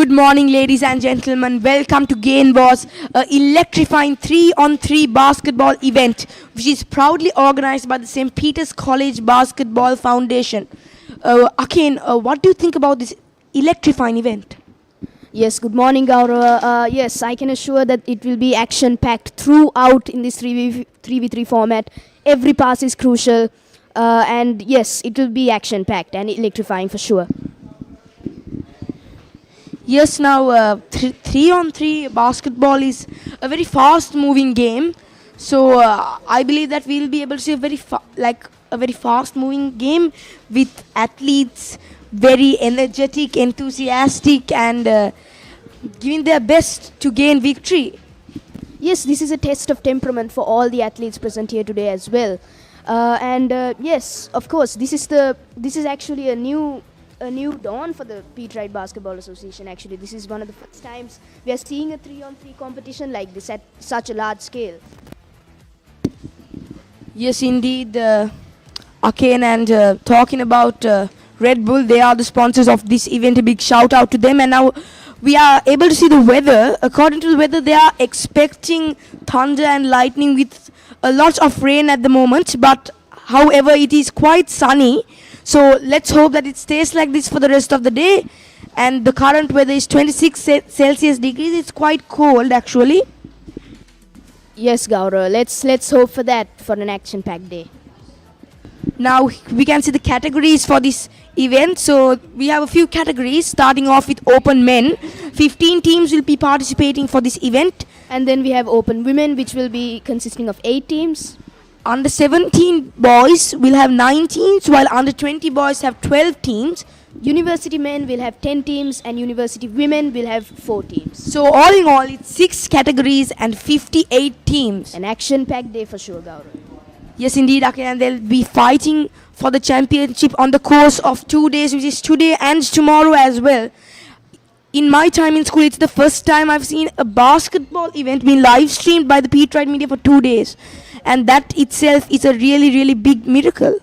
Good morning, ladies and gentlemen. Welcome to Gain Wars, a electrifying 3-on-3 basketball event, which is proudly organized by the St. Peter's College Basketball Foundation. Akin, what do you think about this electrifying event? Yes, good morning, Gaurav. Yes, I can assure that it will be action-packed throughout in this 3v3 format. Every pass is crucial, and yes, it will be action-packed and electrifying for sure. Yes, now 3-on-3 basketball is a very fast-moving game. So I believe that we'll be able to see a very fast-moving game with athletes very energetic, enthusiastic, and giving their best to gain victory. Yes, this is a test of temperament for all the athletes present here today as well. Yes, of course, this is actually a new dawn for the Peterite Basketball Association. Actually, this is one of the first times we are seeing a 3-on-3 competition like this at such a large scale. Yes, indeed, Akin, and talking about Redbull, they are the sponsors of this event. A big shout out to them. And now we are able to see the weather. According to the weather, they are expecting thunder and lightning with a lot of rain at the moment. But however, it is quite sunny. So let's hope that it stays like this for the rest of the day. And the current weather is 26 Celsius degrees. It's quite cold actually. Yes, Gaurav. Let's hope for that for an action-packed day. Now we can see the categories for this event. So we have a few categories starting off with open men. 15 teams will be participating for this event. And then we have open women, which will be consisting of 8 teams. Under 17 boys will have 9 teams, while under 20 boys have 12 teams. University men will have 10 teams and university women will have 4 teams. So all in all, it's 6 categories and 58 teams. An action-packed day for sure, Gaurav. Yes, indeed, Akin, and they'll be fighting for the championship on the course of 2 days, which is today and tomorrow as well. In my time in school, it's the first time I've seen a basketball event being live streamed by the Peterite Media for 2 days. And that itself is a really, really big miracle.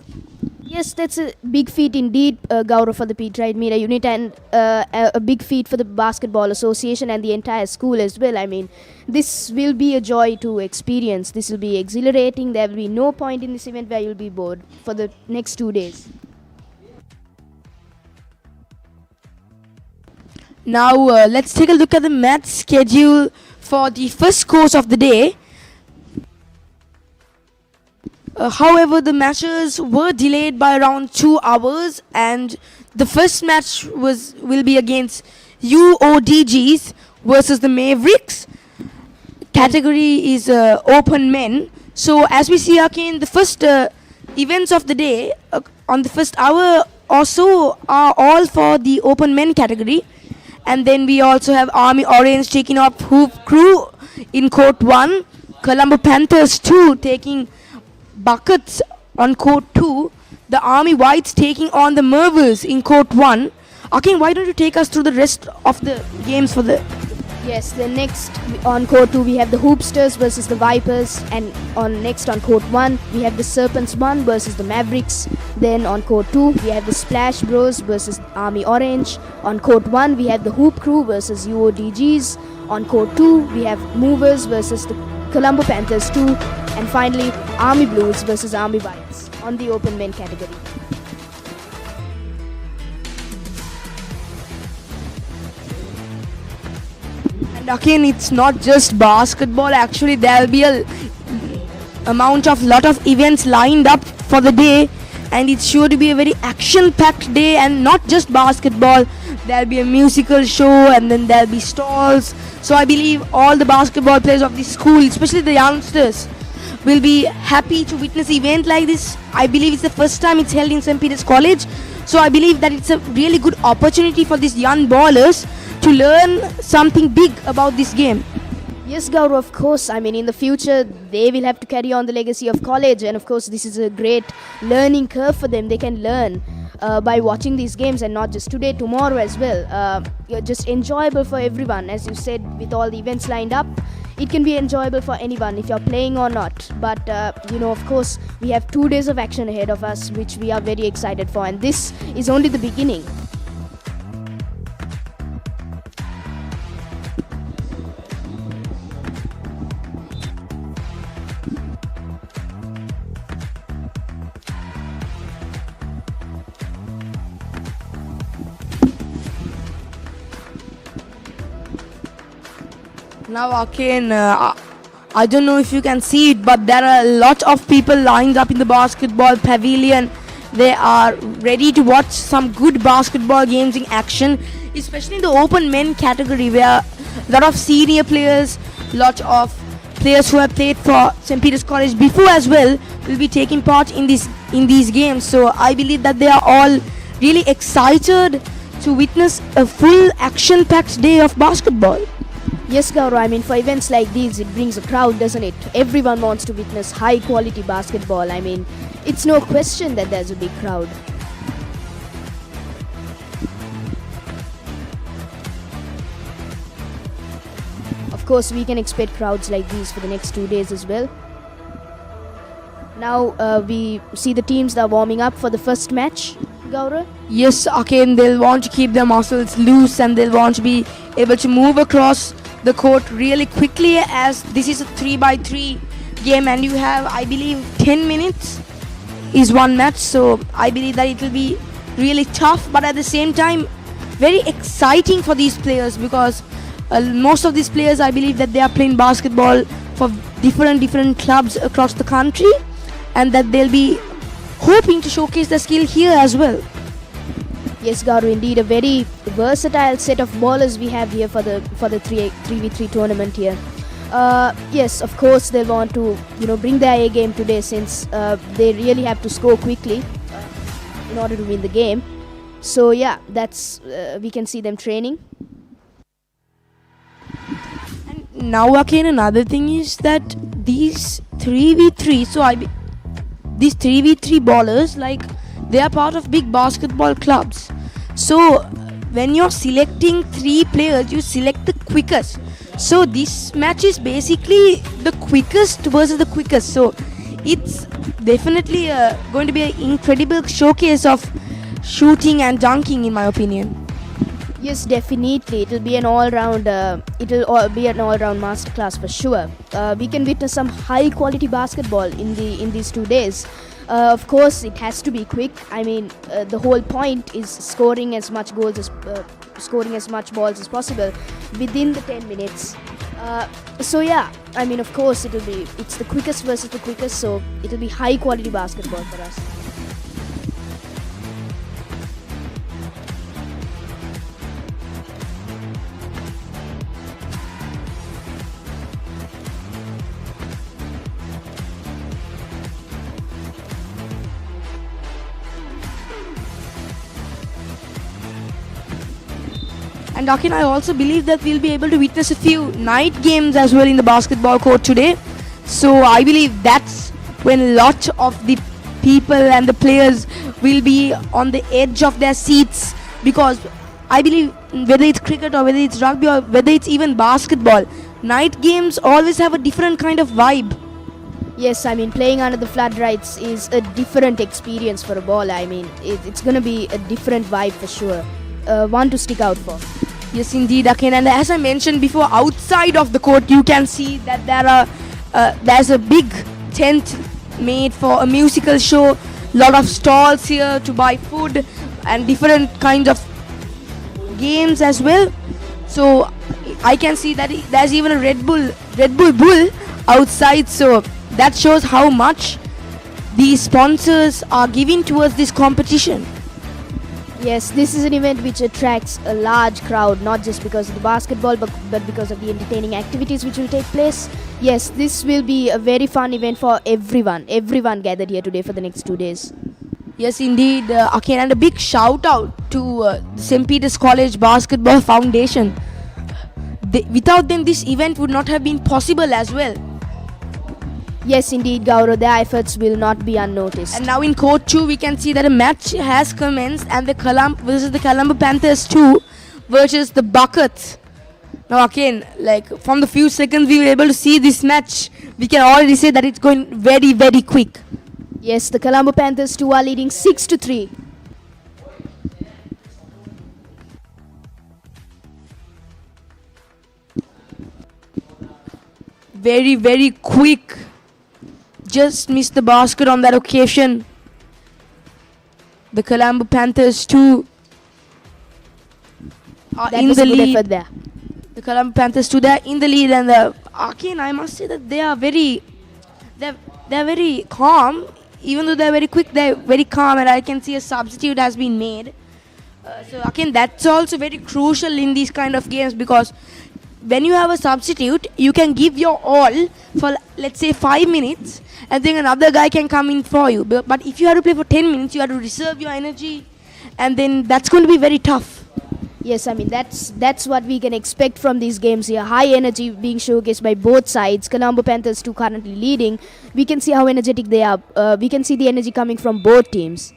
Yes, that's a big feat indeed, Gaurav, for the Peterite Media unit, and a big feat for the Basketball Association and the entire school as well. I mean, this will be a joy to experience. This will be exhilarating. There will be no point in this event where you'll be bored for the next 2 days. Now, let's take a look at the match schedule for the first course of the day. However, the matches were delayed by around 2 hours, and the first match will be against UODGs versus the Mavericks. Category is open men. So as we see, Akin, the first events of the day on the first hour or so are all for the open men category. And then we also have Army Orange taking up Hoop Crew in Court 1. Colombo Panthers 2 taking Buckets on Court 2. The Army Whites taking on the Mervils in Court 1. Akin, why don't you take us through the rest of the games for the... Yes, then next on Court 2 we have the Hoopsters versus the Vipers, and next on Court 1 we have the Serpents 1 versus the Mavericks. Then on Court 2 we have the Splash Bros versus Army Orange. On Court 1 we have the Hoop Crew versus UODGs. On Court 2 we have Movers versus the Colombo Panthers 2. And finally Army Blues versus Army Whites on the open men category. And Akin, it's not just basketball. Actually, there'll be a lot of events lined up for the day, and it's sure to be a very action-packed day. And not just basketball, there'll be a musical show, and then there'll be stalls. So I believe all the basketball players of this school, especially the youngsters, will be happy to witness an event like this. I believe it's the first time it's held in St. Peter's College. So I believe that it's a really good opportunity for these young ballers to learn something big about this game. Yes, Gaurav, of course. I mean, in the future, they will have to carry on the legacy of college. And of course, this is a great learning curve for them. They can learn by watching these games, and not just today, tomorrow as well. Just enjoyable for everyone. As you said, with all the events lined up, it can be enjoyable for anyone if you're playing or not. But, of course, we have 2 days of action ahead of us, which we are very excited for. And this is only the beginning. Now, again, I don't know if you can see it, but there are a lot of people lined up in the basketball pavilion. They are ready to watch some good basketball games in action, especially in the open men category, where a lot of senior players, lot of players who have played for St. Peter's College before as well, will be taking part in these games. So I believe that they are all really excited to witness a full action-packed day of basketball. Yes, Gaurav, I mean, for events like these, it brings a crowd, doesn't it? Everyone wants to witness high quality basketball. I mean, it's no question that there's a big crowd. Of course, we can expect crowds like these for the next 2 days as well. Now we see the teams that are warming up for the first match, Gaurav. Yes, again, they'll want to keep their muscles loose and they'll want to be able to move across the court really quickly, as this is a 3x3 game and you have, I believe, 10 minutes is one match. So I believe that it will be really tough, but at the same time very exciting for these players, because most of these players, I believe that they are playing basketball for different clubs across the country, and that they'll be hoping to showcase their skill here as well. Yes, Gaurav, indeed, a very versatile set of ballers we have here for the 3v3 tournament here. Yes, of course they'll want to bring their A game today, since they really have to score quickly in order to win the game. So yeah, that's we can see them training. And now again, another thing is that these 3v3, these 3v3 ballers, like, they are part of big basketball clubs. So when you're selecting 3 players, you select the quickest. So this match is basically the quickest versus the quickest. So it's definitely going to be an incredible showcase of shooting and dunking, in my opinion. Yes, definitely. It'll be an all-round masterclass for sure. We can witness some high-quality basketball in these 2 days. Of course, it has to be quick. I mean, the whole point is scoring as much balls as possible within the 10 minutes. So yeah, I mean, of course, it's the quickest versus the quickest. So it'll be high-quality basketball for us. And Akin, I also believe that we'll be able to witness a few night games as well in the basketball court today. So I believe that's when a lot of the people and the players will be on the edge of their seats, because I believe whether it's cricket or whether it's rugby or whether it's even basketball, night games always have a different kind of vibe. Yes, I mean, playing under the floodlights is a different experience for a ball. I mean, it's going to be a different vibe for sure. One to stick out for. Yes, indeed, Akin. And as I mentioned before, outside of the court, you can see that there's a big tent made for a musical show. Lot of stalls here to buy food and different kinds of games as well. So I can see that there's even a Redbull Bull outside. So that shows how much the sponsors are giving towards this competition. Yes, this is an event which attracts a large crowd, not just because of the basketball, but because of the entertaining activities which will take place. Yes, this will be a very fun event for everyone gathered here today for the next 2 days. Yes, indeed, Akin, and a big shout out to St. Peter's College Basketball Foundation. Without them, this event would not have been possible as well. Yes, indeed, Gaurav, their efforts will not be unnoticed. And now in Court 2, we can see that a match has commenced, and the Colombo Panthers 2 versus the Buckets. Now again, like, from the few seconds we were able to see this match, we can already say that it's going very, very quick. Yes, the Colombo Panthers 2 are leading 6-3. Very, very quick. Just missed the basket on that occasion. The Colombo Panthers 2 are That in was the a good lead. effort there. The Colombo Panthers too, they're in the lead, and the Arcane, I must say that they are they're very calm. Even though they're very quick, they're very calm, and I can see a substitute has been made. So again, that's also very crucial in these kind of games, because when you have a substitute, you can give your all for, let's say, 5 minutes, and then another guy can come in for you. But if you have to play for 10 minutes, you have to reserve your energy, and then that's going to be very tough. Yes, I mean that's what we can expect from these games here. High energy being showcased by both sides. Colombo Panthers too currently leading. We can see how energetic they are. We can see the energy coming from both teams.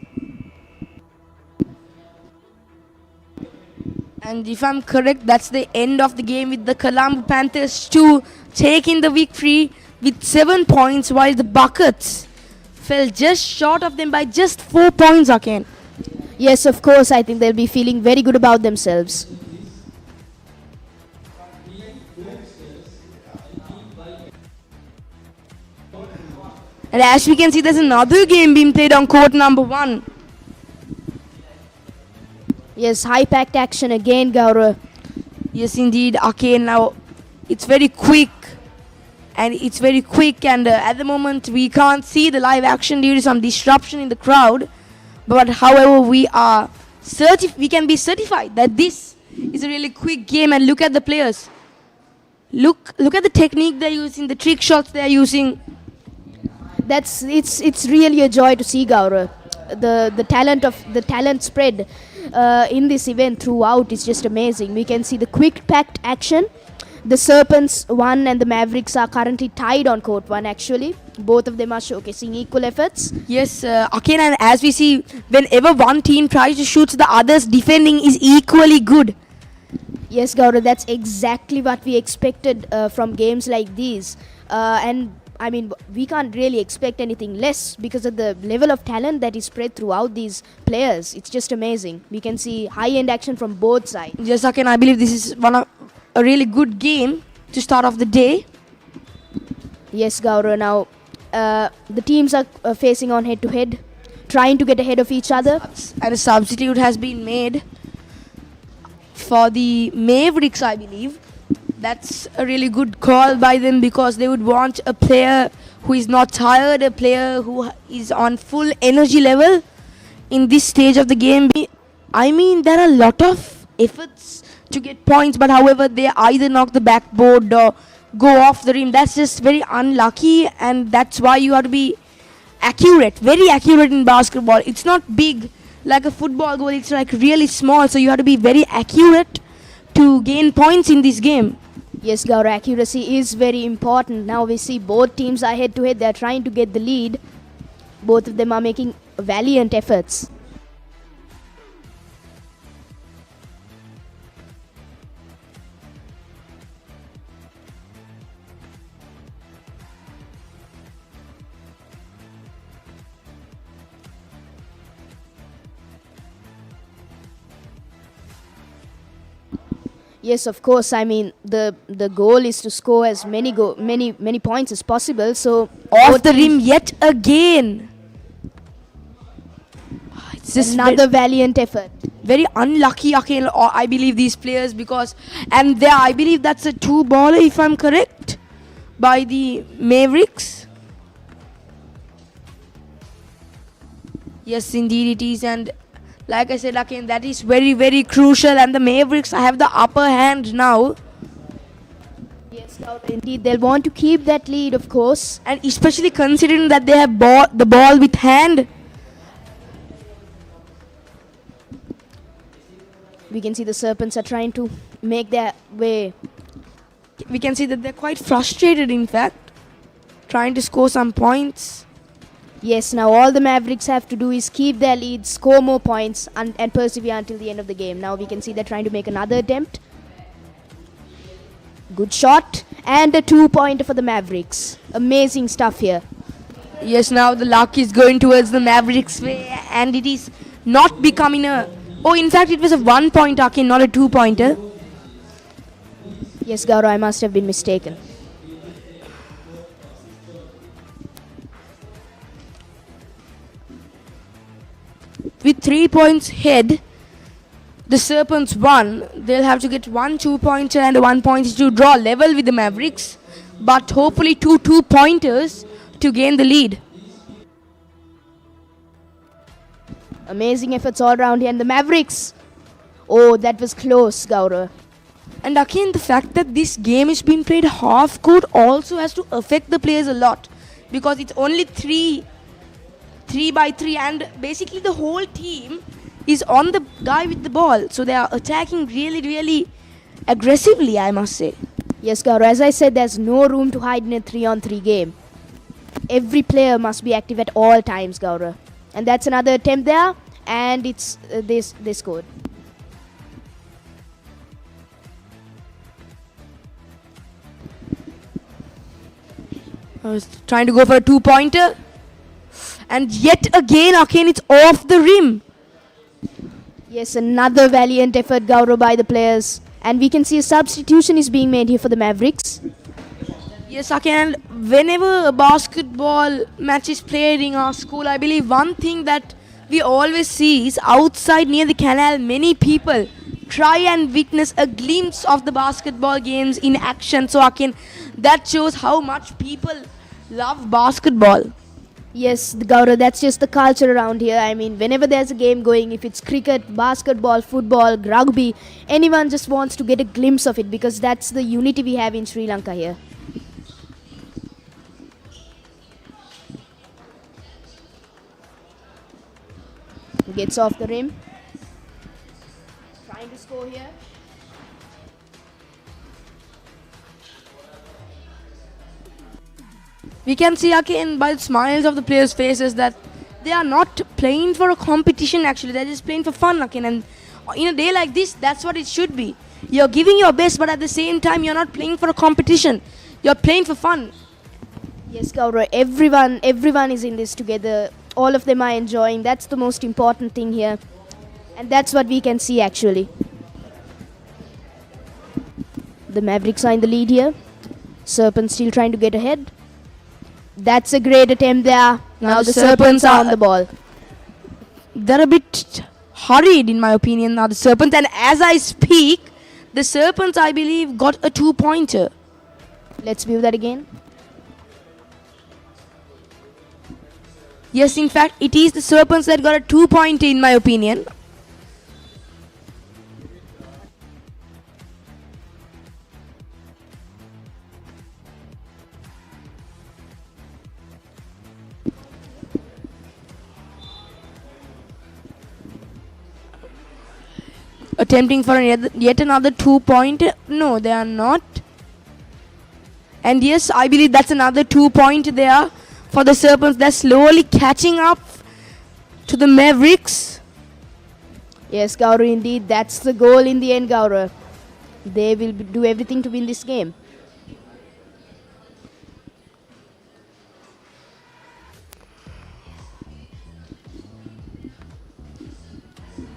And if I'm correct, that's the end of the game, with the Colombo Panthers 2 taking the victory with 7 points, while the Buckets fell just short of them by just 4 points again. Yes, of course, I think they'll be feeling very good about themselves. And as we can see, there's another game being played on court number 1. Yes, high-packed action again, Gaurav. Yes, indeed. Okay, now it's very quick. And at the moment we can't see the live action due to some disruption in the crowd. But however, we can be certified that this is a really quick game. And look at the players. Look at the technique they're using, the trick shots they're using. It's really a joy to see, Gaurav. The talent spread in this event throughout is just amazing. We can see the quick packed action. The Serpents 1 and the Mavericks are currently tied on court 1 actually. Both of them are showcasing equal efforts. Yes, again, and as we see, whenever one team tries to shoot, the other's defending is equally good. Yes, Gaurav, that's exactly what we expected from games like these. And I mean, we can't really expect anything less because of the level of talent that is spread throughout these players. It's just amazing. We can see high-end action from both sides. Yes, again, I believe this is a really good game to start off the day. Yes, Gaurav. Now, the teams are facing on head-to-head, trying to get ahead of each other. And a substitute has been made for the Mavericks, I believe. That's a really good call by them, because they would want a player who is not tired, a player who is on full energy level in this stage of the game. I mean, there are a lot of efforts to get points, but however, they either knock the backboard or go off the rim. That's just very unlucky, and that's why you have to be accurate, very accurate in basketball. It's not big like a football goal, it's like really small, so you have to be very accurate to gain points in this game. Yes, Gaurav, accuracy is very important. Now we see both teams are head-to-head. They're trying to get the lead. Both of them are making valiant efforts. Yes, of course. I mean, the goal is to score as many points as possible. So off the rim yet again. It's just another valiant effort. Very unlucky, I believe, these players, because I believe that's a 2-baller, if I'm correct, by the Mavericks. Yes, indeed it is, and like I said, again, that is very, very crucial, and the Mavericks have the upper hand now. Yes, indeed, they'll want to keep that lead, of course, and especially considering that they have the ball with hand. We can see the Serpents are trying to make their way. We can see that they're quite frustrated, in fact, trying to score some points. Yes, now all the Mavericks have to do is keep their lead, score more points, and persevere until the end of the game. Now we can see they're trying to make another attempt. Good shot, and a 2-pointer for the Mavericks. Amazing stuff here. Yes, now the luck is going towards the Mavericks' way, and it is not becoming a... Oh, in fact, it was a 1-pointer, not a 2-pointer. Yes, Gaurav, I must have been mistaken. With 3 points head, the Serpents won, they'll have to get 1 2-pointer and a 1 pointer to draw level with the Mavericks, but hopefully 2 2-pointers to gain the lead. Amazing efforts all around here. And the Mavericks. Oh, that was close, Gaurav. And again, the fact that this game is being played half court also has to affect the players a lot, because it's only 3 by 3, and basically the whole team is on the guy with the ball, so they are attacking really aggressively, I must say. Yes, Gaurav. As I said, there's no room to hide in a 3-on-3 game. Every player must be active at all times, Gaurav. And that's another attempt there, and it's they scored. I was trying to go for a 2-pointer, and yet again it's off the rim. Yes, another valiant effort, Gaurav, by the players. And we can see a substitution is being made here for the Mavericks. Yes, and whenever a basketball match is played in our school, I believe one thing that we always see is outside near the canal, many people try and witness a glimpse of the basketball games in action. So that shows how much people love basketball. Yes, Gaurav, that's just the culture around here. I mean, whenever there's a game going, if it's cricket, basketball, football, rugby, anyone just wants to get a glimpse of it, because that's the unity we have in Sri Lanka here. Gets off the rim. Trying to score here. We can see again by the smiles of the players' faces that they are not playing for a competition actually. They're just playing for fun again. And in a day like this, that's what it should be. You're giving your best, but at the same time, you're not playing for a competition. You're playing for fun. Yes, Gaurav, everyone is in this together. All of them are enjoying. That's the most important thing here. And that's what we can see actually. The Mavericks are in the lead here. Serpents still trying to get ahead. That's a great attempt there. Now the Serpents are on the ball. They're a bit hurried in my opinion now, the Serpents. And as I speak, the Serpents, I believe, got a 2-pointer. Let's view that again. Yes, in fact, it is the Serpents that got a 2-pointer in my opinion. Attempting for yet another 2-pointer. No, they are not. And yes, I believe that's another 2-pointer there for the Serpents. They're slowly catching up to the Mavericks. Yes, Gaurav, indeed. That's the goal in the end, Gaurav. They will do everything to win this game.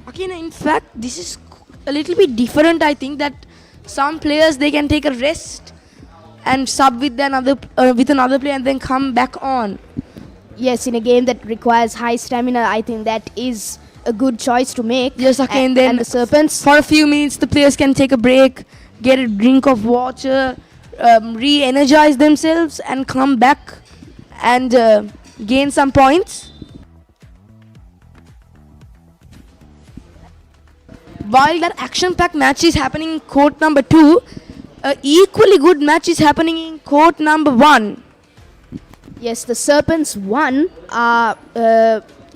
Again, in fact, this is a little bit different. I think that some players, they can take a rest and sub with another player and then come back on. Yes, in a game that requires high stamina, I think that is a good choice to make. Yes, okay, and then the Serpents, for a few minutes, the players can take a break, get a drink of water, re-energize themselves, and come back and gain some points. While that action-packed match is happening in court number 2, an equally good match is happening in court number 1. yes, the Serpents won are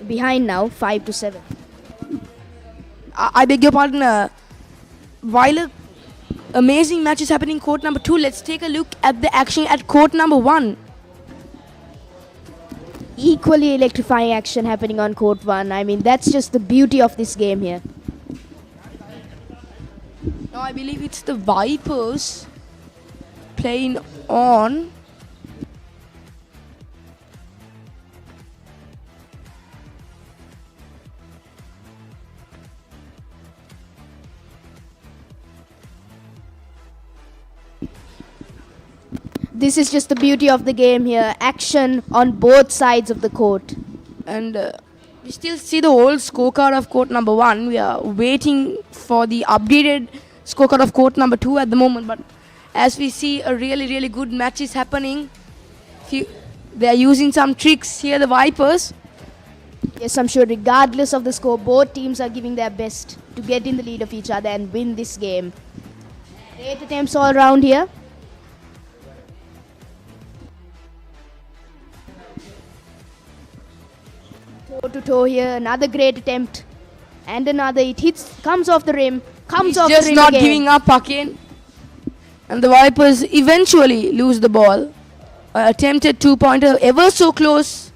behind now, 5-7. I beg your pardon. While an amazing match is happening in court number 2, let's take a look at the action at court number 1. Equally electrifying action happening on court 1. I mean, that's just the beauty of this game here. Now I believe it's the Vipers playing on. This is just the beauty of the game here. Action on both sides of the court. And We still see the old scorecard of court number 1. We are waiting for the updated scorecard of court number 2 at the moment. But as we see, a really good match is happening. They are using some tricks here, the Vipers. Yes, I'm sure regardless of the score, both teams are giving their best to get in the lead of each other and win this game. Great attempts all around here. Toe to toe here, another great attempt. And another, it hits, comes off the rim, He's just not giving up again. And the Vipers eventually lose the ball. Attempted 2-pointer, ever so close.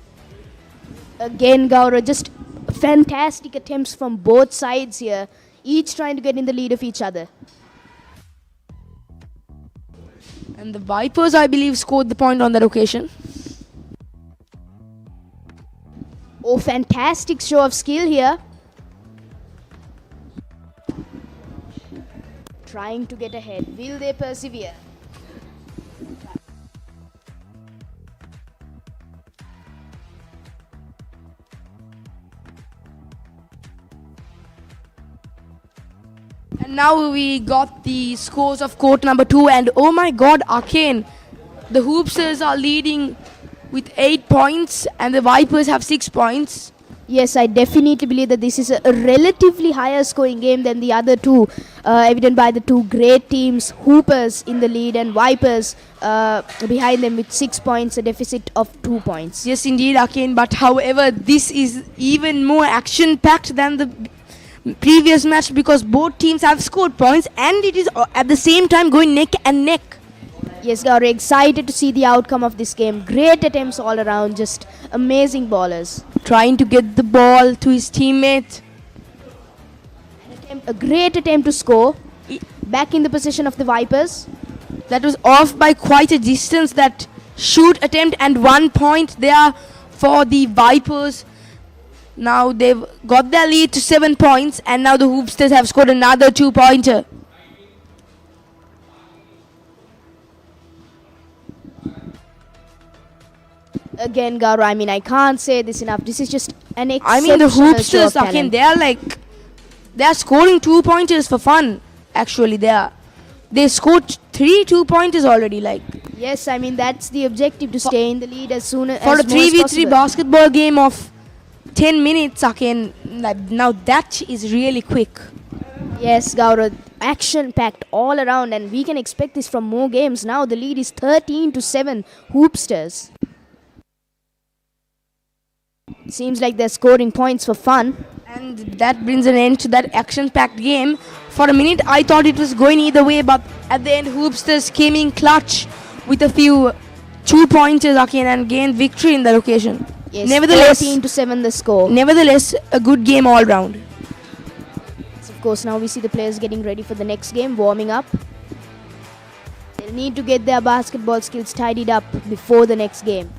Again, Gaurav, just fantastic attempts from both sides here, each trying to get in the lead of each other. And the Vipers, I believe, scored the point on that occasion. Oh, fantastic show of skill here. Trying to get ahead. Will they persevere? And now we got the scores of court number 2. And oh my god, Arcane. The Hoopsters are leading with 8 points and the Vipers have 6 points. Yes, I definitely believe that this is a relatively higher scoring game than the other two, evident by the two great teams, Hoopers in the lead and Vipers behind them with 6 points, a deficit of 2 points. Yes, indeed, Arcane. But however, this is even more action-packed than the previous match because both teams have scored points and it is at the same time going neck and neck. Yes, Gaurav, excited to see the outcome of this game. Great attempts all around, just amazing ballers. Trying to get the ball to his teammate. A great attempt to score. Back in the position of the Vipers. That was off by quite a distance, that shoot attempt, and 1 point there for the Vipers. Now they've got their lead to 7 points and now the Hoopsters have scored another 2-pointer. Again, Gaurav, I mean, I can't say this enough. This is just an exceptional I mean, the Hoopsters, again, they're scoring 2-pointers for fun. Actually, they scored 3 2-pointers already. Yes, I mean, that's the objective, to stay in the lead as soon as for a possible. 3v3 basketball game of 10 minutes, again, now that is really quick. Yes, Gaurav, action-packed all around, and we can expect this from more games. Now the lead is 13-7, Hoopsters. Seems like they're scoring points for fun. And that brings an end to that action-packed game. For a minute, I thought it was going either way, but at the end, Hoopsters came in clutch with a few 2-pointers again and gained victory in that occasion. Yes, 14-7 the score. Nevertheless, a good game all round. So of course, now we see the players getting ready for the next game, warming up. They'll need to get their basketball skills tidied up before the next game.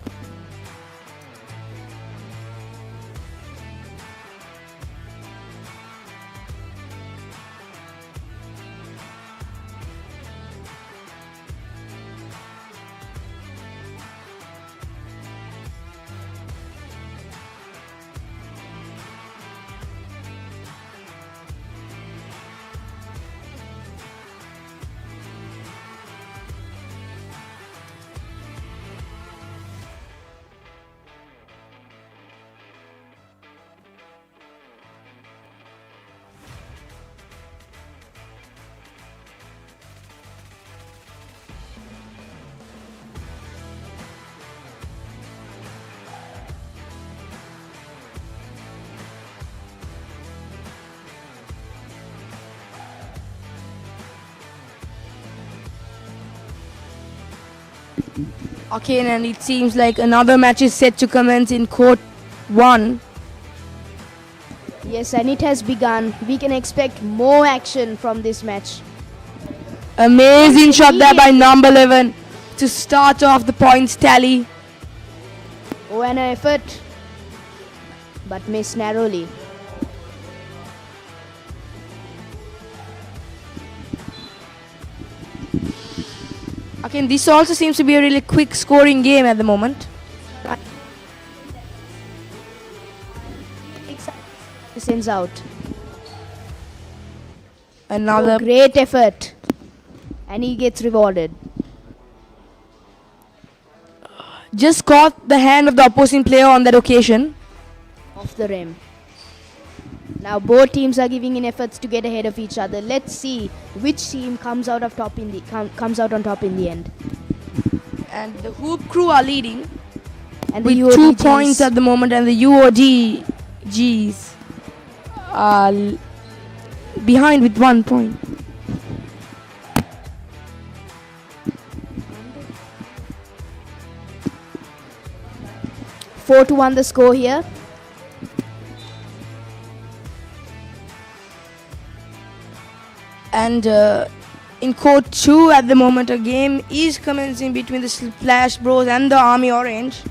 Okay, and it seems like another match is set to commence in court 1. Yes, and it has begun. We can expect more action from this match. Amazing shot there by number 11 to start off the points tally. Oh, an effort, but missed narrowly. Okay, this also seems to be a really quick scoring game at the moment. sends out. Another Great effort. And he gets rewarded. just caught the hand of the opposing player on that occasion. Off the rim. Now both teams are giving in efforts to get ahead of each other. Let's see which team comes out on top in the end. And the Hoop Crew are leading And the with 2 UODGs points at the moment, and the UODGs are behind with 1 point. Four to 1 the score here. And in court 2 at the moment, a game is commencing between the Splash Bros and the Army Orange.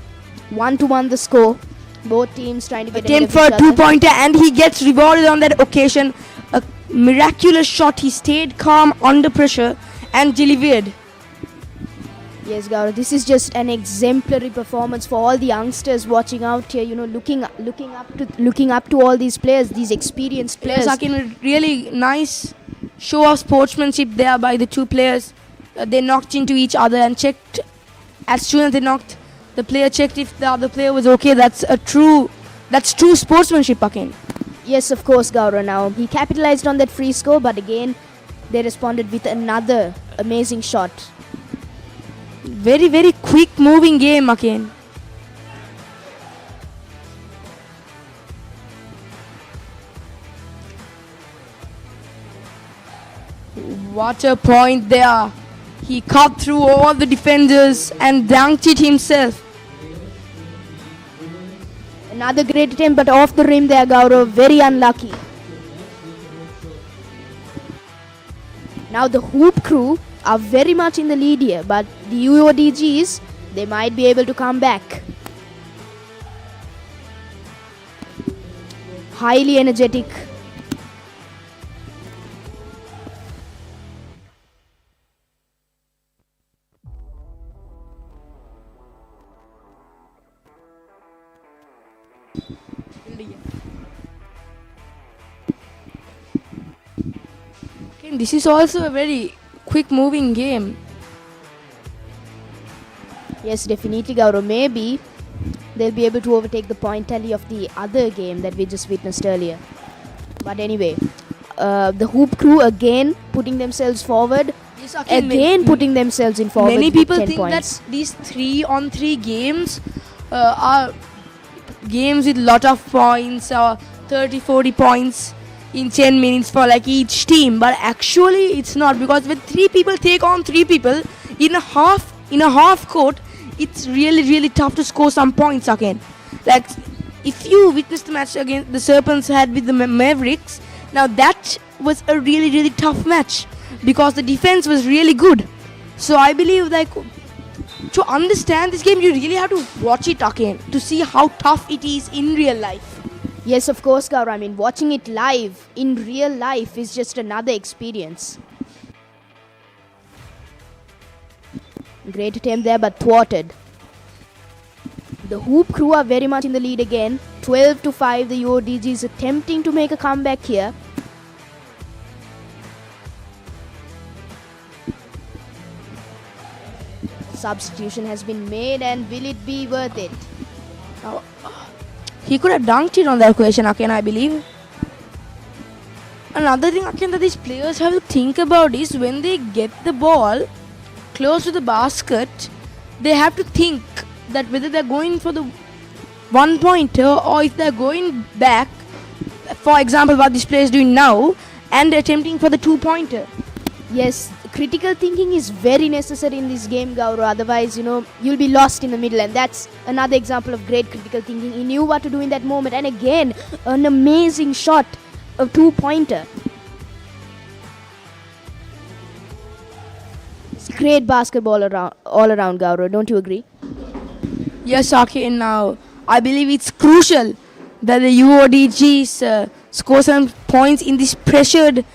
1 to 1 the score. Both teams trying to get ahead Attempt of for each a other. 2-pointer, and he gets rewarded on that occasion. A miraculous shot. He stayed calm under pressure and delivered. Yes, Gaurav, this is just an exemplary performance for all the youngsters watching out here. You know, looking up to all these players, these experienced players. Yes, Akin, really nice show of sportsmanship there by the two players. They knocked into each other and checked. As soon as they knocked, the player checked if the other player was okay. That's true sportsmanship, Akin. Yes, of course, Gaurav. Now he capitalized on that free score, but again, they responded with another amazing shot. Very, very quick moving game, Akin. What a point there. He cut through all the defenders and dunked it himself. Another great attempt, but off the rim there, Gaurav. Very unlucky. Now the Hoop Crew are very much in the lead here, but the UODGs, they might be able to come back. Highly energetic. Okay, this is also a very quick moving game. Yes, definitely, Gaurav. Maybe they'll be able to overtake the point tally of the other game that we just witnessed earlier. But anyway, the Hoop Crew again putting themselves forward. Yes, Akin, Again putting themselves in forward. many with people 10 think points. that these 3-on-3 games are games with lot of points, 30-40 points in 10 minutes for like each team, but actually it's not, because when 3 people take on 3 people in a half court, it's really tough to score some points again. Like if you witness the match against the Serpents had with the Mavericks, now that was a really tough match because the defense was really good. So I believe like to understand this game, you really have to watch it again to see how tough it is in real life. Yes, of course, Gaurav. I mean, watching it live in real life is just another experience. Great attempt there, but thwarted. The Hoop Crew are very much in the lead again. 12-5, the UODGs attempting to make a comeback here. Substitution has been made, and will it be worth it? Now, he could have dunked it on that question, Akin, I believe. Another thing, Akin, that these players have to think about is when they get the ball close to the basket, they have to think that whether they're going for the 1-pointer or if they're going back, for example, what this player is doing now, and attempting for the 2-pointer. Yes, critical thinking is very necessary in this game, Gaurav. Otherwise, you'll be lost in the middle, and that's another example of great critical thinking. He knew what to do in that moment, and again, an amazing shot, a 2-pointer. It's great basketball all around, Gaurav. Don't you agree? Yes, Akin, now I believe it's crucial that the UODGs score some points in this pressured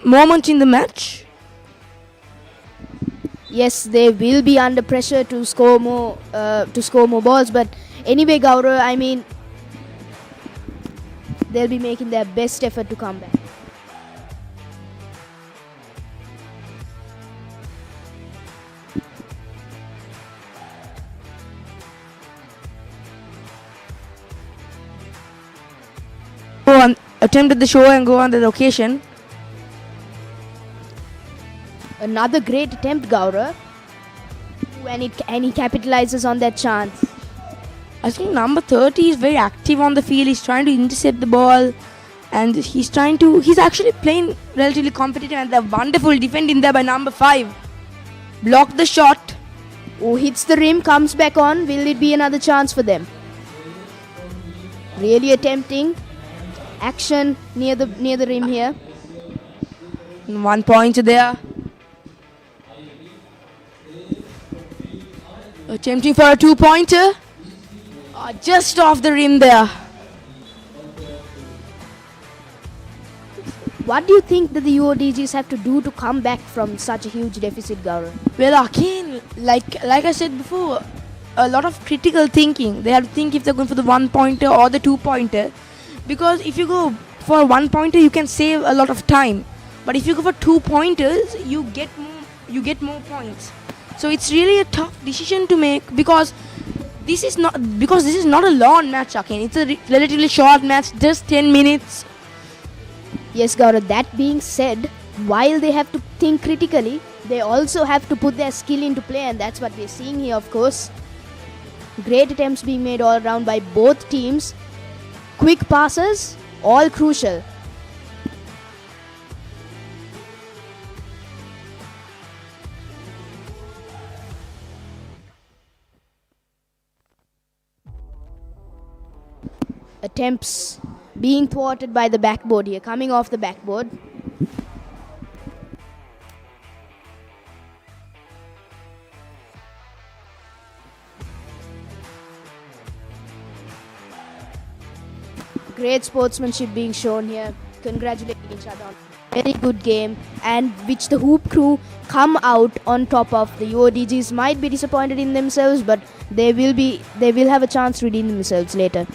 moment in the match. Yes, they will be under pressure to score more balls. But anyway, Gaurav, I mean, they'll be making their best effort to come back. Go on, attempt the show and go on the location. Another great attempt, Gaurav. And he capitalizes on that chance. I think number 30 is very active on the field. He's trying to intercept the ball. And he's actually playing relatively competitive, and the wonderful defending there by number 5. Blocked the shot. Oh, hits the rim, comes back on. Will it be another chance for them? Really attempting. Action near the rim here. 1 point there. Attempting for a 2-pointer. Just off the rim there. What do you think that the UODGs have to do to come back from such a huge deficit, Gaurav? Well, again, like I said before, a lot of critical thinking. They have to think if they're going for the 1-pointer or the 2-pointer. Because if you go for a 1-pointer, you can save a lot of time. But if you go for 2-pointers, you get more points. So it's really a tough decision to make, because this is not a long match, again. It's a relatively short match, just 10 minutes. Yes, Gaurav, that being said, while they have to think critically, they also have to put their skill into play, and that's what we're seeing here, of course. Great attempts being made all around by both teams. Quick passes, all crucial. Attempts being thwarted by the backboard here, coming off the backboard. Great sportsmanship being shown here, congratulating each other on a very good game, and which the hoop crew come out on top of. The UODGs might be disappointed in themselves, but they will have a chance to redeem themselves later.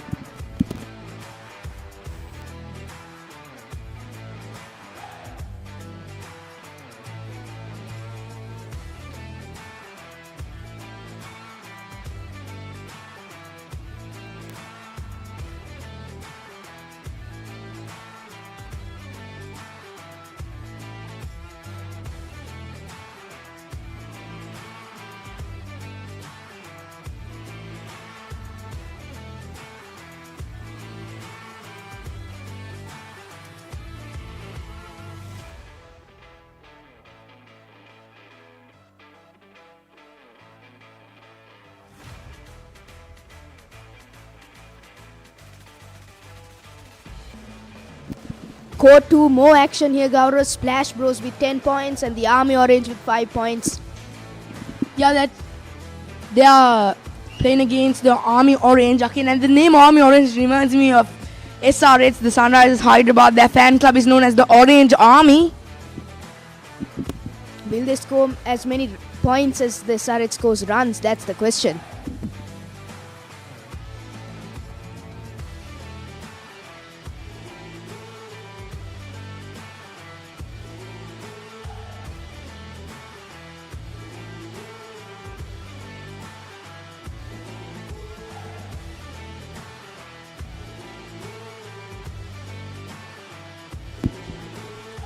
Court 2, more action here, Gaurav. Splash Bros with 10 points and the Army Orange with 5 points. Yeah, that they are playing against the Army Orange. Okay, and the name Army Orange reminds me of SRH, the Sunrisers Hyderabad. Their fan club is known as the Orange Army. Will they score as many points as the SRH scores runs? That's the question.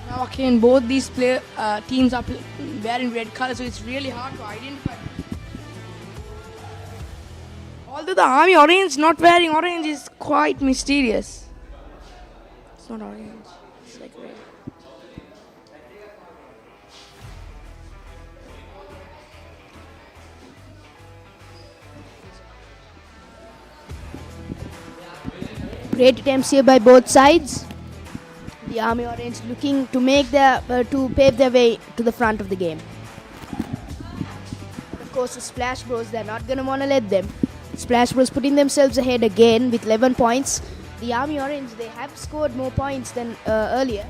Now again, both these teams are wearing red color, so it's really hard to identify. Although the Army Orange not wearing orange is quite mysterious. It's not orange, it's like red. Great attempts here by both sides. The Army Orange looking to make to pave their way to the front of the game. Of course, the Splash Bros, they're not going to want to let them. Splash Bros putting themselves ahead again with 11 points. The Army Orange, they have scored more points than earlier.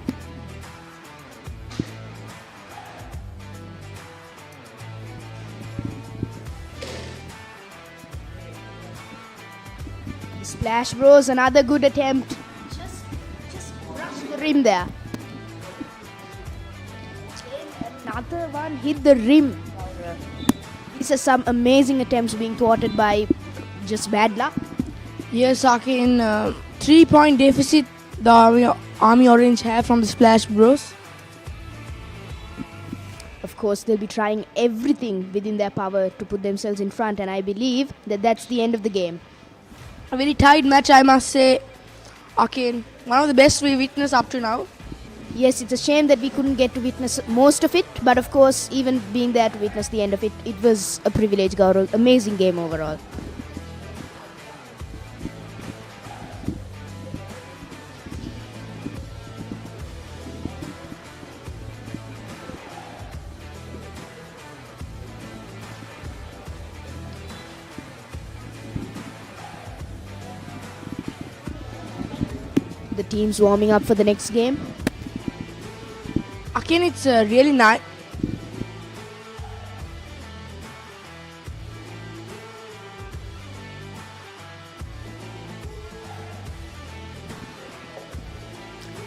The Splash Bros, another good attempt. rim there. Another one hit the rim. These are some amazing attempts being thwarted by just bad luck. Yes, Akin, 3-point deficit the Army Orange have from the Splash Bros. Of course, they'll be trying everything within their power to put themselves in front, and I believe that that's the end of the game. A very tight match, I must say. Akin, one of the best we witnessed up to now. Yes, it's a shame that we couldn't get to witness most of it, but of course, even being there to witness the end of it, it was a privilege, Gaurav. Amazing game overall. The team's warming up for the next game. Akin, it's really nice.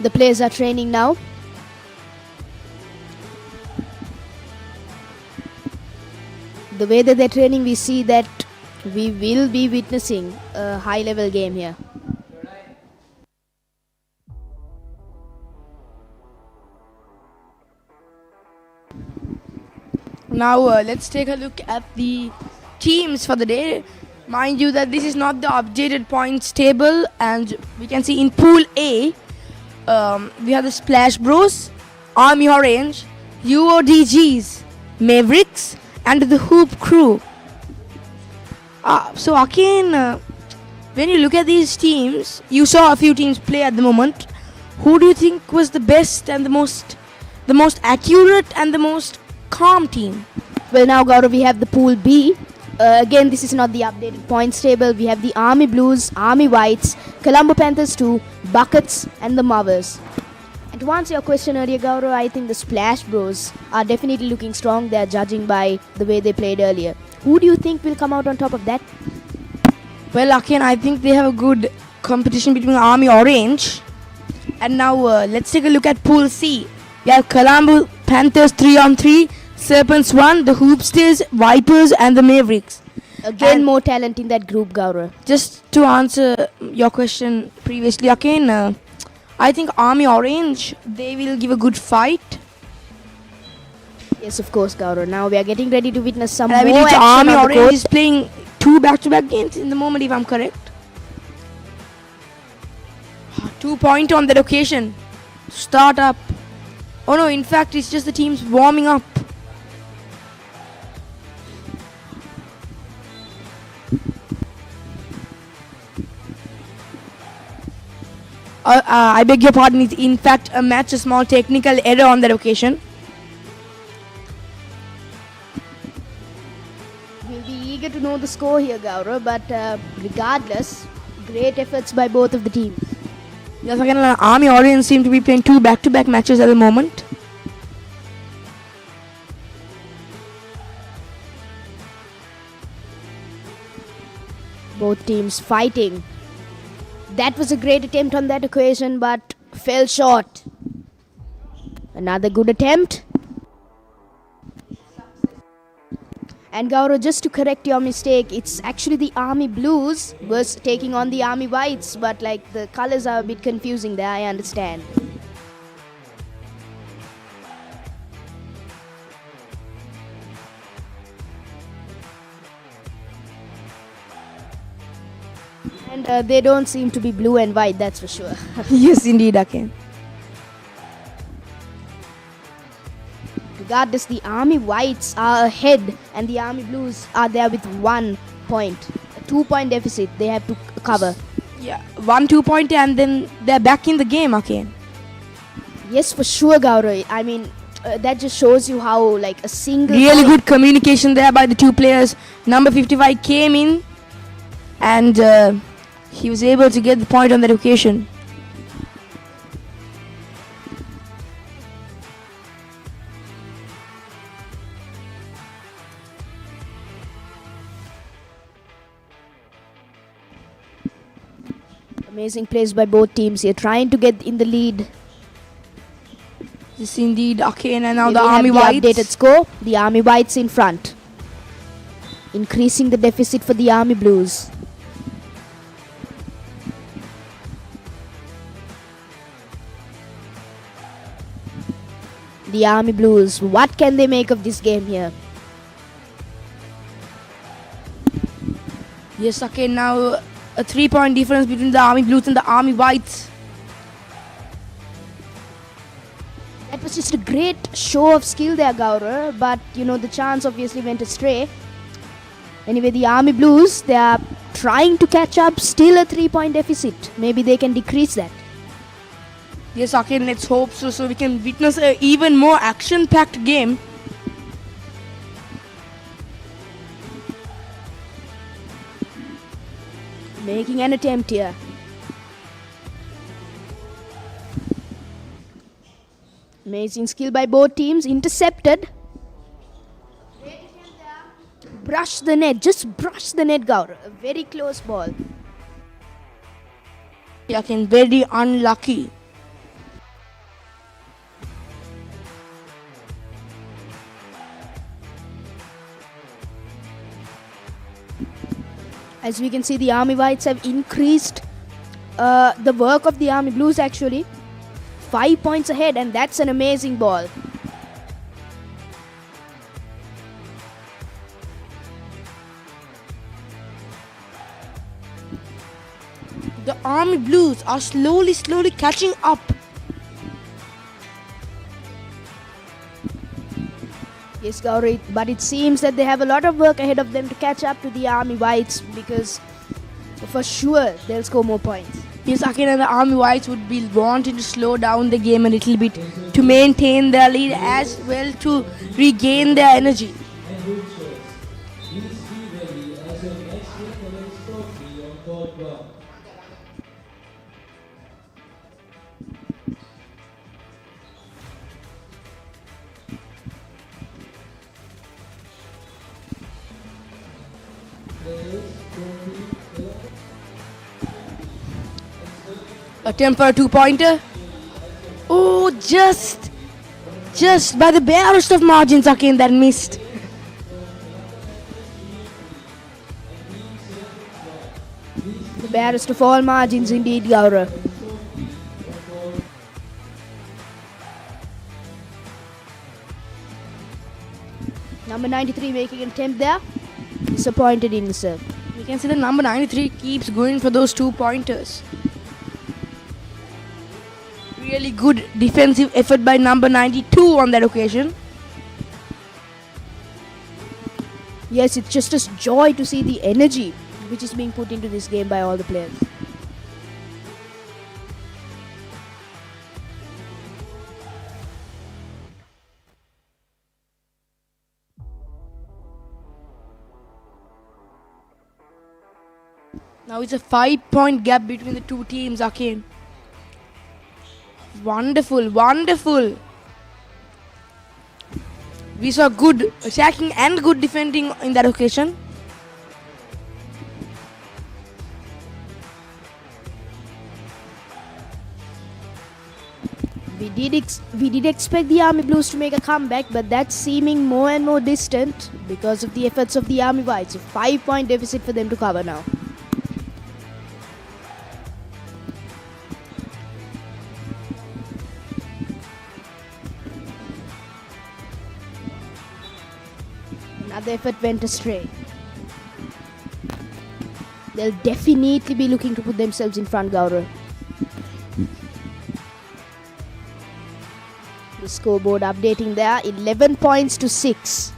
The players are training now. The way that they're training, we see that we will be witnessing a high-level game here. Now let's take a look at the teams for the day. Mind you that this is not the updated points table, and we can see in Pool A, we have the Splash Bros, Army Orange, UODGs, Mavericks, and the Hoop Crew. So Akin, when you look at these teams, you saw a few teams play at the moment. Who do you think was the best and the most accurate and the most calm team? Well, now, Gaurav, we have the Pool B. Again, this is not the updated points table. We have the Army Blues, Army Whites, Colombo Panthers 2, Buckets, and the Movers. And to answer your question earlier, Gaurav, I think the Splash Bros are definitely looking strong. They are judging by the way they played earlier. Who do you think will come out on top of that? Well, Akin, I think they have a good competition between Army Orange. And now let's take a look at Pool C. We have Colombo Panthers 3-on-3, Serpents 1, the Hoopsters, Vipers, and the Mavericks. Again, And more talent in that group, Gaurav. just to answer your question previously, Akin, I think Army Orange, they will give a good fight. Yes, of course, Gaurav. Now we are getting ready to witness some And I more believe action Army on the Orange court. is playing 2 back-to-back games in the moment, if I'm correct. 2-point on that occasion. Start up. Oh no, in fact, it's just the teams warming up. I beg your pardon, it's in fact a small technical error on that occasion. We'll be eager to know the score here, Gaurav, but regardless, great efforts by both of the teams. Yes, again, Army Orange seem to be playing 2 back-to-back matches at the moment. Both teams fighting. That was a great attempt on that occasion, but fell short. Another good attempt. And Gaurav, just to correct your mistake, it's actually the Army Blues was taking on the Army Whites, but like the colors are a bit confusing there, I understand. And they don't seem to be blue and white, that's for sure. Yes, indeed, Akin. Regardless, the Army Whites are ahead and the Army Blues are there with 1 point. A 2-point deficit they have to cover. Yeah, 1 2-point and then they're back in the game, Akin. Yes, for sure, Gaurav. I mean, that just shows you how like a single Really point- good communication there by the two players. Number 55 came in and he was able to get the point on that occasion. Amazing plays by both teams here, trying to get in the lead Yes, indeed, Akin, and now Here the we have Army the Whites. updated score. The Army Whites in front, increasing the deficit for the Army Blues. The Army Blues, what can they make of this game here? Yes, Akin, now a 3-point difference between the Army Blues and the Army Whites. That was just a great show of skill there, Gaurav, but the chance obviously went astray. Anyway, the Army Blues, they are trying to catch up, still a 3-point deficit. Maybe they can decrease that. Yes, Akin, let's hope so, so we can witness an even more action-packed game. Making an attempt here. Amazing skill by both teams. Intercepted. Brush the net. Just brush the net, Gaurav. A very close ball. Akin, very unlucky. As we can see, the Army Whites have increased the work of the Army Blues actually. 5 points ahead, and that's an amazing ball. The Army Blues are slowly catching up. Yes, Gauri, but it seems that they have a lot of work ahead of them to catch up to the Army Whites, because for sure they'll score more points. Yes, Akin, and the Army Whites would be wanting to slow down the game a little bit to maintain their lead as well to regain their energy. Attempt for a 2-pointer. Oh, just by the barest of margins, Akin, that missed. The barest of all margins indeed, Gaurav. Number 93 making an attempt there. Disappointed in himself. You can see the number 93 keeps going for those 2-pointers. Really good defensive effort by number 92 on that occasion. Yes, it's just a joy to see the energy which is being put into this game by all the players. Now it's a 5-point gap between the two teams, Akin. Wonderful, wonderful. We saw good attacking and good defending in that occasion. We did expect the Army Blues to make a comeback, but that's seeming more and more distant because of the efforts of the Army Whites. A 5-point deficit for them to cover now. Another effort went astray. They'll definitely be looking to put themselves in front, Gaurav. The scoreboard updating there, 11 points to 6.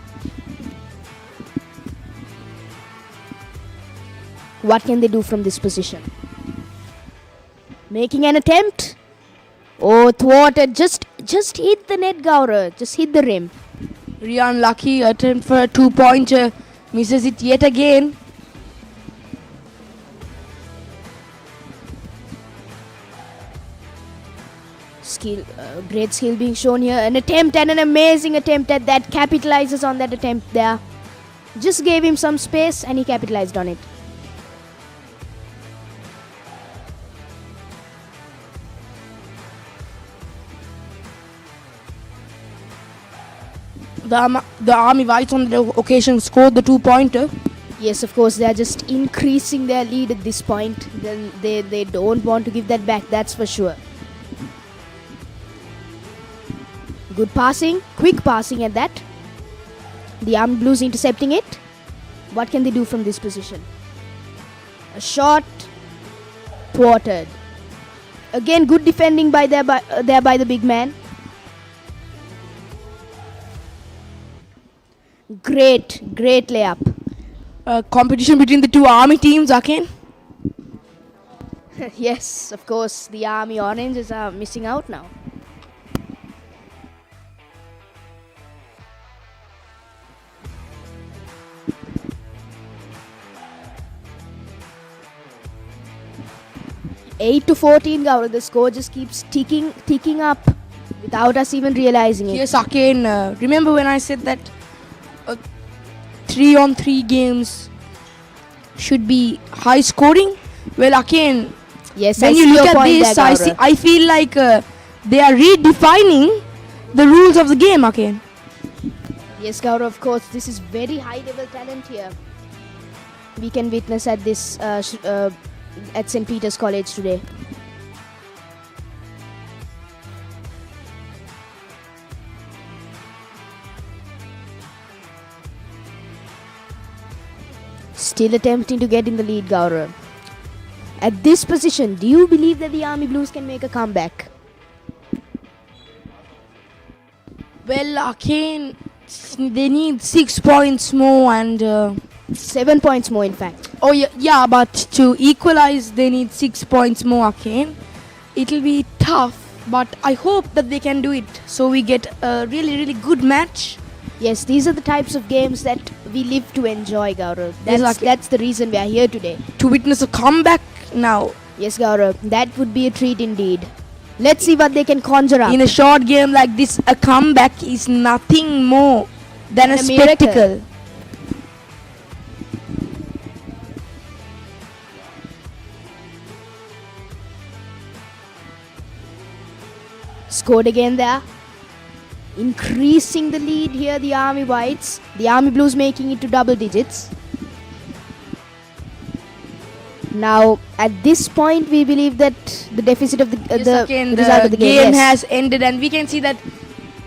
What can they do from this position? Making an attempt. Oh, thwarted. Just hit the net, Gaurav. Just hit the rim. Really unlucky attempt for a 2-pointer. Misses it yet again. Great skill being shown here. An attempt and an amazing attempt at that. Capitalizes on that attempt there. Just gave him some space and he capitalized on it. the Army Whites on the occasion scored the 2-pointer. Yes, of course, they are just increasing their lead at this point. Then they don't want to give that back, that's for sure. Good passing, quick passing at that. The Army Blues intercepting it. What can they do from this position? A shot thwarted. Again, good defending by the big man. Great layup. Competition between the two Army teams, Akin. Yes, of course, the Army Oranges are missing out now. Eight to 14, Gaurav. The score just keeps ticking up without us even realizing it. Yes, Akin. Remember when I said that 3-on-3 games should be high scoring? Well, Akin, Yes, when I you see look your at point this, there, Gaurav. I feel like they are redefining the rules of the game, Akin. Yes, Gaurav, of course, this is very high-level talent here. We can witness at this at St. Peter's College today. Still attempting to get in the lead, Gaurav. At this position, do you believe that the Army Blues can make a comeback? Well, Akin, they need 6 points more and... 7 points more, in fact. Oh, yeah, but to equalize, they need 6 points more, Akin. It'll be tough, but I hope that they can do it. So we get a really good match. Yes, these are the types of games that we live to enjoy, Gaurav. Exactly. That's the reason we are here today. To witness a comeback now. Yes, Gaurav, that would be a treat indeed. Let's see what they can conjure up. In a short game like this, a comeback is nothing more than a miracle. spectacle. Scored again there. Increasing the lead here, the Army Whites. The Army Blues making it to double digits. Now, at this point, we believe that the deficit of the result of the game yes. has ended, and we can see that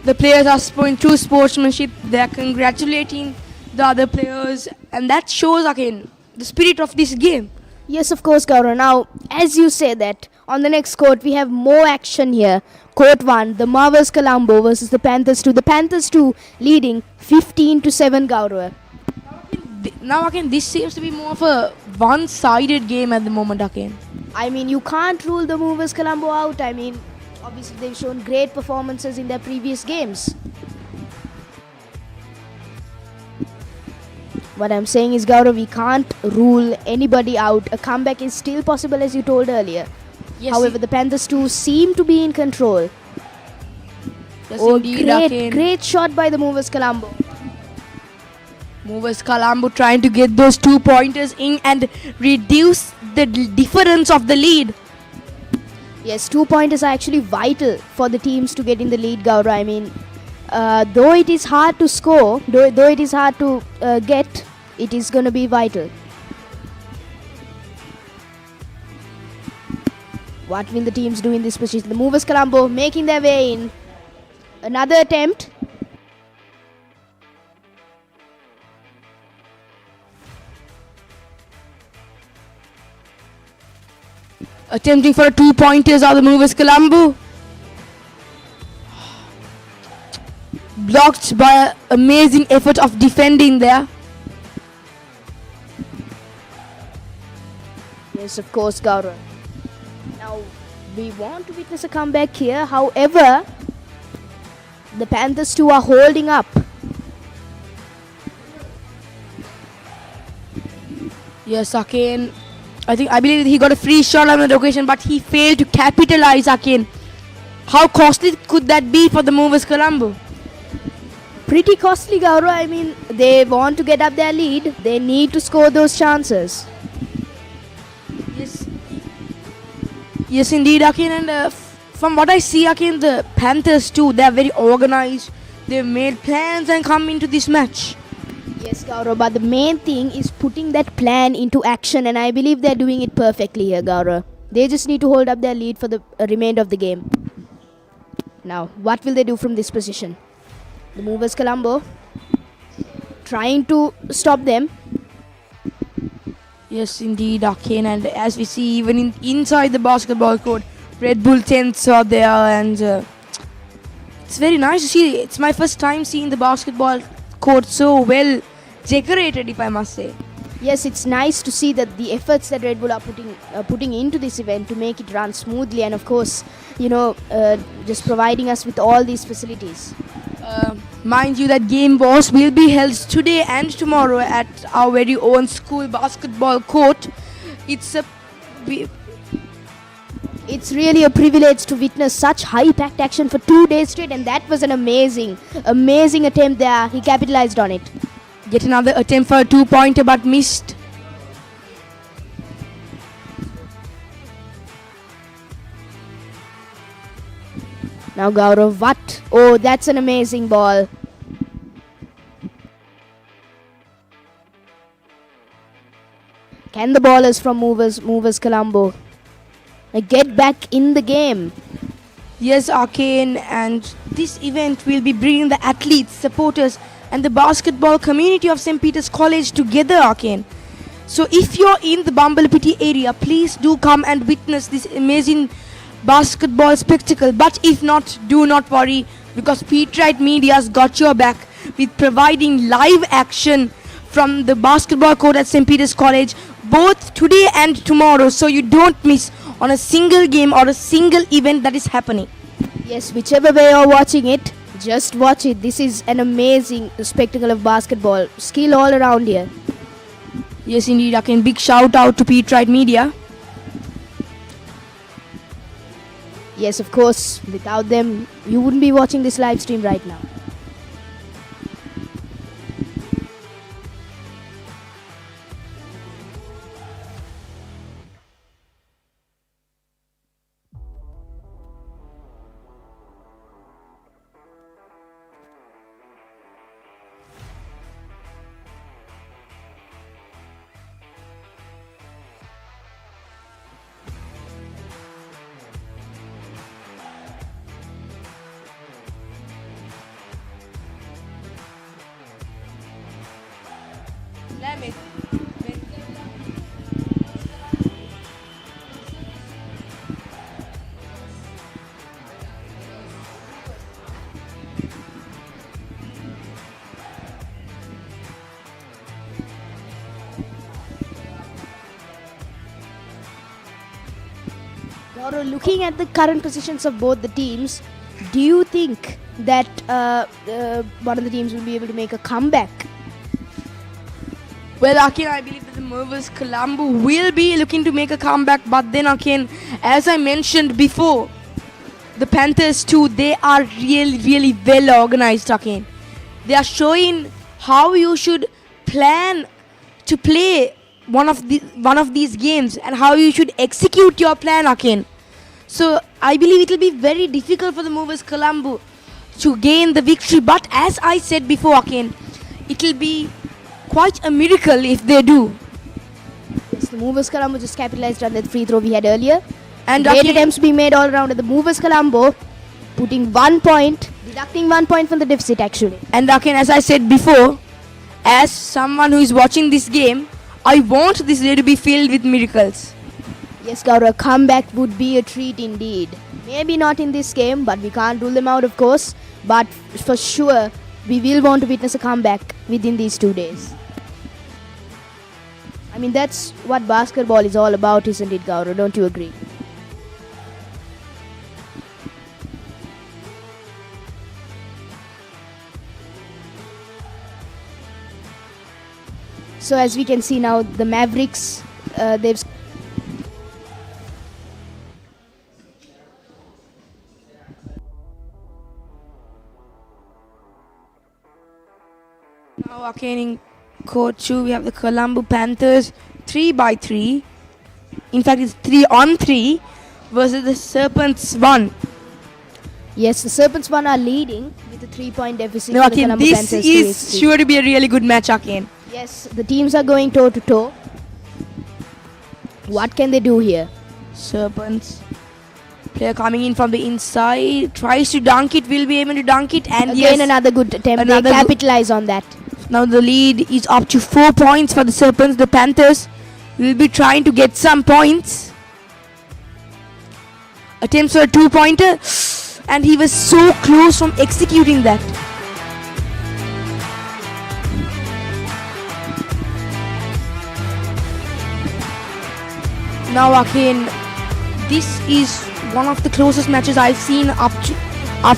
the players are showing true sportsmanship. They are congratulating the other players, and that shows again the spirit of this game. Yes, of course, Gaurav. Now, as you say that, on the next court, we have more action here. Court 1, the Marvels Colombo versus the Panthers 2. The Panthers 2 leading 15-7, Gaurav. Now again, this seems to be more of a one-sided game at the moment again. I mean, you can't rule the Movers Colombo out. I mean, obviously they've shown great performances in their previous games. What I'm saying is, Gaurav, we can't rule anybody out. A comeback is still possible, as you told earlier. Yes, However, the Panthers 2 seem to be in control. Yes, Oh, indeed, great shot by the Movers Colombo. Movers Colombo trying to get those 2 pointers in and reduce the difference of the lead. Yes, 2 pointers are actually vital for the teams to get in the lead, Gaurav. I mean, though it is hard to score, though it is hard to get, it is going to be vital. What will the teams do in this position? The Movers Colombo making their way in. Another attempt. Attempting for 2 pointers are the Movers Colombo. Blocked by an amazing effort of defending there. Yes, of course, Gaurav. Now, we want to witness a comeback here. However, the Panthers 2 are holding up. Yes, Akin. I believe he got a free shot on that occasion, but he failed to capitalize, Akin. How costly could that be for the Movers Colombo? Pretty costly, Gaurav. I mean, they want to get up their lead. They need to score those chances. Yes, indeed, Akin. And from what I see, Akin, the Panthers too, they are very organized. They've made plans and come into this match. Yes, Gaurav, but the main thing is putting that plan into action, and I believe they're doing it perfectly here, Gaurav. They just need to hold up their lead for the remainder of the game. Now, what will they do from this position? The movers Colombo trying to stop them. Yes, indeed, Arcane. And as we see, even inside the basketball court, Red Bull tents are there, and it's very nice to see. It's my first time seeing the basketball court so well decorated, if I must say. Yes, it's nice to see that the efforts that Red Bull are putting into this event to make it run smoothly, and of course, just providing us with all these facilities. Mind you, that game will be held today and tomorrow at our very own school basketball court. It's really a privilege to witness such high-impact action for 2 days straight, and that was an amazing attempt there. He capitalized on it. Yet another attempt for a 2-pointer, but missed. Now Gaurav, what? Oh, that's an amazing ball. Can the ballers from Movers Colombo get back in the game? Yes, Arcane, and this event will be bringing the athletes, supporters, and the basketball community of St. Peter's College together, Arcane. So if you're in the Bumblebee area, please do come and witness this amazing basketball spectacle. But if not, do not worry, because Peterite Media's got your back with providing live action from the basketball court at St. Peter's College both today and tomorrow, so you don't miss on a single game or a single event that is happening. Yes, whichever way you're watching it, just watch it. This is an amazing spectacle of basketball. Skill all around here. Yes, indeed, Arcane. Big shout out to Peterite Media. Yes, of course, without them, you wouldn't be watching this live stream right now. Gaurav, looking at the current positions of both the teams, do you think that one of the teams will be able to make a comeback? Well, Arcane, I believe that the Movers Colombo will be looking to make a comeback, but then Arcane, as I mentioned before, the Panthers too, they are really well organized, Arcane. They are showing how you should plan to play one of these games and how you should execute your plan, Arcane. So I believe it will be very difficult for the Movers Colombo to gain the victory, but as I said before, Arcane, it will be quite a miracle if they do. Yes, the Movers Colombo just capitalized on that free throw we had earlier. And great attempts being made all around at the Movers Colombo, putting 1 point, deducting 1 point from the deficit actually. And Arcane, as I said before, as someone who is watching this game, I want this day to be filled with miracles. Yes, Gaurav, a comeback would be a treat indeed. Maybe not in this game, but we can't rule them out, of course. But for sure, we will want to witness a comeback within these 2 days. I mean, that's what basketball is all about, isn't it, Gaurav? Don't you agree? So as we can see now, the Mavericks, they've... Now, Arcane, in court 2, we have the Colombo Panthers 3-3. In fact, it's 3-on-3 versus the Serpents 1. Yes, the Serpents 1 are leading with with a 3-point deficit. No, for the Akin, Colombo this Panthers is 2-3. sure to be a really good match, Akin. Yes, the teams are going toe to toe. What can they do here? Serpents. Player coming in from the inside. Tries to dunk it. Will be able to dunk it. And Again, yes, another good attempt. another They capitalize on that. now the lead is up to 4 points for the Serpents. The Panthers will be trying to get some points. Attempts for a 2-pointer. And he was so close from executing that. Now again, this is one of the closest matches I've seen up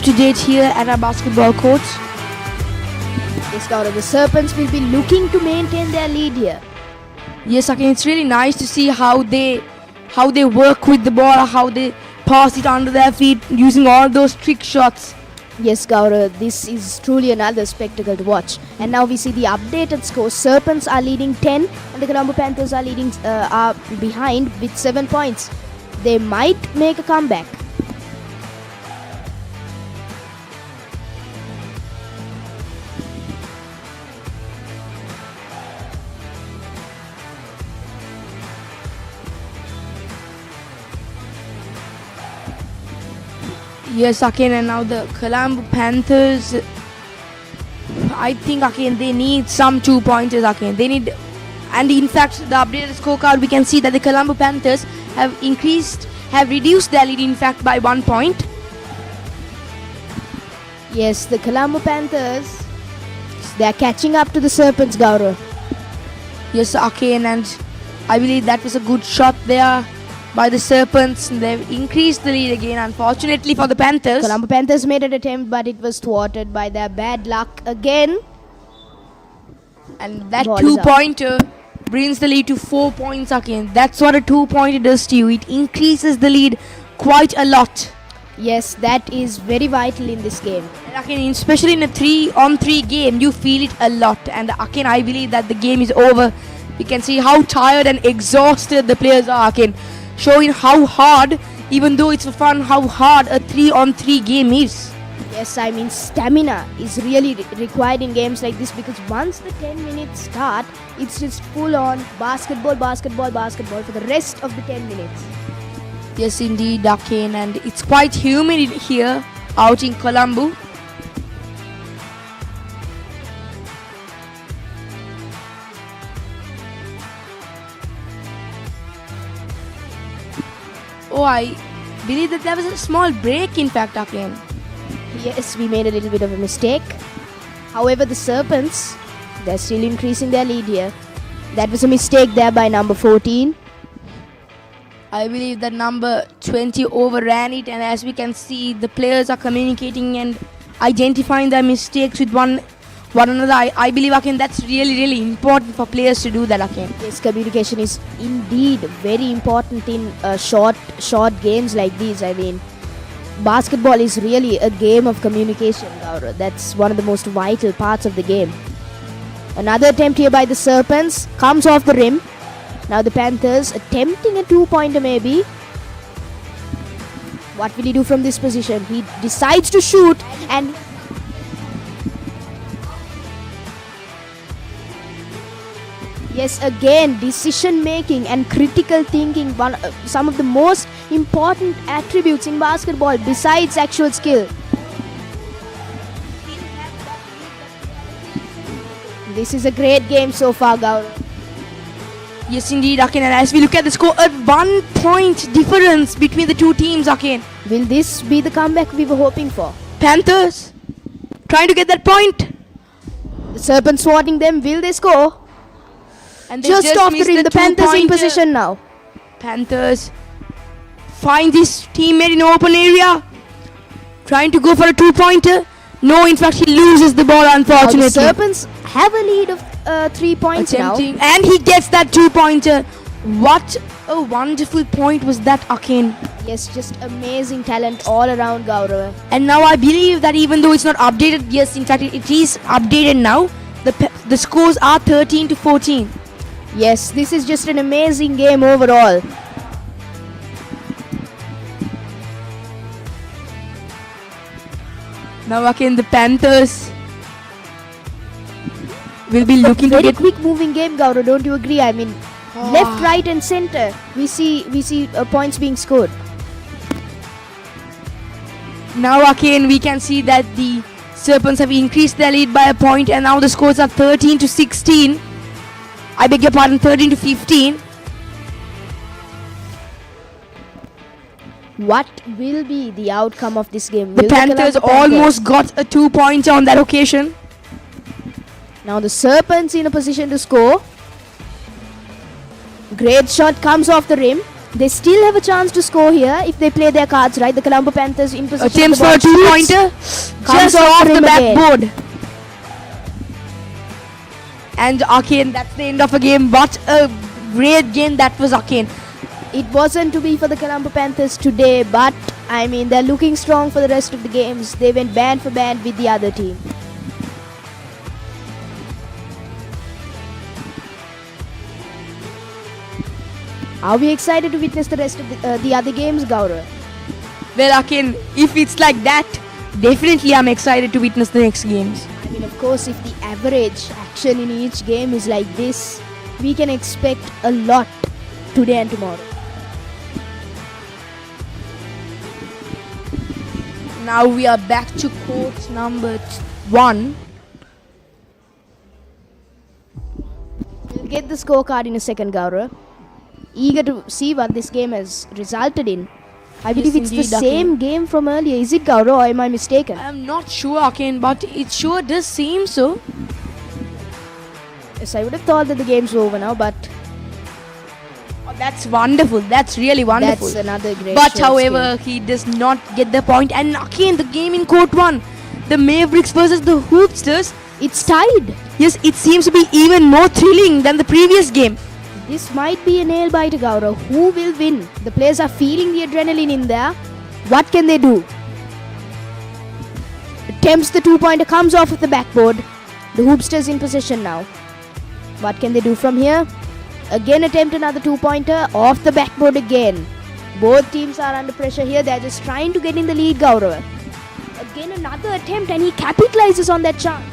to date here at our basketball court. Yes, Gaurav, the Serpents will be looking to maintain their lead here. Yes, again, it's really nice to see how they work with the ball, how they pass it under their feet using all those trick shots. Yes, Gaurav, this is truly another spectacle to watch. And now we see the updated score. Serpents are leading 10 and the Colombo Panthers are behind with 7 points. They might make a comeback. Yes, again, and now the Colombo Panthers, I think again they need some 2-pointers again. They need, and in fact, the updated scorecard we can see that the Colombo Panthers have reduced their lead in fact by 1 point. Yes, the Colombo Panthers, they are catching up to the Serpents, Gaurav. Yes, again, and I believe that was a good shot there by the Serpents. They've increased the lead again, unfortunately for the Panthers. Colombo Panthers made an attempt, but it was thwarted by their bad luck again. And that Ball is out. 2-pointer brings the lead to 4 points again. That's what a 2-pointer does to you. It increases the lead quite a lot. Yes, that is very vital in this game. And again, especially in a 3-on-3 game, you feel it a lot. And again, I believe that the game is over. We can see how tired and exhausted the players are again, showing how hard, even though it's for fun, how hard a 3-on-3 game is. Yes, I mean stamina is really required in games like this, because once the 10 minutes start, it's just full on basketball for the rest of the 10 minutes. Yes, indeed, Dakin, and it's quite humid here out in Colombo. Oh, I believe that there was a small break in fact, Dakin. Yes, we made a little bit of a mistake. However, the Serpents, they're still increasing their lead here. That was a mistake there by number 14. I believe that number 20 overran it, and as we can see, the players are communicating and identifying their mistakes with one another. I believe again that's really important for players to do that again. Yes, communication is indeed very important in short games like these. I mean, basketball is really a game of communication, Gaurav. That's one of the most vital parts of the game. Another attempt here by the Serpents comes off the rim. Now the Panthers attempting a 2-pointer maybe. What will he do from this position? He decides to shoot, and yes, again, decision making and critical thinking, some of the most important attributes in basketball besides actual skill. This is a great game so far, Gaurav. Yes, indeed, Akin. And as we look at the score, a 1 point difference between the two teams, Akin. Will this be the comeback we were hoping for? Panthers trying to get that point. The Serpents swatting them. Will they score? And they Just off the missed rim, the Panthers in 2-pointer. position now. Panthers find this teammate in open area, trying to go for a 2-pointer. No, in fact, he loses the ball, Now unfortunately. the Serpents have a lead of 3 points Attempting, now. and he gets that 2-pointer. What a wonderful point was that, Akin. Yes, just amazing talent all around, Gaurav. And now I believe that even though it's not updated, yes, in fact, it is updated now. The scores are 13-14. Yes, this is just an amazing game overall. Now again the Panthers will be looking to Very get... quick moving game, Gaurav. Don't you agree? I mean, left, right, and center. We see points being scored. Now again we can see that the Serpents have increased their lead by a point, and now the scores are 13 to 16. I beg your pardon, 13 to 15. What will be the outcome of this game? The Will Panthers Colombo almost got a 2-pointer on that occasion. Now the Serpents in a position to score. Great shot comes off the rim. They still have a chance to score here if they play their cards right. The Colombo Panthers in position. Attempts for a 2-pointer. Just off the backboard. And Arcane, that's the end of a game. What a great game that was, Arcane. It wasn't to be for the Colombo Panthers today, but I mean, they're looking strong for the rest of the games. They went band for band with the other team. Are we excited to witness the rest of the other games, Gaurav? Well, Arcane, if it's like that, definitely I'm excited to witness the next games. I mean, of course, if the average action in each game is like this, we can expect a lot today and tomorrow. Now we are back to court number 1. We'll get the scorecard in a second, Gaurav. Eager to see what this game has resulted in. I believe it's the same game from earlier. Is it, Gaurav, or am I mistaken? I'm not sure, Arcane, but it sure does seem so. Yes, I would have thought that the games were over now, but Oh, that's wonderful. That's really wonderful. that's another great But short however, he does not get the point. And again, the game in court 1. The Mavericks versus the Hoopsters. game. It's tied. Yes, it seems to be even more thrilling than the previous game. This might be a nail biter, Gaurav. Who will win? The players are feeling the adrenaline in there. What can they do? Attempts the 2-pointer, comes off of the backboard. The Hoopsters in possession now. What can they do from here? Again attempt another 2-pointer, off the backboard again. Both teams are under pressure here. They're just trying to get in the lead, Gaurav. Again another attempt, and he capitalizes on that chance.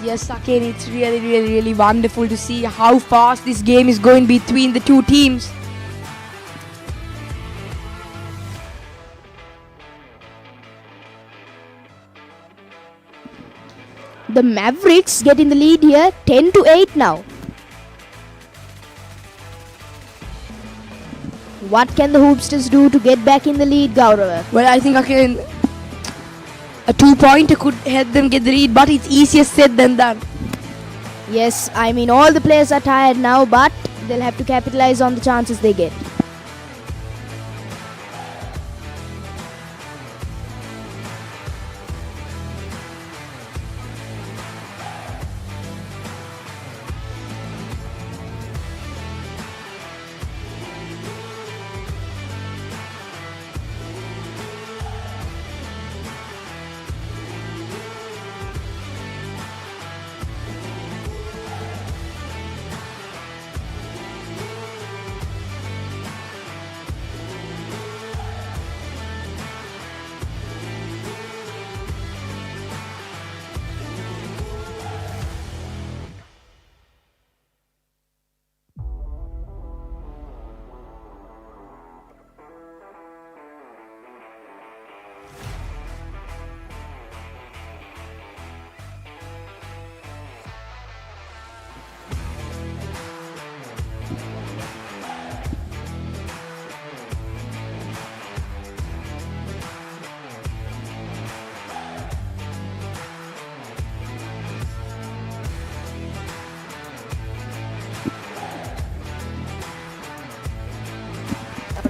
Yes, again, it's really wonderful to see how fast this game is going between the two teams. The Mavericks get in the lead here, 10-8 now. What can the Hoopsters do to get back in the lead, Gaurav? Well, I think again, a 2-pointer could help them get the lead, but it's easier said than done. Yes, I mean, all the players are tired now, but they'll have to capitalize on the chances they get.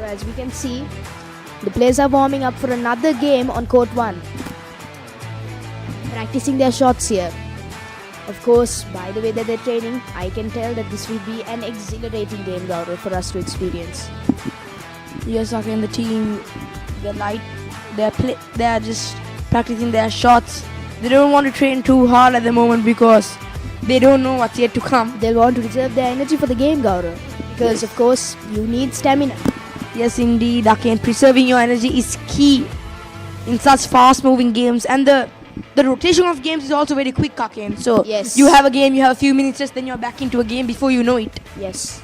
As we can see, the players are warming up for another game on court 1. Practicing their shots here. Of course, by the way that they're training, I can tell that this will be an exhilarating game, Gaurav, for us to experience. Yes, again, the team, they're just practicing their shots. They don't want to train too hard at the moment because they don't know what's yet to come. They'll want to reserve their energy for the game, Gaurav, because of course you need stamina. Yes, indeed, again, preserving your energy is key in such fast-moving games. And the the rotation of games is also very quick, again. So Yes. you have a game, you have a few minutes rest, then you're back into a game before you know it. Yes.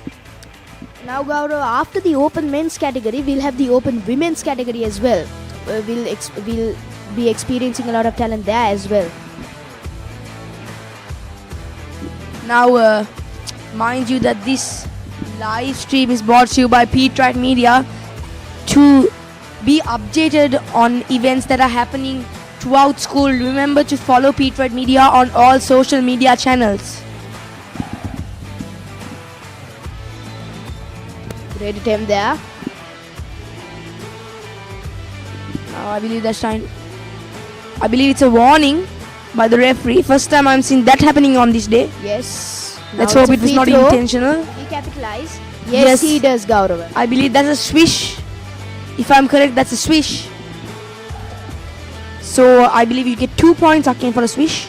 Now, Gaurav, after the open men's category, we'll have the open women's category as well. We'll be experiencing a lot of talent there as well. Now, mind you that this live stream is brought to you by Peterite Media. To be updated on events that are happening throughout school, remember to follow Peterite Media on all social media channels. Great attempt there. Now I believe that's time. I believe it's a warning by the referee. First time I'm seeing that happening on this day. Yes. Let's Now hope it's it a was free not throw. intentional. He capitalized. Yes. Yes, he does, Gaurav. I believe that's a swish. If I'm correct, that's a swish. So I believe you get 2 points again for a swish.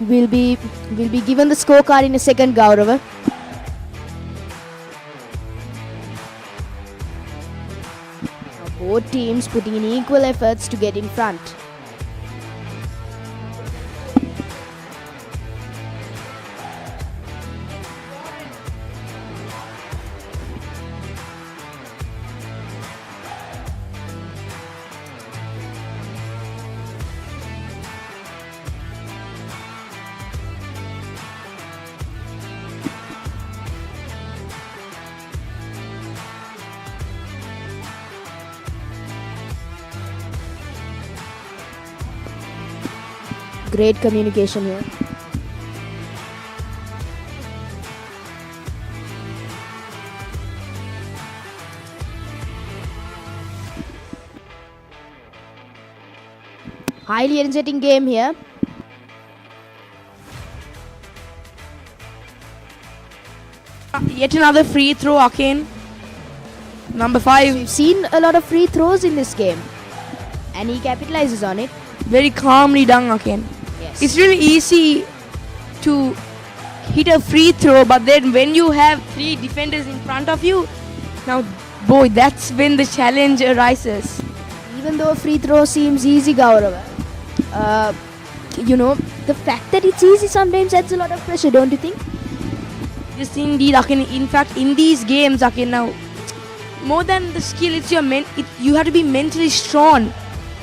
We'll be given the scorecard in a second, Gaurav. Both teams putting in equal efforts to get in front. Great communication here. Highly energetic game here. Yet another free throw again. Number 5. We've seen a lot of free throws in this game, and he capitalizes on it. Very calmly done again. Yes. It's really easy to hit a free throw, but then when you have 3 defenders in front of you, now boy, that's when the challenge arises. Even though a free throw seems easy, Gaurav, the fact that it's easy sometimes adds a lot of pressure, don't you think? Yes, indeed. Again, in fact, in these games, again, now more than the skill, it's you have to be mentally strong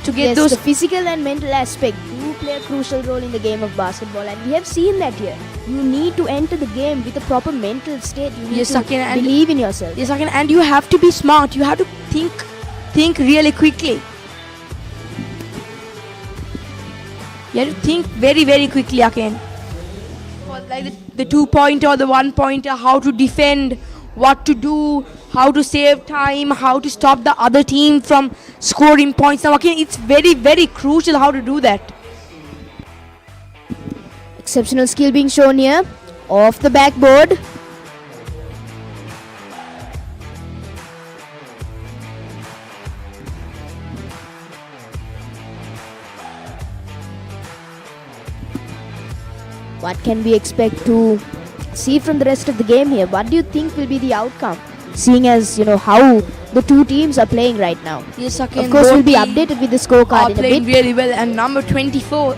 to get Yes, those. the physical and mental aspect do play a crucial role in the game of basketball, and we have seen that here. You need to enter the game with a proper mental state. You need Yes, to Sakin, and- believe in yourself. Yes, again, and you have to be smart. You have to think really quickly. You have to think very, very quickly again. Like the 2-pointer or the 1-pointer, how to defend, what to do, how to save time, how to stop the other team from scoring points. Now again, it's very, very crucial how to do that. Exceptional skill being shown here. Off the backboard. What can we expect to see from the rest of the game here? What do you think will be the outcome? Seeing as, how the two teams are playing right now. Yes, again, Of course, we'll be both teams updated with the are scorecard in a playing bit. really well, and number 24,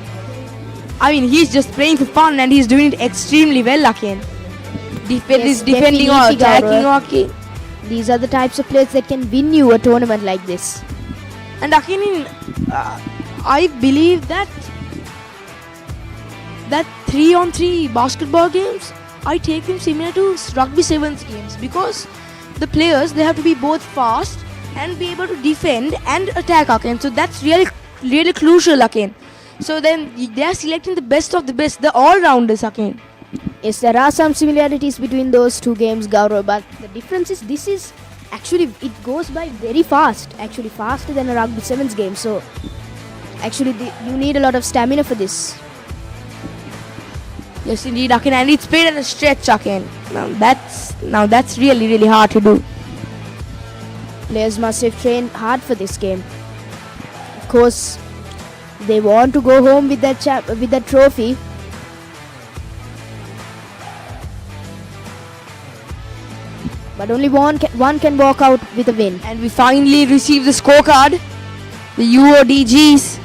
I mean, he's just playing for fun and he's doing it extremely well again. Yes, Defending or definitely, attacking, Gaurav. okay. These are the types of players that can win you a tournament like this. And again, I believe that 3-on-3 basketball games, I take them similar to rugby sevens games, because the players, they have to be both fast and be able to defend and attack again. So that's really, really crucial again. So then they are selecting the best of the best, the all-rounders again. Yes, there are some similarities between those two games, Gaurav, but the difference is this is actually, it goes by very fast, actually faster than a rugby sevens game. So actually you need a lot of stamina for this. Yes, indeed, again, and it's played at a stretch again. Now that's really, really hard to do. Players must have trained hard for this game. Of course, they want to go home with that trophy. But only one can walk out with a win. And we finally received the scorecard. The UODGs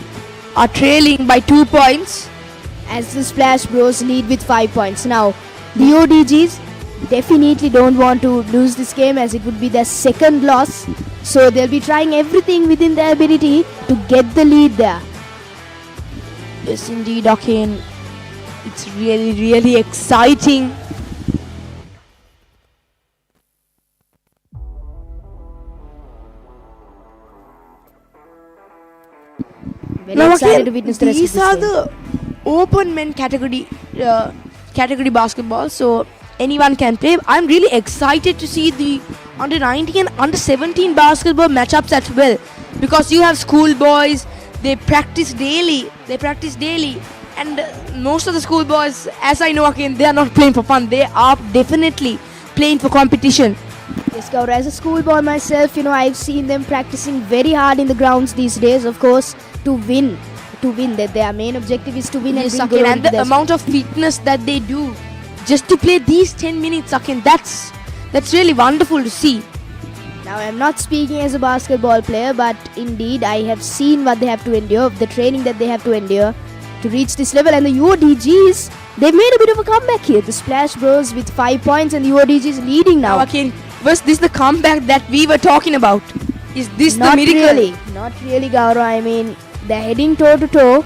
are trailing by 2 points. As the Splash Bros lead with 5 points. Now, the UODGs definitely don't want to lose this game, as it would be their second loss. So they'll be trying everything within their ability to get the lead there. Yes, indeed, Arcane. It's really, really exciting. Very excited to witness the rest of these this are game. the open men category basketball, so anyone can play. I'm really excited to see the under 19 and under 17 basketball matchups as well, because you have schoolboys. They practice daily, and most of the schoolboys, as I know, again, they are not playing for fun. They are definitely playing for competition. Yes, Gaurav, as a schoolboy myself, I've seen them practicing very hard in the grounds these days, of course, to win. That their main objective is to win. Yes, and bring glory and to the their amount of fitness that they do just to play these 10 minutes, again, that's really wonderful to see. Now, I'm not speaking as a basketball player, but indeed I have seen what they have to endure, the training that they have to endure to reach this level. And the UODGs, they've made a bit of a comeback here. The Splash Bros with 5 points and the UODGs leading now. Again, was this the comeback that we were talking about? Is this Not the miracle? really. Not really, Gaurav. I mean, they're heading toe to toe.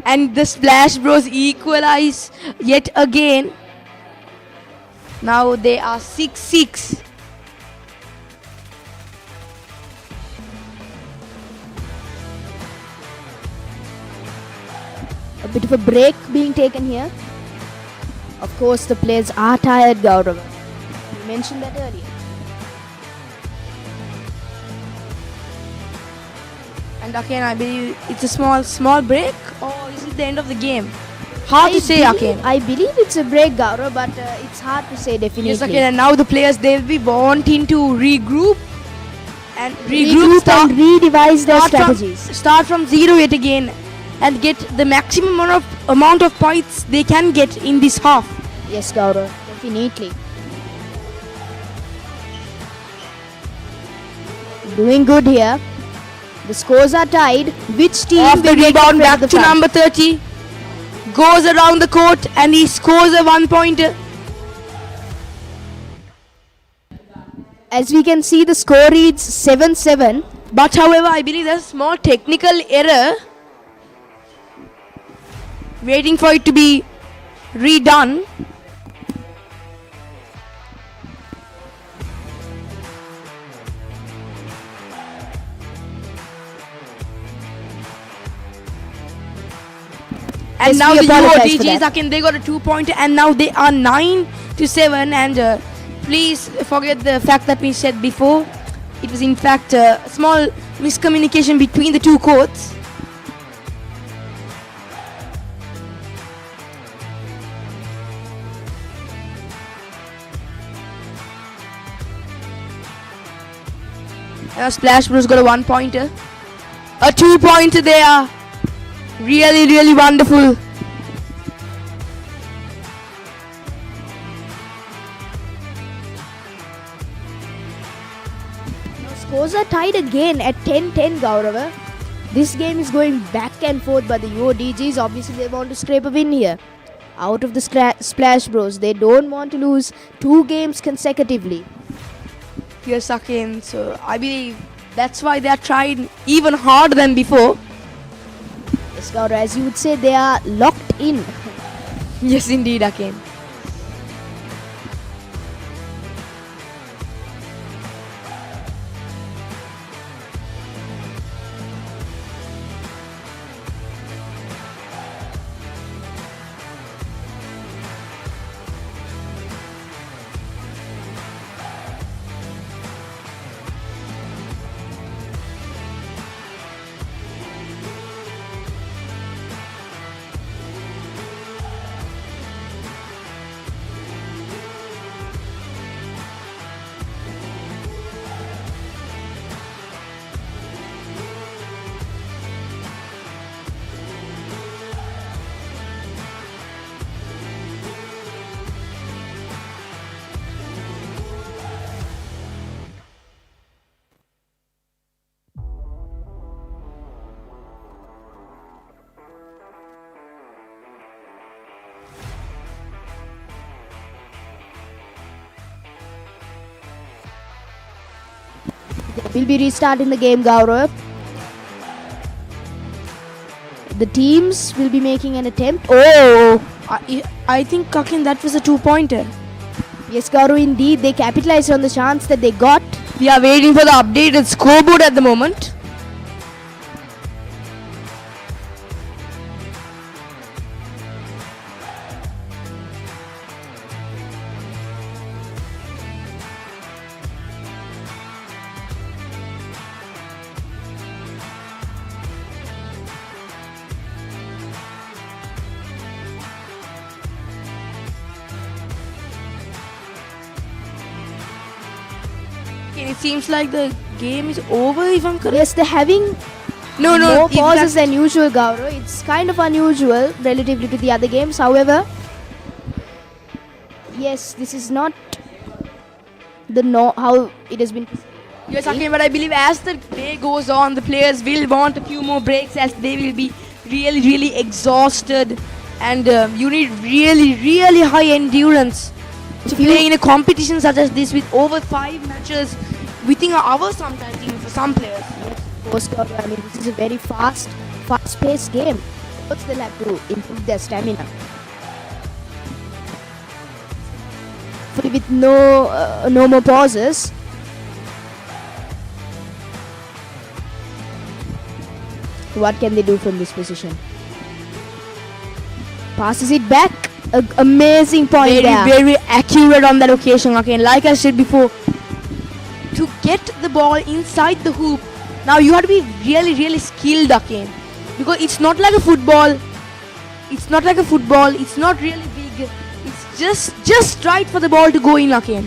And the Splash Bros equalize yet again. Now they are 6-6. A bit of a break being taken here. Of course, the players are tired, Gaurav. You mentioned that earlier. And again, I believe it's a small break, or is it the end of the game? Hard to say, again. I believe it's a break, Gaurav, but it's hard to say definitely. Yes, again, and now the players, they'll be wanting to regroup and and redevise their strategies. Start from zero yet again and get the maximum amount of points they can get in this half. Yes, Gaurav, definitely. Doing good here. The scores are tied. Which team Off the will make rebound it back the to front? number 30. Goes around the court and he scores a 1-pointer. As we can see, the score reads 7-7. But however, I believe there's a small technical error waiting for it to be redone. And Yes, now we the apologize for UODGs, that. again, they got a 2-pointer and now they are 9-7. And please forget the fact that we said before. It was in fact a small miscommunication between the two courts. Splash Bros got a 1-pointer. A 2-pointer there. Really, really wonderful. Now scores are tied again at 10-10, Gaurav. This game is going back and forth, but the UODGs, obviously they want to scrape a win here. Out of the Splash Bros, they don't want to lose 2 games consecutively. Yes, again. So I believe that's why they are trying even harder than before. Yes, Gaurav, as you would say, they are locked in. Yes, indeed, again. We'll be restarting the game, Gaurav. The teams will be making an attempt. Oh! I think, Akin, that was a 2-pointer. Yes, Gaurav, indeed. They capitalized on the chance that they got. We are waiting for the updated scoreboard at the moment. It seems like the game is over, if I'm correct. Yes, they're having more pauses than usual, Gaurav. It's kind of unusual relatively to the other games. However, yes, this is not how it has been. Yes, okay, but I believe as the day goes on, the players will want a few more breaks as they will be really, really exhausted, and you need really, really high endurance to play in a competition such as this with over 5 matches within an hour sometimes, even for some players. Yes, of course, Gaurav. I mean, this is a very fast-paced game. But they'll have to improve their stamina. With no more pauses. What can they do from this position? Passes it back. Amazing point there. Very accurate on that occasion, okay. Like I said before, to get the ball inside the hoop, now you have to be really, really skilled, okay. Because it's not like a football. It's not really big. It's just right for the ball to go in, okay.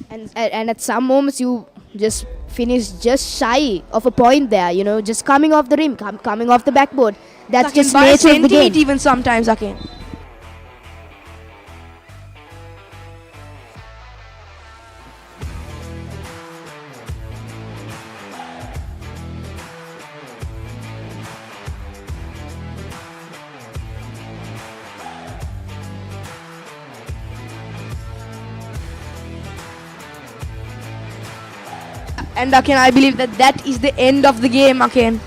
And at some moments you just finish just shy of a point there, just coming off the rim, coming off the backboard. That's just nature of the game. Even sometimes, okay. And again, I believe that is the end of the game, again.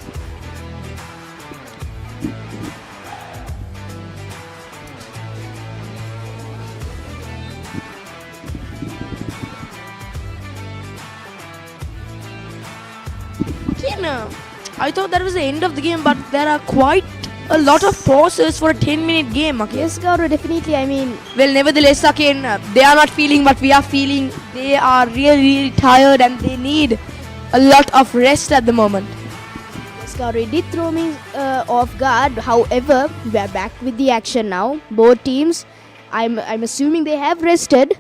I thought that was the end of the game, but there are quite a lot of pauses for a 10-minute game. Okay? Yes, Gaurav, definitely. I mean, well, nevertheless, again, they are not feeling what we are feeling. They are really, really tired and they need a lot of rest at the moment. Yes, Gaurav, it did throw me off guard. However, we are back with the action now. Both teams, I'm assuming they have rested.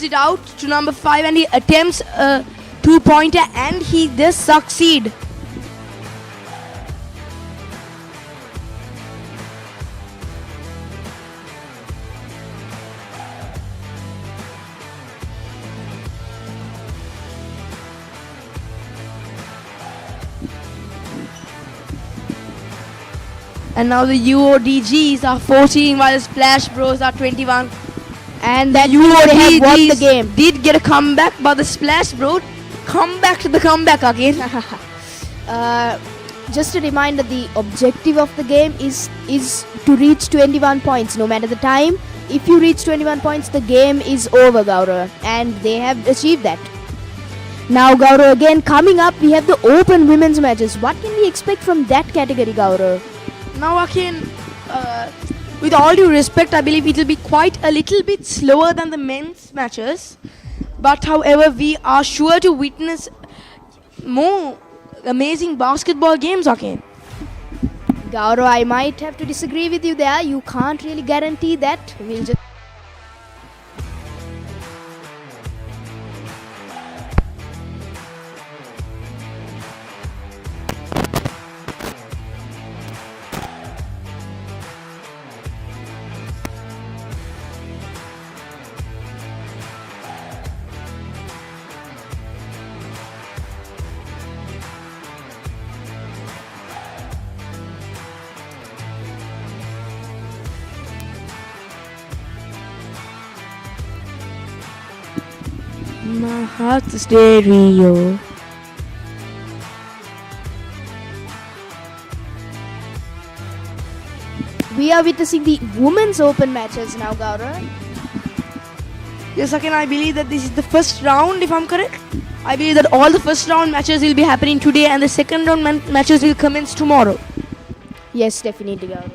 It out to number 5 and he attempts a 2-pointer and he does succeed. And now the UODGs are 14 while the Splash Bros are 21. And that they have won the game. Did get a comeback, but the Splash Bros come back to the comeback again. Just a reminder, the objective of the game is to reach 21 points no matter the time. If you reach 21 points, the game is over, Gaurav, and they have achieved that. Now, Gaurav, again coming up, we have the open women's matches. What can we expect from that category, Gaurav? Now, again, with all due respect, I believe it will be quite a little bit slower than the men's matches. But however, we are sure to witness more amazing basketball games again. Gaurav, I might have to disagree with you there. You can't really guarantee that. We'll just... My heart's a stereo. We are witnessing the women's open matches now, Gaurav. Yes, again, I believe that this is the first round, if I'm correct. I believe that all the first round matches will be happening today and the second round matches will commence tomorrow. Yes, definitely, Gaurav.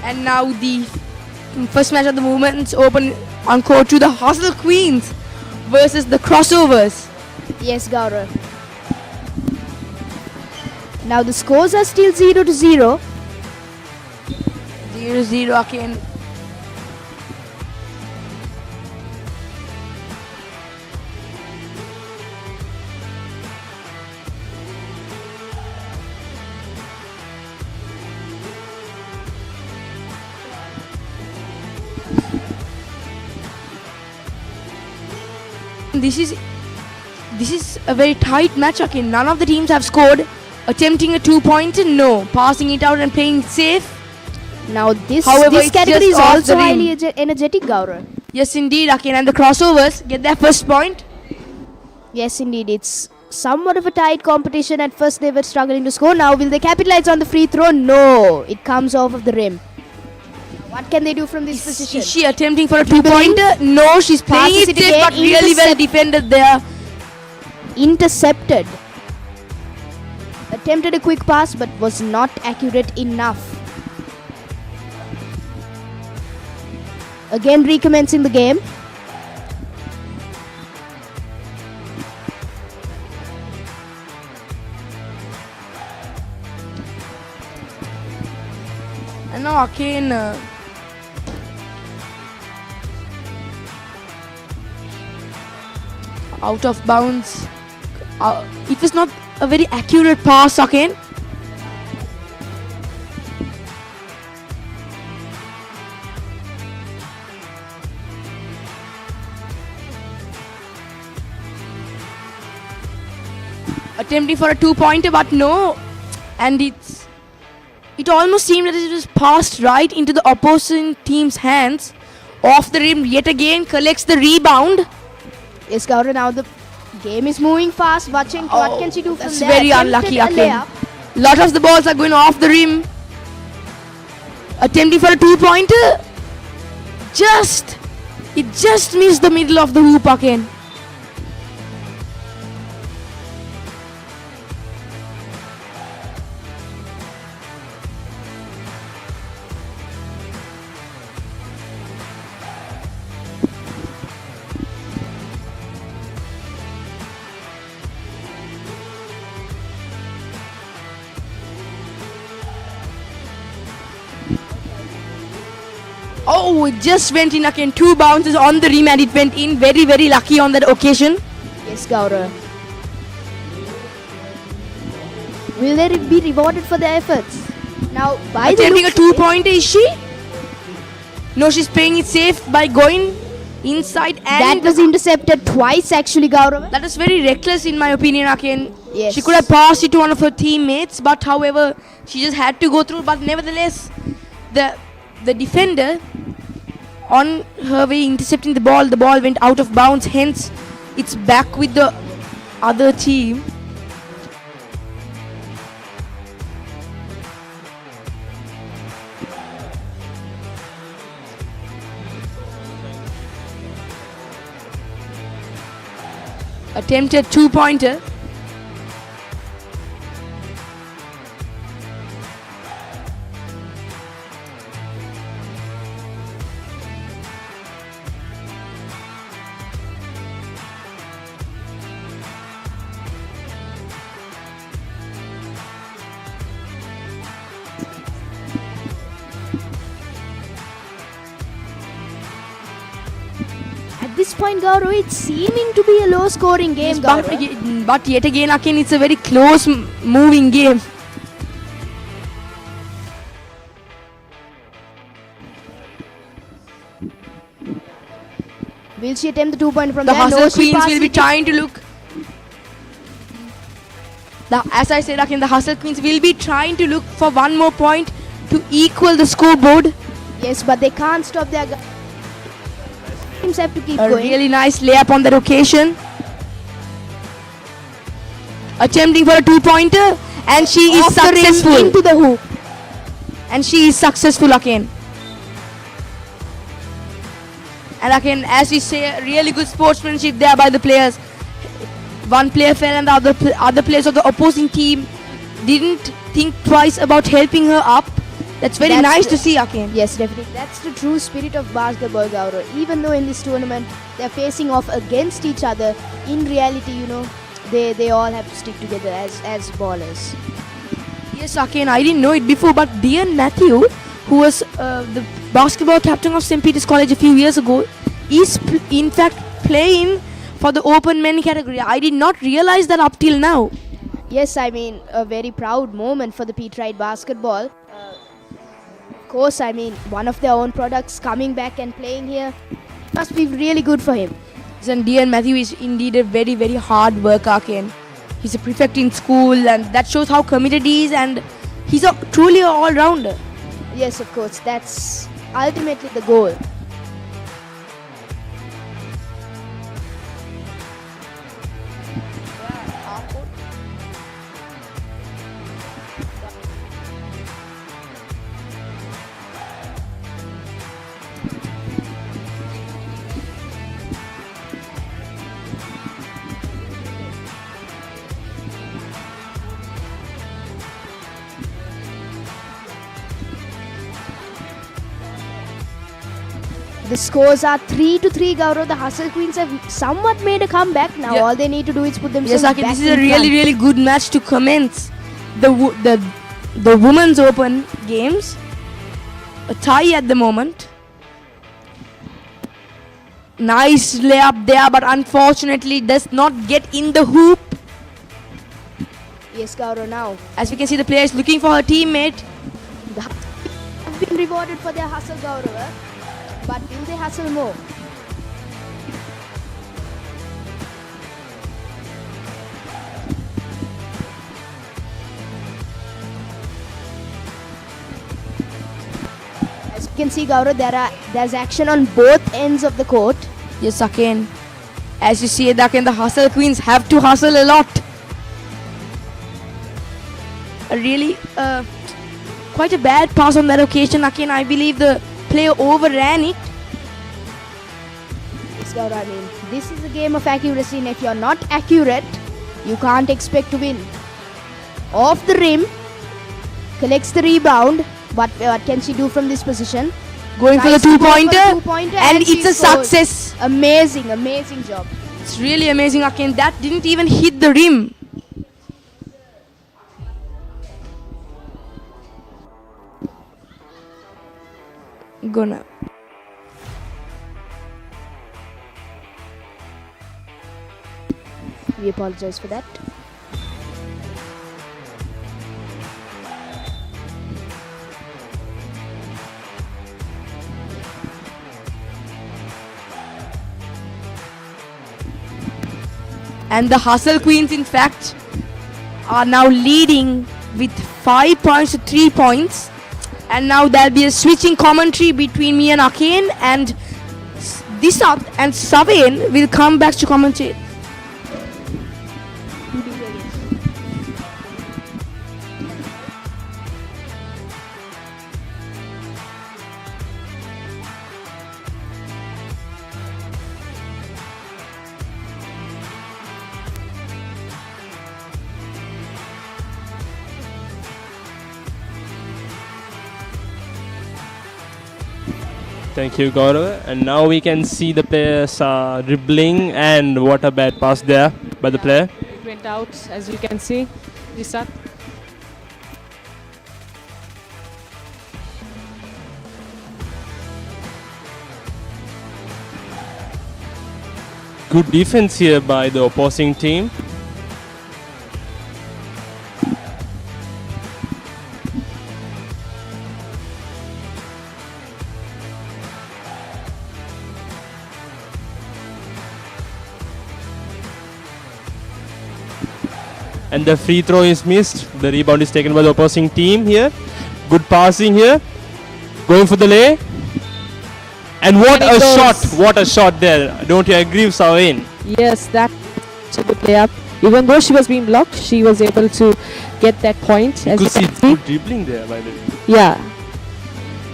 And now the first match of the Women's Open on court to the Hustle Queens versus the Crossovers. Yes, Gaurav. Now the scores are still 0-0. 0-0 again. This is a very tight match again. None of the teams have scored. Attempting a 2-pointer, no. Passing it out and playing safe. Now this However, category is just off also the rim. highly energetic, Gaurav. Yes, indeed, Akin. And the Crossovers get their first point. Yes, indeed. It's somewhat of a tight competition. At first they were struggling to score. Now will they capitalize on the free throw? No. It comes off of the rim. What can they do from this position? Is she attempting for a 2-pointer? No, she's playing Passes it it safe, again. but really well defended there. Intercepted. Attempted a quick pass but was not accurate enough. Again recommencing the game. And now Akin out of bounds. It was not a very accurate pass, Akin. Attempting for a 2-pointer, but no. And it almost seemed that it was passed right into the opposing team's hands. Off the rim yet again, collects the rebound. Yes, Gaurav, now the game is moving fast. What can she do from That's there? very Attempted unlucky, a Akin. layup. Lot of the balls are going off the rim. Attempting for a 2-pointer. It just missed the middle of the hoop, Akin. Oh, it just went in again. 2 bounces on the rim and it went in. Very, very lucky on that occasion. Yes, Gaurav. Will they be rewarded for their efforts? Now, by the Attempting a looks of it- 2-pointer, is she? No, she's playing it safe by going inside and that was intercepted twice actually, Gaurav. that is very reckless in my opinion, Akin. Yes. She could have passed it to one of her teammates, but however, she just had to go through. But nevertheless, the defender on her way intercepting the ball went out of bounds. Hence, it's back with the other team. Attempted 2-pointer. At this point, Gaurav, it's seeming to be a low-scoring game, Yes, Gaurav. but yet again, Akin, it's a very close moving game. Will she attempt the 2-point from The there? Hustle No, she Queens passed will be it. trying to look. As I said, again, the Hustle Queens will be trying to look for one more point to equal the scoreboard. Yes, but they can't stop their teams have to keep A going. really nice layup on that occasion. Attempting for a 2-pointer, and she is Off the rim successful. into the hoop. And she is successful again. And again, as we say, really good sportsmanship there by the players. One player fell, and the other players of the opposing team didn't think twice about helping her up. That's very nice to see, again. Yes, definitely. That's the true spirit of basketball, Gaurav. Even though in this tournament they're facing off against each other, in reality, they all have to stick together as ballers. Yes, again, I didn't know it before, but Dian Matthew, who was the basketball captain of St. Peter's College a few years ago, is in fact playing for the open men category. I did not realize that up till now. Yes, I mean, a very proud moment for the Peterite basketball. Of course, I mean, one of their own products coming back and playing here must be really good for him. And Dian Matthew is indeed a very, very hard worker, again. He's a prefect in school, and that shows how committed he is, and he's truly an all-rounder. Yes, of course, that's ultimately the goal. The scores are 3-3, Gaurav. The Hustle Queens have somewhat made a comeback. Now Yeah. all they need to do is put themselves Yes, back Akin, this is in a really, front. really good match to commence the Women's Open games. A tie at the moment. Nice layup there, but unfortunately does not get in the hoop. Yes, Gaurav, now. As we can see, the player is looking for her teammate. The have been rewarded for their hustle, Gaurav. But will they hustle more? As you can see, Gaurav, there's action on both ends of the court. Yes, again. As you see, again, the Hustle Queens have to hustle a lot. A really, quite a bad pass on that occasion. Again, I believe the player overran it. Yes, Gaurav, I mean, this is a game of accuracy, and if you're not accurate, you can't expect to win. Off the rim, collects the rebound. What can she do from this position? Going for the Tries to go for the two-pointer, two-pointer and she it's a scores. success. Amazing, amazing job. It's really amazing, again. That didn't even hit the rim. Go now. We apologize for that. And the Hustle Queens, in fact, are now leading with 5 points to 3 points. And now there'll be a switching commentary between me and Akin, and Disat and Saven will come back to commentate. Thank you, Gaurav. And now we can see the players are dribbling, and what a bad pass there by the player. It went out, as you can see. Risat. Good defense here by the opposing team. And the free throw is missed. The rebound is taken by the opposing team here. Good passing here. Going for the lay. And what And a it shot! goes. What a shot there. Don't you agree, Sawain? Yes, that's a good layup. Even though she was being blocked, she was able to get that point. You As could you see can see. good dribbling there by the way. Yeah,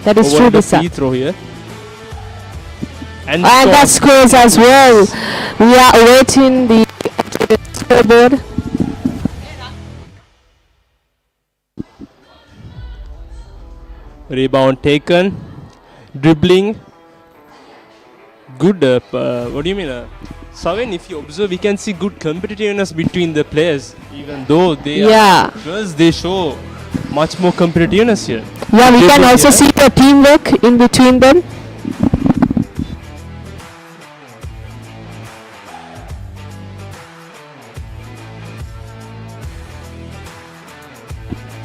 that is Over true, the Disa. free throw here. And And that scores. scores as well. We are awaiting the scoreboard. Rebound taken. Dribbling. Good. What do you mean? Sawen, if you observe, we can see good competitiveness between the players. Even though they Yeah. are girls, they show much more competitiveness here. Yeah, we can Dribbling also here. see the teamwork in between them.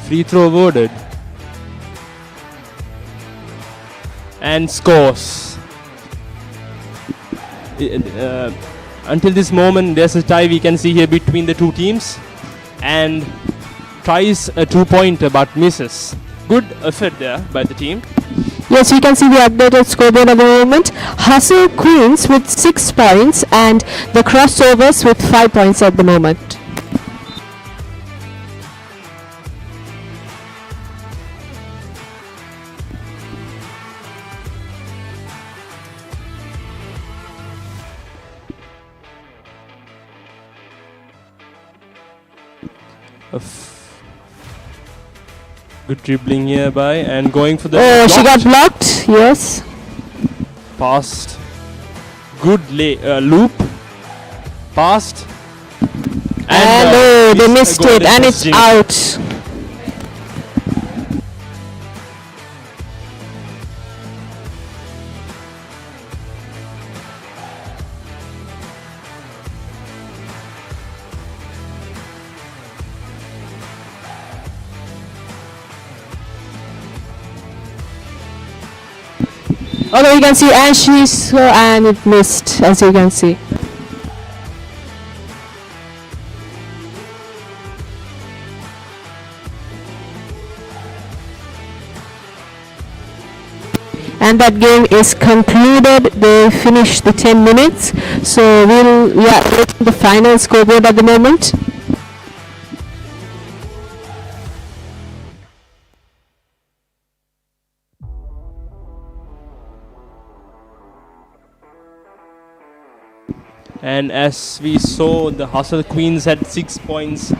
Free throw awarded. And scores. Until this moment, there's a tie we can see here between the two teams. And tries a 2-pointer but misses. Good effort there by the team. Yes, we can see the updated scoreboard at the moment. Hustle Queens with 6 points and the crossovers with 5 points at the moment. Good dribbling here by and going for the Oh, she got blocked. blocked. Yes. Passed. Good loop. Passed. And oh, they missed missed a goal it and in it's Jinx. out. Although you can see and she's and it missed, as you can see. And that game is concluded. They finished the 10 minutes. So we are waiting the final scoreboard at the moment. And as we saw, the Hustle Queens had 6 points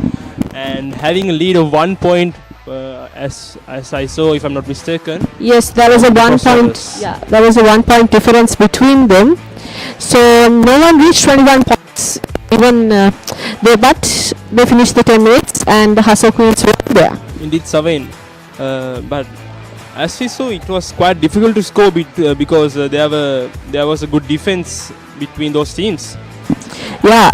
and having a lead of 1 point, as I saw, if I'm not mistaken. Yes, there was a 1 point. Crossovers. Yeah, there was a 1 point difference between them. So no one reached 21 points. Even but they finished the 10 minutes and the Hustle Queens were there. Indeed, Sawain. But as we saw, it was quite difficult to score because there was a good defense between those teams. Yeah,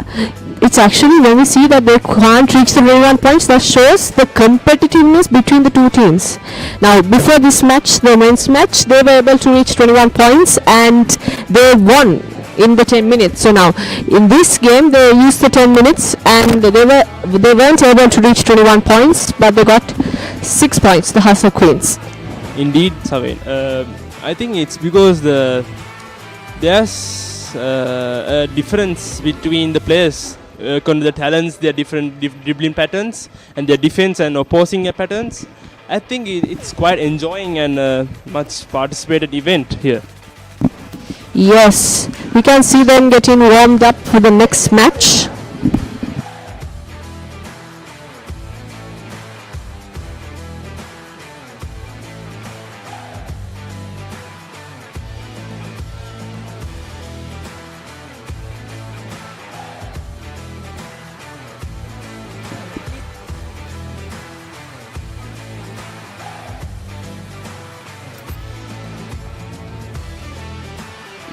it's actually when we see that they can't reach the 21 points, that shows the competitiveness between the two teams. Now, before this match, the men's match, they were able to reach 21 points and they won in the 10 minutes. So now, in this game, they used the 10 minutes and they weren't able to reach 21 points, but they got 6 points, the Hustle Queens. Indeed, Sawain. I think it's because there's a difference between the players. The talents, their different dribbling patterns, and their defense and opposing patterns. I think it's quite enjoying and much participated event here. Yes, we can see them getting warmed up for the next match.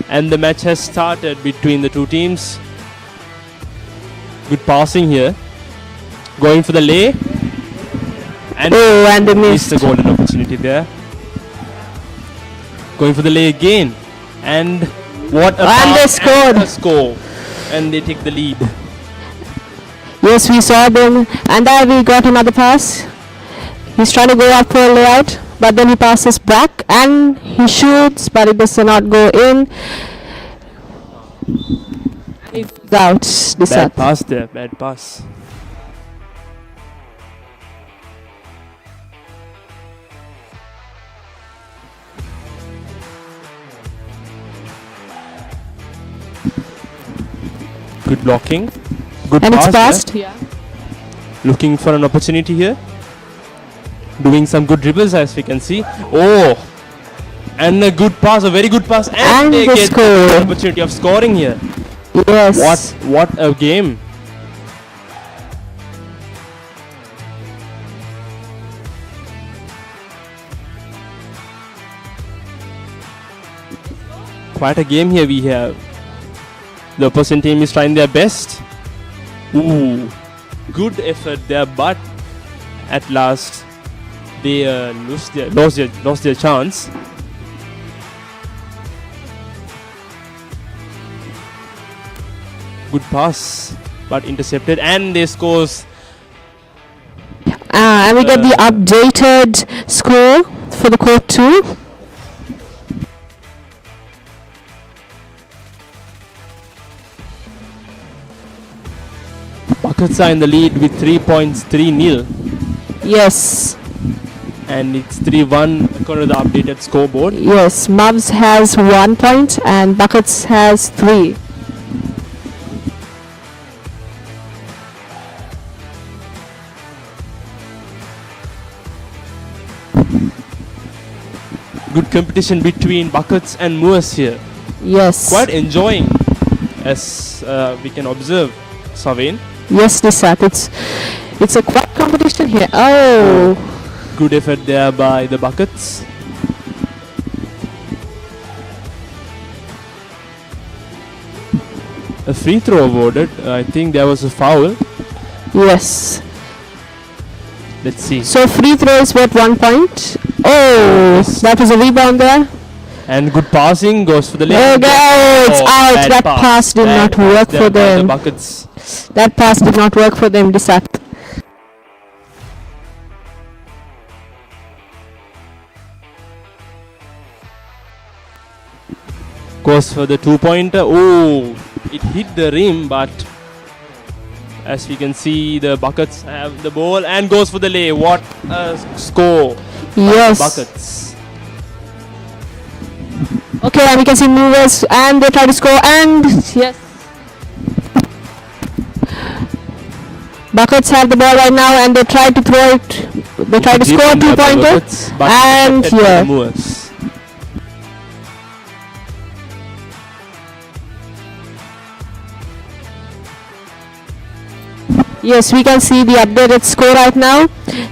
And the match has started between the two teams. Good passing here. Going for the lay. And Oh, and they missed the missed. golden opportunity there. Going for the lay again. And what a And they pass scored. and a score. And they take the lead. Yes, we saw them, and there we got another pass. He's trying to go up for a layout, but then he passes back and he shoots, but it does not go in. It's out. Bad pass there, bad pass. Good blocking. Good And pass it's passed. there. Looking for an opportunity here. Doing some good dribbles as we can see. Oh! And a good pass, a very good pass. And they the get score. the opportunity of scoring here. Yes. What a game. Quite a game here we have. The opposing team is trying their best. Ooh, good effort there, but at last they lost their chance. Good pass, but intercepted, and they scores. And we get the updated score for the court 2. Buckets are in the lead with 3 points, 3-0. Yes. And it's 3-1 according to the updated scoreboard. Yes. Mavs has 1 point and Buckets has 3. Good competition between Buckets and Moors here. Yes. Quite enjoying, as we can observe, Savin. Yes, Nisat. It's a quite competition here. Oh. Good effort there by the Buckets. A free throw awarded. I think there was a foul. Yes. Let's see. So free throw is worth 1 point. Oh, that was a rebound there. And good passing goes for the There lane. you go. It's out. Bad That pass did Bad not work pass for there by them. The Buckets. That pass did not work for them, Nisat. Goes for the 2-pointer. Oh, it hit the rim, but as we can see, the Buckets have the ball and goes for the lay. What a score! Yes. Buckets. Okay, and we can see movers and they try to score and yes. Buckets have the ball right now and they try to throw it. They try to score a 2-pointer. And yeah. Yes, we can see the updated score right now.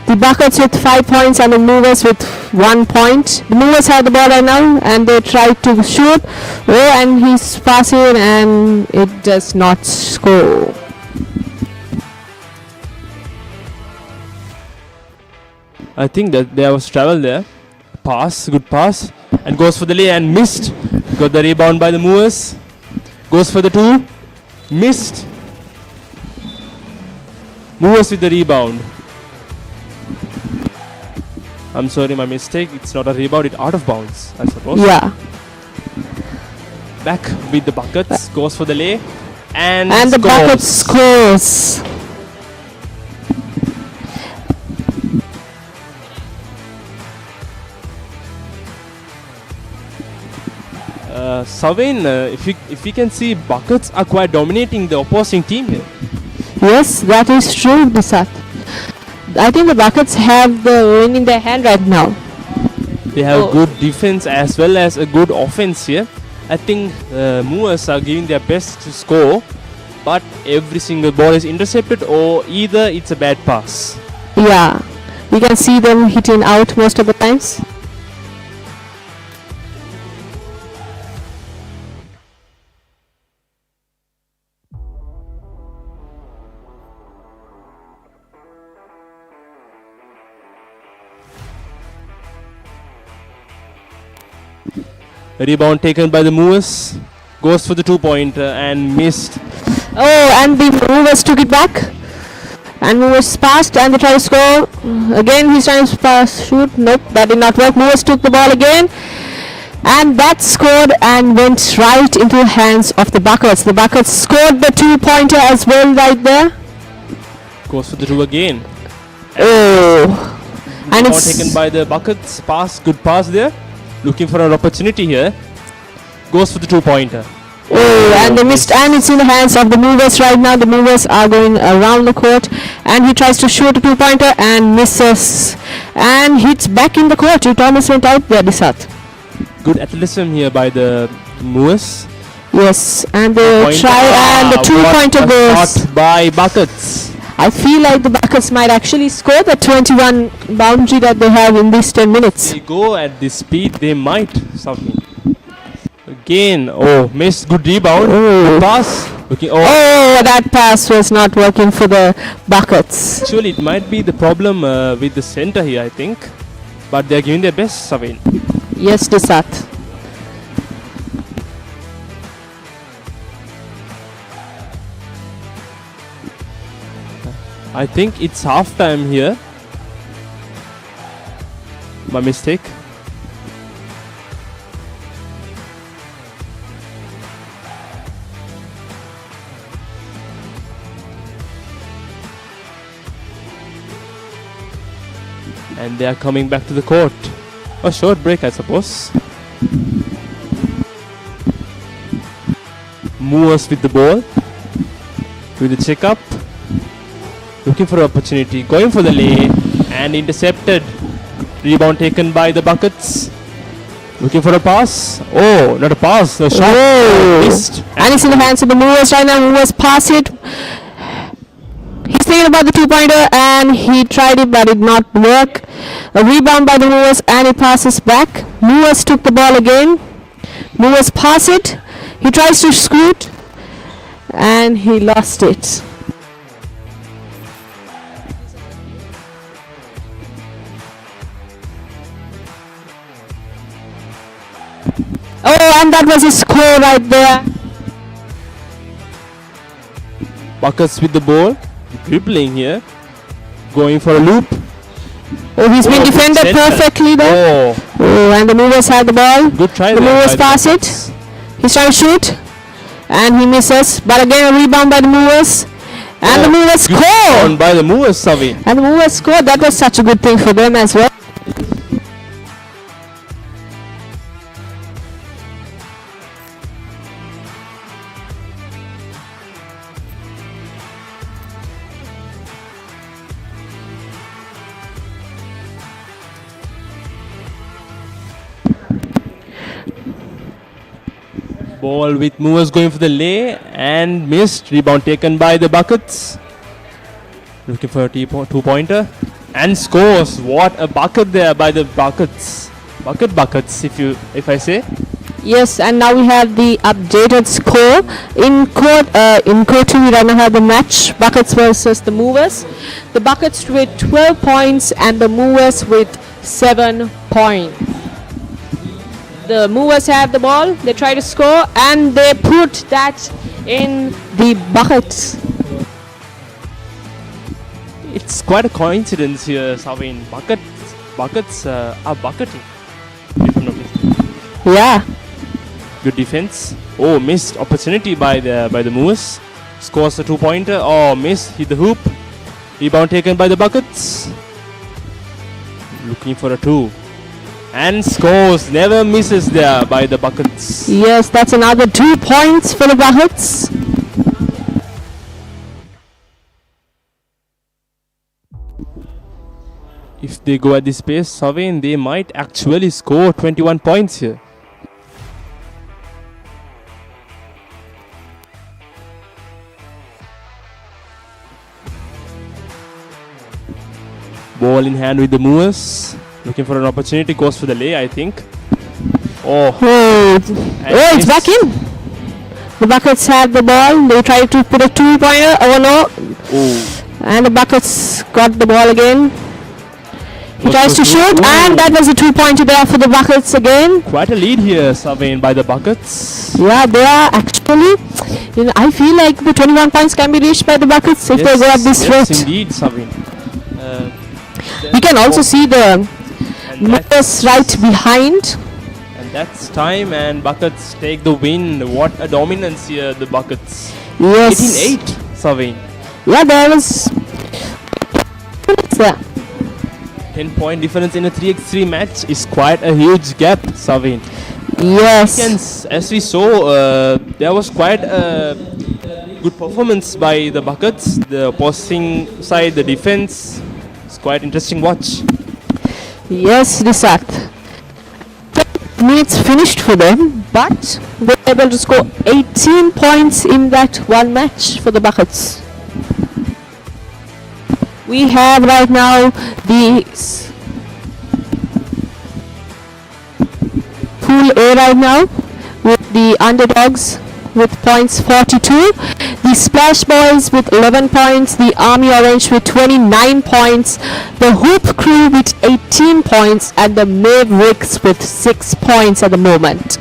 The Buckets with 5 points and the Movers with 1 point. The Movers have the ball right now and they try to shoot. Oh, and he's passing and it does not score. I think that there was travel there. Pass, good pass. And goes for the lay and missed. Got the rebound by the Movers. Goes for the 2. Missed. Movers with the rebound. I'm sorry, my mistake. It's not a rebound, it's out of bounds, I suppose. Yeah. Back with the Buckets. Goes for the lay. And the scores. Buckets scores. Savin, if we can see, Buckets are quite dominating the opposing team here. Yes, that is true, Nisat. I think the Buckets have the win in their hand right now. They have good defense as well as a good offense here. I think Movers are giving their best to score, but every single ball is intercepted or either it's a bad pass. Yeah, we can see them hitting out most of the times. Rebound taken by the Movers. Goes for the 2-pointer and missed. Oh, and the Movers took it back. And Movers passed and they try to score. Again he's trying to pass, shoot. Nope, that did not work. Movers took the ball again. And that scored and went right into the hands of the Buckets. The Buckets scored the 2-pointer as well right there. Goes for the 2 again. Oh. And Ball it's taken by the Buckets. Pass, good pass there. Looking for an opportunity here. Goes for the 2-pointer. oh, and they missed, and it's in the hands of the Movers right now. The Movers are going around the court, and he tries to shoot a 2-pointer and misses, and hits back in the court. It almost went out there, Disat. Good athleticism here by the Moose. Yes, and they try, and the 2-pointer goes. Shot by Buckets. I feel like the Buckets might actually score the 21 boundary that they have in these 10 minutes. They go at this speed, they might something. Again, oh, missed, good rebound. Oh. Good pass. Okay, oh. Oh, that pass was not working for the Buckets. Actually, it might be the problem with the center here, I think. But they're giving their best, Savin. Yes, Disat. I think it's half time here. My mistake. And they are coming back to the court. A short break, I suppose. Moves with the ball. With the check up. Looking for opportunity. Going for the lay. And intercepted. Rebound taken by the Buckets. Looking for a pass. Oh, not a pass. A shot. Oh. Missed. And it's in the hands of the Movers right now. Movers pass it. He's thinking about the 2-pointer and he tried it but it did not work. A rebound by the Movers and he passes back. Movers took the ball again. Movers pass it. He tries to scoot and he lost it. Oh, and that was a score right there. Buckets with the ball. Dribbling here. Going for a loop. Oh, he's been defended center. perfectly there. Oh, Oh, and the Movers had the ball. good try The there Movers by pass it. Buckets. He's trying to shoot and he misses. But again a rebound by the Movers. And the Movers Good score. rebound by the Movers, Savin. And the Movers scored. That was such a good thing for them as well. Ball with Movers going for the lay and missed. Rebound taken by the Buckets. Looking for a 2-pointer and scores. What a bucket there by the Buckets. Buckets, if I say. Yes, and now we have the updated score. In court 2 we right now have the match. Buckets versus the Movers. The Buckets with 12 points and the Movers with 7 points. The Movers have the ball, they try to score and they put that in the buckets. It's quite a coincidence here, Savin. Buckets are bucketing. If I'm not mistaken. Yeah. Good defense. Oh, missed opportunity by the Moose. Scores a 2-pointer. Oh, missed. Hit the hoop. Rebound taken by the Buckets. Looking for a 2. And scores. Never misses there by the Buckets. Yes, that's another 2 points for the Buckets. If they go at this pace, Savin, they might actually score 21 points here. Ball in hand with the Moose. Looking for an opportunity. Goes for the lay, I think. Oh. Oh, it's back in. The Buckets have the ball. They try to put a 2-pointer. Oh no. Oh. And the Buckets got the ball again. He tries to shoot, and that was a 2-pointer there for the Buckets again. Quite a lead here, Savane, by the Buckets. Yeah, they are actually, I feel like the 21 points can be reached by the Buckets if they go at this rate. Yes, indeed, Savane. We can also see the Moors right behind. And that's time, and Buckets take the win. What a dominance here, the Buckets. Yes. 18-8, Savane. Yeah, there was... Yeah. 10-point difference in a 3x3 match is quite a huge gap, Savane. Yes. As we saw, there was quite a good performance by the Buckets. The opposing side, the defense, it's quite interesting watch. Yes, Disat. 10 minutes finished for them, but they were able to score 18 points in that one match for the Buckets. We have right now the Pool A right now with the Underdogs with points 42, the Splash Boys with 11 points, the Army Orange with 29 points, the Hoop Crew with 18 points, and the Mavericks with 6 points at the moment.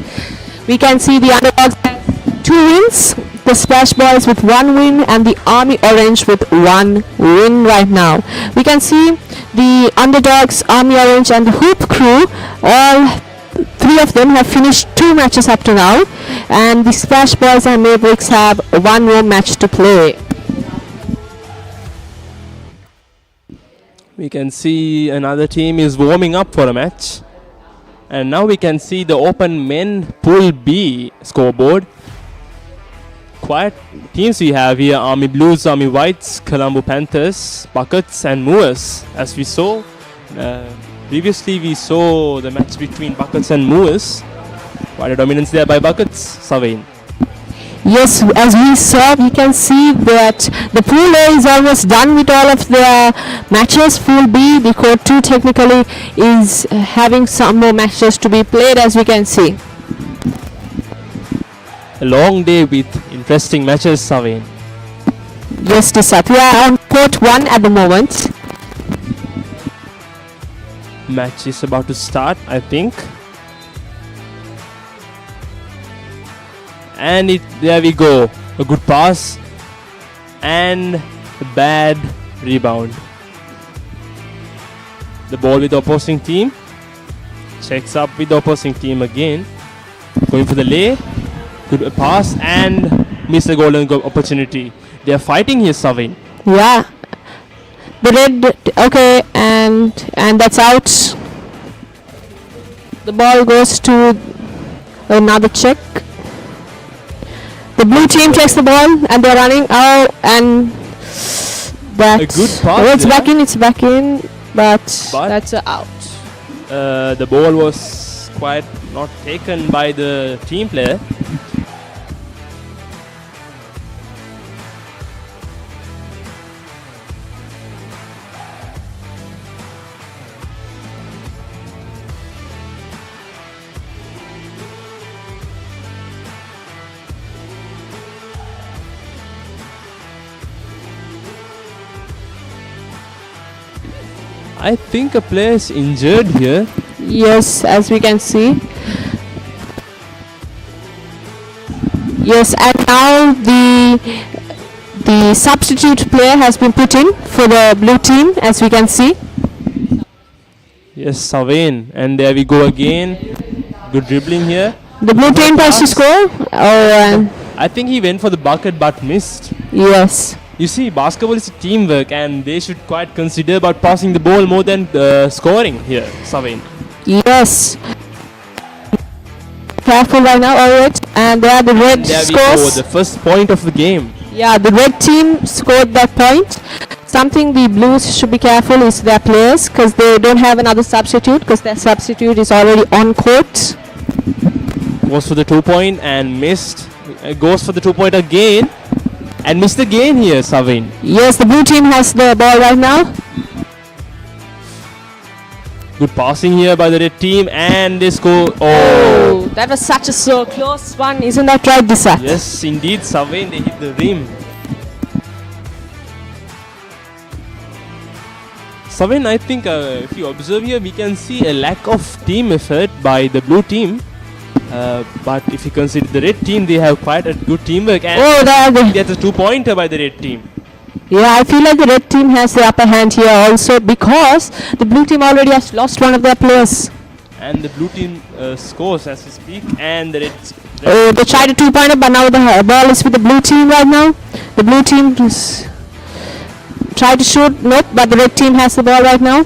We can see the Underdogs have 2 wins, the Splash Boys with 1 win, and the Army Orange with 1 win right now. We can see the Underdogs, Army Orange, and the Hoop Crew, all 3 of them have finished 2 matches up to now, and the Splash Boys and Mavericks have 1 more match to play. We can see another team is warming up for a match. And now we can see the Open Men Pool B scoreboard. Quite teams we have here: Army Blues, Army Whites, Colombo Panthers, Buckets, and Moors. As we saw previously, we saw the match between Buckets and Moors. Quite a dominance there by Buckets, Savane. Yes, as we saw, we can see that the Pool A is almost done with all of their matches. Pool B, the Court 2 technically, is having some more matches to be played, as we can see. A long day with interesting matches, Savane. Yes, Disat. We are on Court 1 at the moment. Match is about to start, I think. And there we go. A good pass and a bad rebound. The ball with the opposing team. Checks up with the opposing team again. Going for the lay. Good pass and miss the golden opportunity. They are fighting here, Savane. Yeah. The red, okay, and that's out. The ball goes to another check. The blue team takes the ball and they're running out, and that's a good pass. Oh, it's back in, but that's out. The ball was quite not taken by the team player. I think a player is injured here. Yes, as we can see. Yes, and now the substitute player has been put in for the blue team, as we can see. Yes, Savane, and there we go again. Good dribbling here. The blue team tries to score. I think he went for the bucket but missed. Yes. You see, basketball is teamwork, and they should quite consider about passing the ball more than scoring here, Savane. Yes. Careful right now, alright. And there the red there scores. We go, the first point of the game. Yeah, the red team scored that point. Something the blues should be careful is their players, because they don't have another substitute, because their substitute is already on court. Goes for the 2-point and missed. Goes for the 2-point again. And missed again here, Savane. Yes, the blue team has the ball right now. Good passing here by the red team, and they score. Oh, that was such a so close one, isn't that right, Disat? Yes, indeed, Savane, they hit the rim. Savin, I think if you observe here, we can see a lack of team effort by the blue team. But if you consider the red team, they have quite a good teamwork. And that's a 2-pointer by the red team. Yeah, I feel like the red team has the upper hand here also because the blue team already has lost one of their players. And the blue team scores as we speak, and the red. They tried a 2-pointer, but now the ball is with the blue team right now. The blue team tried to shoot, nope, but the red team has the ball right now.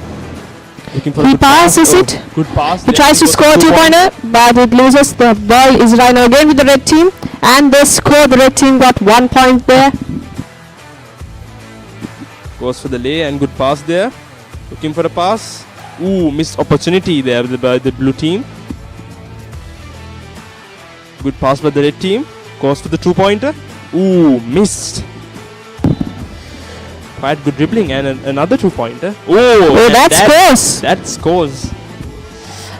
He passes it. Good pass. He tries to score a 2-pointer, but it loses. The ball is right now again with the red team, and they score. The red team got 1 point there. Goes for the lay and good pass there. Looking for a pass. Ooh, missed opportunity there by the blue team. Good pass by the red team. Goes for the 2-pointer. Ooh, missed. Quite good dribbling and another 2-pointer. Oh, that scores. That scores.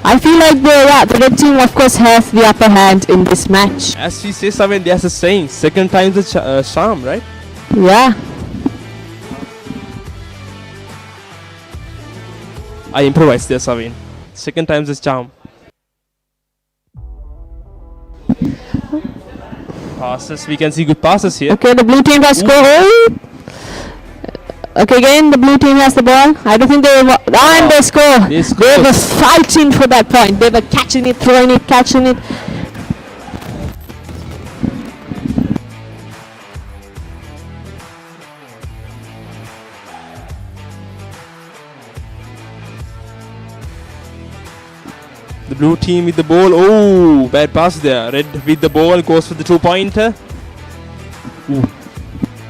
I feel like the red team of course has the upper hand in this match. As we say, Savin, there's a saying, second time's a charm, right? Yeah. I improvised there, Savin. Second time's a charm. Passes, we can see good passes here. Okay, the blue team has scored. Okay, again the blue team has the ball. I don't think they were, and they score. They were fighting for that point. They were catching it, throwing it, catching it. The blue team with the ball. Oh, bad pass there. Red with the ball goes for the 2-pointer.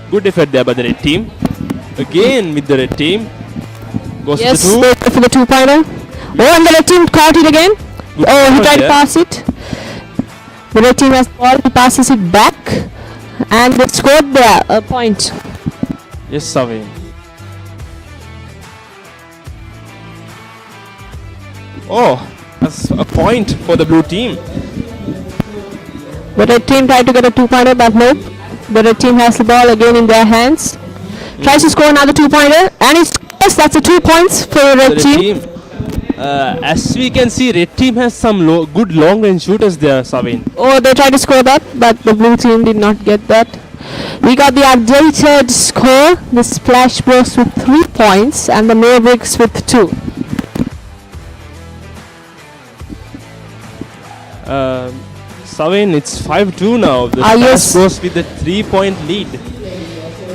Good effort there by the red team. Again with the red team. Goes for the 2-pointer. Oh, and the red team caught it again. Good he tried to pass it. The red team has the ball. He passes it back, and they scored there a point. Yes, Savin. Oh, that's a point for the blue team. The red team tried to get a 2-pointer, but nope. The red team has the ball again in their hands. Tries to score another 2-pointer, and it scores. That's a 2 points for the red team. As we can see, red team has some good long-range shooters there, Savin. Oh, they tried to score that, but the blue team did not get that. We got the updated score. The Splash Bros with 3 points, and the Mavericks with 2. Savin, it's 5-2 now. The Splash Bros with a 3-point lead.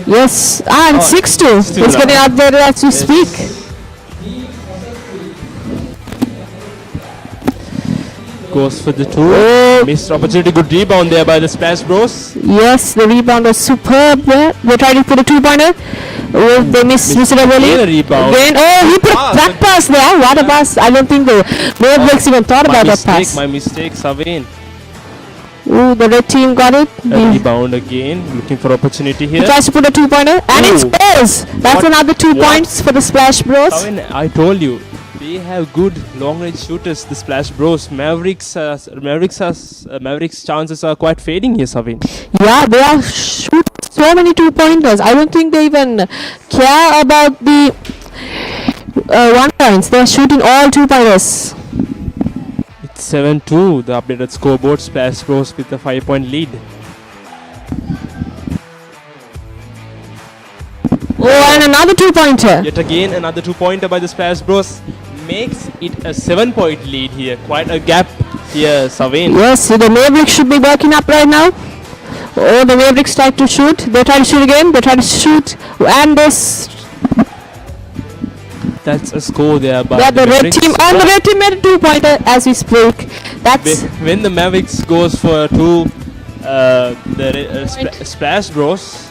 Yes, and 6-2. It's getting updated as we speak. Goes for the 2. Missed opportunity. Good rebound there by the Splash Bros. Yes, the rebound was superb there. They tried to put a 2-pointer. Oh, they missed miserably. Rebound. Again, he put a back pass there. What a pass. I don't think the Mavericks even thought about that pass. My mistake, Savin. Ooh, the red team got it. Rebound again. Looking for opportunity here. He tries to put a 2-pointer, and it scores. That's another 2 points for the Splash Bros. Savin, I told you. They have good long-range shooters, the Splash Bros. Mavericks chances are quite fading here, Savin. Yeah, they are shooting so many 2-pointers. I don't think they even care about the 1 points. They are shooting all 2-pointers. It's 7-2, the updated scoreboard. Splash Bros with a 5-point lead. Oh, and another 2-pointer. Yet again, another 2-pointer by the Splash Bros. Makes it a 7-point lead here. Quite a gap here, Savin. Yes, the Mavericks should be working up right now. Oh, the Mavericks tried to shoot. They try to shoot again. They try to shoot. And this. That's a score there by the red team. And the red team made a 2-pointer as we speak. That's when the Mavericks goes for 2, the Splash Bros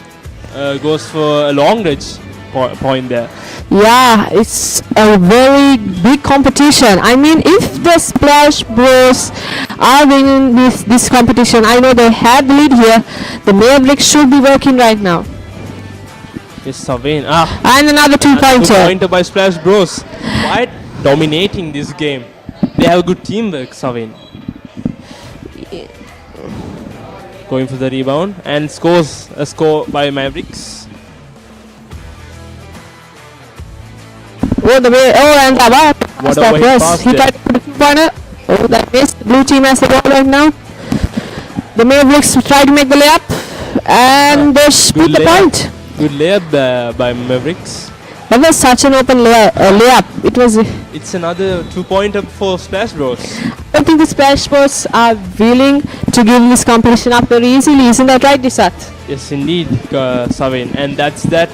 goes for a long range point there. Yeah, it's a very big competition. I mean, if the Splash Bros are winning this competition, I know they have the lead here. The Mavericks should be working right now. Yes, Savin. And another 2-pointer. 2-pointer by Splash Bros. Quite dominating this game. They have good teamwork, Savin. Going for the rebound and scores a score by Mavericks. Oh, Oh, the way. Oh, and what What a that way was. pass He there. tried to put a two-pointer. Oh, that missed. The blue team has the ball right now. The Mavericks try to make the layup. And they split the layup. point. Good layup by Mavericks. That was such an open layup. It was. It's another 2-pointer for Splash Bros. I don't think the Splash Bros are willing to give this competition up very easily. Isn't that right, Disat? Yes, indeed, Savin. And that's that.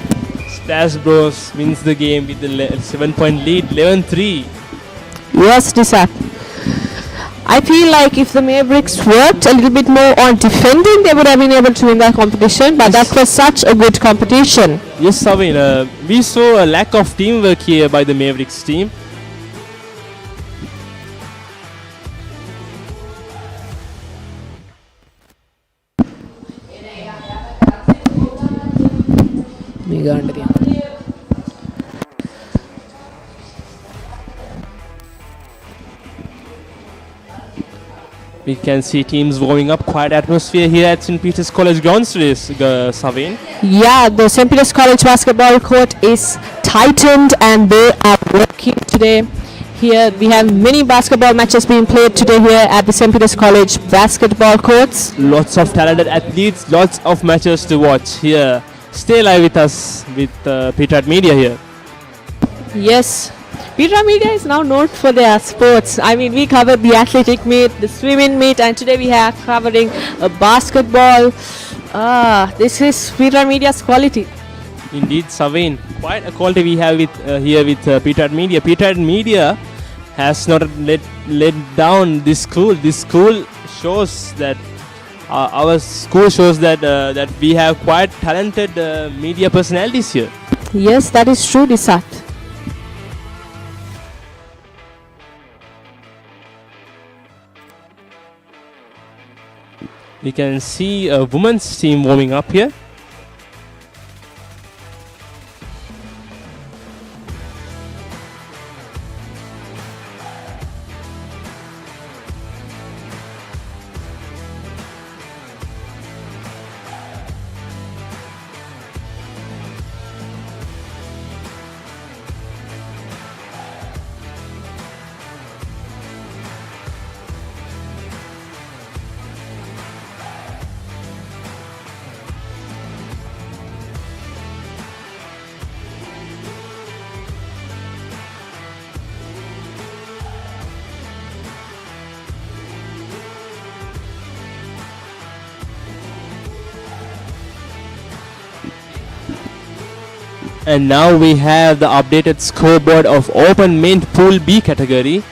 Splash Bros wins the game with the 7-point lead, 11-3. Yes, Disat. I feel like if the Mavericks worked a little bit more on defending, they would have been able to win that competition. But that was such a good competition. Yes, Savin. We saw a lack of teamwork here by the Mavericks team. We can see teams warming up. Quiet atmosphere here at St. Peter's College grounds today, Savin. Yeah, the St. Peter's College basketball court is tightened and they are working today. Here we have many basketball matches being played today here at the St. Peter's College basketball courts. Lots of talented athletes, lots of matches to watch here. Stay live with us with Peterite Media here. Yes, Peterite Media is now known for their sports. I mean, we covered the athletic meet, the swimming meet, and today we are covering a basketball. This is Peterite Media's quality. Indeed, Savin. Quite a quality we have with here with Peterite Media. Peterite Media has not let down this school. This school shows that our school shows that that we have quite talented media personalities here. Yes, that is true, Disat. We can see a women's team warming up here. And now we have the updated scoreboard of Open Main Pool B category.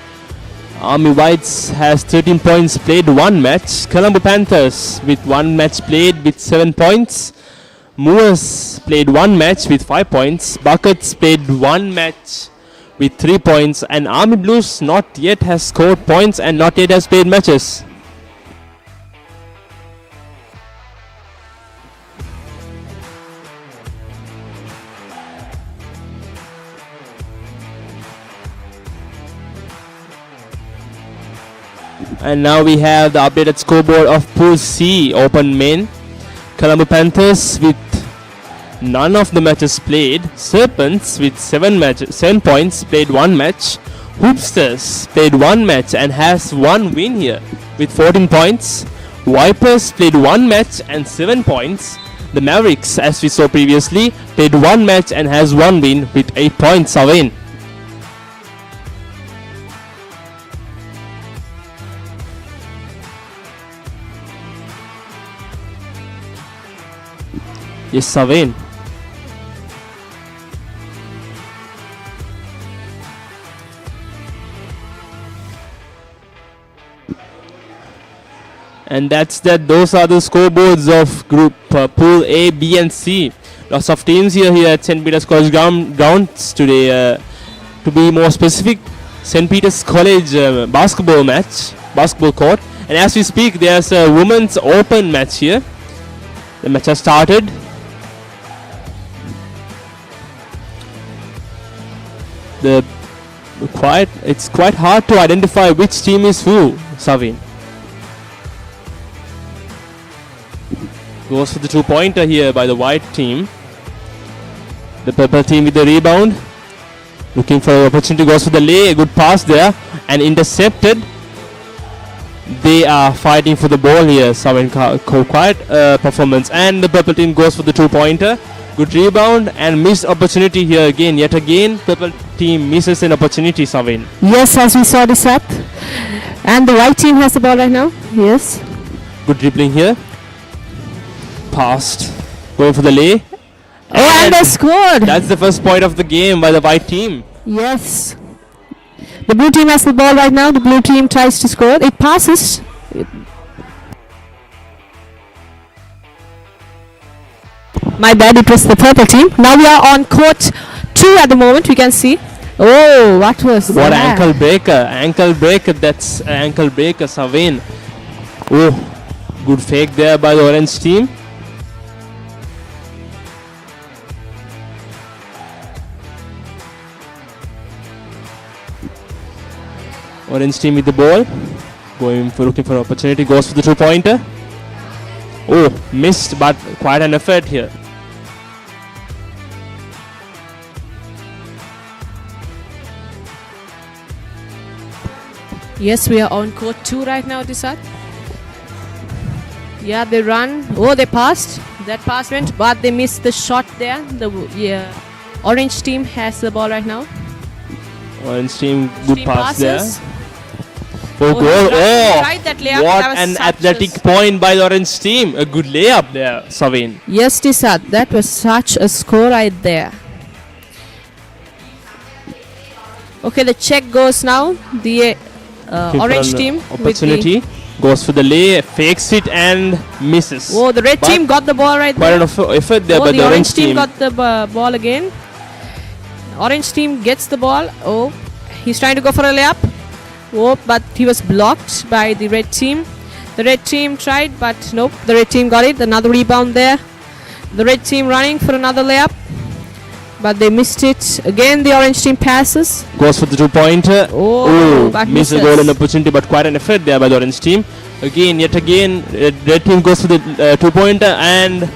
Army Whites has 13 points played, 1 match. Colombo Panthers with 1 match played with 7 points. Moors played 1 match with 5 points. Buckets played 1 match with 3 points. And Army Blues not yet has scored points and not yet has played matches. And now we have the updated scoreboard of Pool C Open Main. Colombo Panthers with none of the matches played. Serpents with 7 points played 1 match. Hoopsters played 1 match and has 1 win here with 14 points. Vipers played 1 match and 7 points. The Mavericks, as we saw previously, played 1 match and has 1 win with 8 points. Away. Yes, Savin. And those are the scoreboards of group Pool A, B and C. Lots of teams here at St. Peter's College grounds today. To be more specific, St. Peter's College basketball court. And as we speak, there's a women's open match here. The match has started. It's quite hard to identify which team is who, Savin. Goes for the 2-pointer here by the white team. The purple team with the rebound. Looking for an opportunity, goes for the lay. A good pass there and intercepted. They are fighting for the ball here. Saven quite performance, and the purple team goes for the 2-pointer. Good rebound and missed opportunity here again. Yet again, purple team misses an opportunity. Saven. Yes, as we saw this up. And the white team has the ball right now. Yes. Good dribbling here. Passed. Going for the lay. Oh, and they scored. That's the first point of the game by the white team. Yes. The blue team has the ball right now. The blue team tries to score. It passes. My bad, it was the purple team. Now we are on court 2 at the moment. We can see. Oh, what was What that? ankle breaker. Ankle breaker. That's ankle breaker. Saven. Oh, good fake there by the orange team. Orange team with the ball. Looking for opportunity. Goes for the 2-pointer. Oh, missed, but quite an effort here. Yes, we are on court 2 right now, Disat. Yeah, they run. Oh, they passed. That pass went, but they missed the shot there. The orange team has the ball right now. Orange team, good Team pass passes. there. Oh, goal. Right, Oh, right, that layup. what That was an such athletic point by the orange team. A good layup there, Saven. Yes, Disat, that was such a score right there. Okay, the check goes now. The Looking for orange an team opportunity. Goes for the lay, fakes it and misses. Oh, the red But team got the ball right quite there. an effort there Oh, by the the orange team team. got the ball again. Orange team gets the ball. Oh, he's trying to go for a layup. Oh, but he was blocked by the red team. The red team tried, but nope. The red team got it. Another rebound there. The red team running for another layup, but they missed it. Again, the orange team passes. Goes for the 2-pointer. Oh, but missed a misses. golden opportunity, but quite an effort there by the orange team. Yet again, red team goes for the 2-pointer and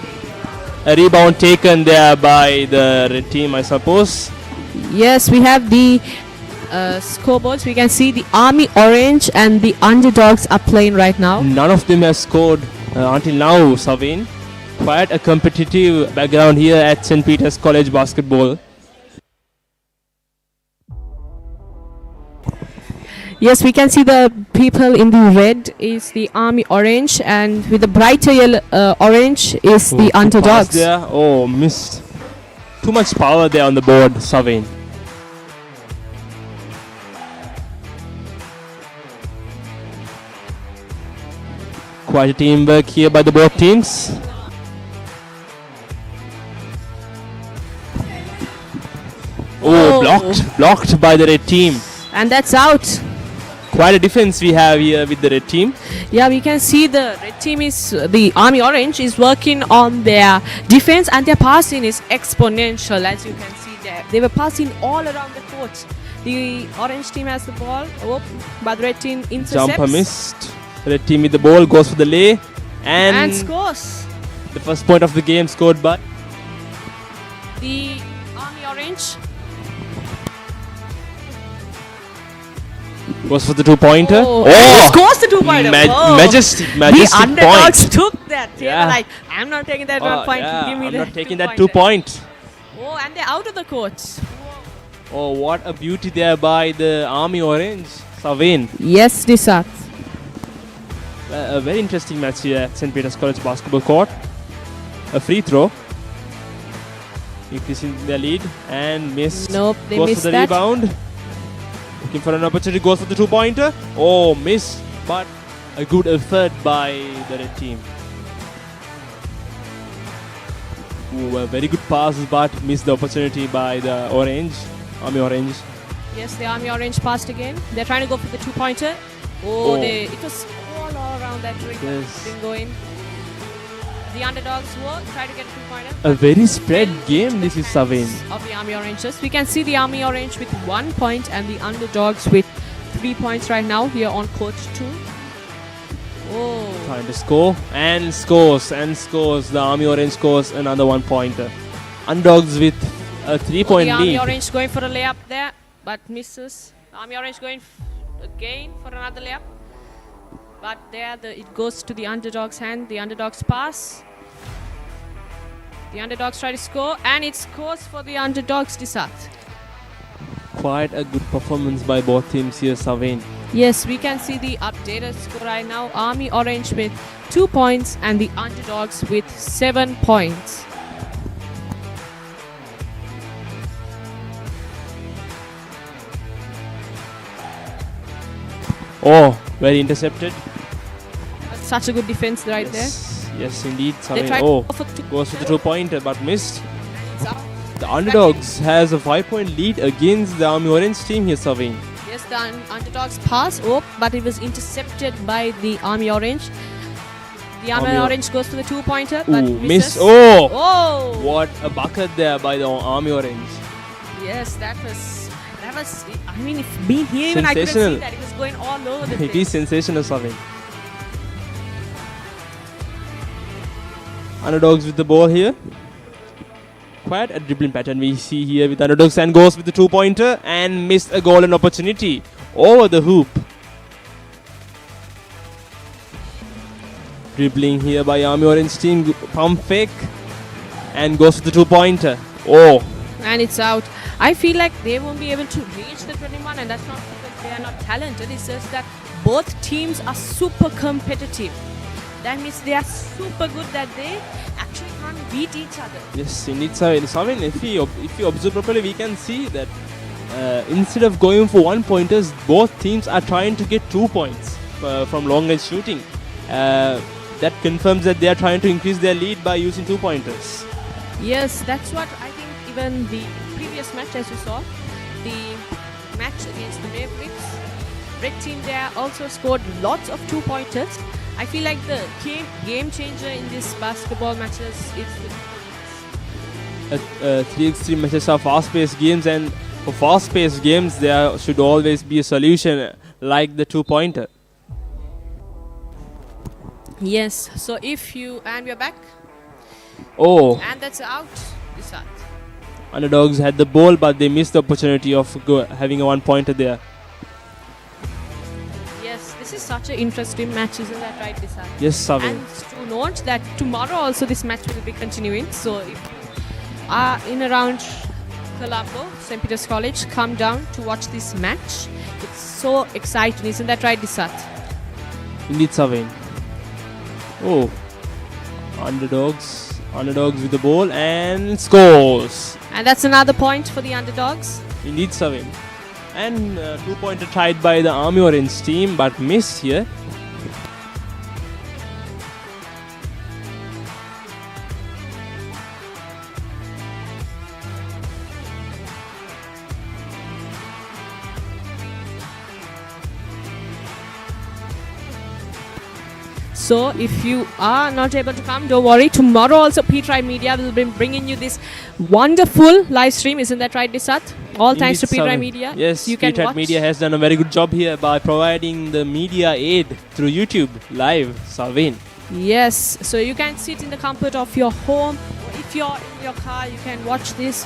a rebound taken there by the red team, I suppose. Yes, we have the scoreboards. We can see the Army Orange and the Underdogs are playing right now. None of them have scored until now, Saven. Quite a competitive background here at St. Peter's College basketball. Yes, we can see the people in the red is the Army Orange, and with the brighter yellow orange is the Good pass Underdogs. there. Oh, missed. Too much power there on the board, Saven. Quite a teamwork here by the both teams. Oh, blocked by the red team. And that's out. Quite a defense we have here with the red team. Yeah, we can see the red team is the Army Orange is working on their defense, and their passing is exponential, as you can see there. They were passing all around the court. The orange team has the ball, but the red team intercepts. Jumper missed. Red team with the ball goes for the lay And scores. the first point of the game scored by The Army Orange. goes for the 2-pointer. Scores the 2-pointer. Majestic The Underdogs point. took that. They Yeah. were like, I'm not taking that 1 point. Yeah, Give me I'm the not taking 2 that 2 point. Oh, and they're out of the court. Oh, what a beauty there by the Army Orange. Saven. Yes, Disat. A very interesting match here at St. Peter's College basketball court. A free throw. Increasing their lead and missed. Nope, they goes missed for the that. rebound. Looking for an opportunity, goes for the 2-pointer. Oh, missed, but a good effort by the red team. Ooh, a very good pass, but missed the opportunity by the orange, Army Orange. Yes, the Army Orange passed again. They're trying to go for the 2-pointer. It was all around that ring. Yes. Didn't go in. The Underdogs try to get a 2-pointer. A very spread game this is, Saven. Of the Army Oranges. We can see the Army Orange with 1 point and the Underdogs with 3 points right now here on court 2. Oh. Trying to score and scores. The Army Orange scores another 1-pointer. Underdogs with A 3-point The Army lead. Orange going for a layup there, but misses. Army Orange going again for another layup. But there it goes to the underdog's hand. The underdogs pass. The underdogs try to score, and it scores for the underdogs, Disat. Quite a good performance by both teams here, Savin. Yes, we can see the updated score right now. Army Orange with 2 points and the underdogs with 7 points. Oh, very intercepted. That's such a good defense right Yes, indeed. there. Savin. They tried Oh, to go for two. goes for the 2-pointer but missed. It's out. The underdogs has a 5-point lead against the Army Orange team here, Savin. Yes, the underdogs pass. Oh, but it was intercepted by the Army Orange. The Army Orange goes for the 2-pointer, but Ooh, misses. miss. Oh! Oh! What a bucket there by the Army Orange. Yes, that was. I mean, if being here, even I couldn't see Sensational. that. It was going all over the It place. is sensational, Savin. Underdogs with the ball here. Quite a dribbling pattern we see here with underdogs, and goes with the 2-pointer and missed a golden opportunity over the hoop. Dribbling here by Army Orange team, pump fake and goes with the 2-pointer. Oh, And it's out. I feel like they won't be able to reach the 21, and that's not because they are not talented. It's just that both teams are super competitive. That means they are super good that they actually can't beat each other. yes, indeed. Savin, if you observe properly, we can see that instead of going for 1-pointers, both teams are trying to get 2 points from long range shooting. That confirms that they are trying to increase their lead by using 2-pointers. Yes, that's what I think. Even the previous match, as you saw, the match against the Mavericks, red team there also scored lots of 2-pointers. I feel like the game changer in this basketball matches is the 3x3 matches are fast-paced games, and for fast-paced games, there should always be a solution like the 2-pointer. yes. So if you and we're back, Oh, and that's out. This out. underdogs had the ball, but they missed the opportunity of having a 1-pointer there. Yes, this is such an interesting match, isn't that right, Disar? Yes, Savin. And to note that tomorrow also this match will be continuing. So if you are in around Colombo, St. Peter's College, come down to watch this match. It's so exciting, isn't that right, Disat? Indeed, Savin. Oh, underdogs with the ball and scores. And that's another point for the underdogs. Indeed, Savin. And 2-pointer tried by the Army Orange team, but missed here. So if you are not able to come, don't worry. Tomorrow also Peterite Media will be bringing you this wonderful live stream. Isn't that right, Disat? All thanks to Indeed, Peterite Savin. Media. Yes, you can Peterite watch. Media has done a very good job here by providing the media aid through YouTube live, Savin. Yes, so you can sit in the comfort of your home, or if you're in your car, you can watch this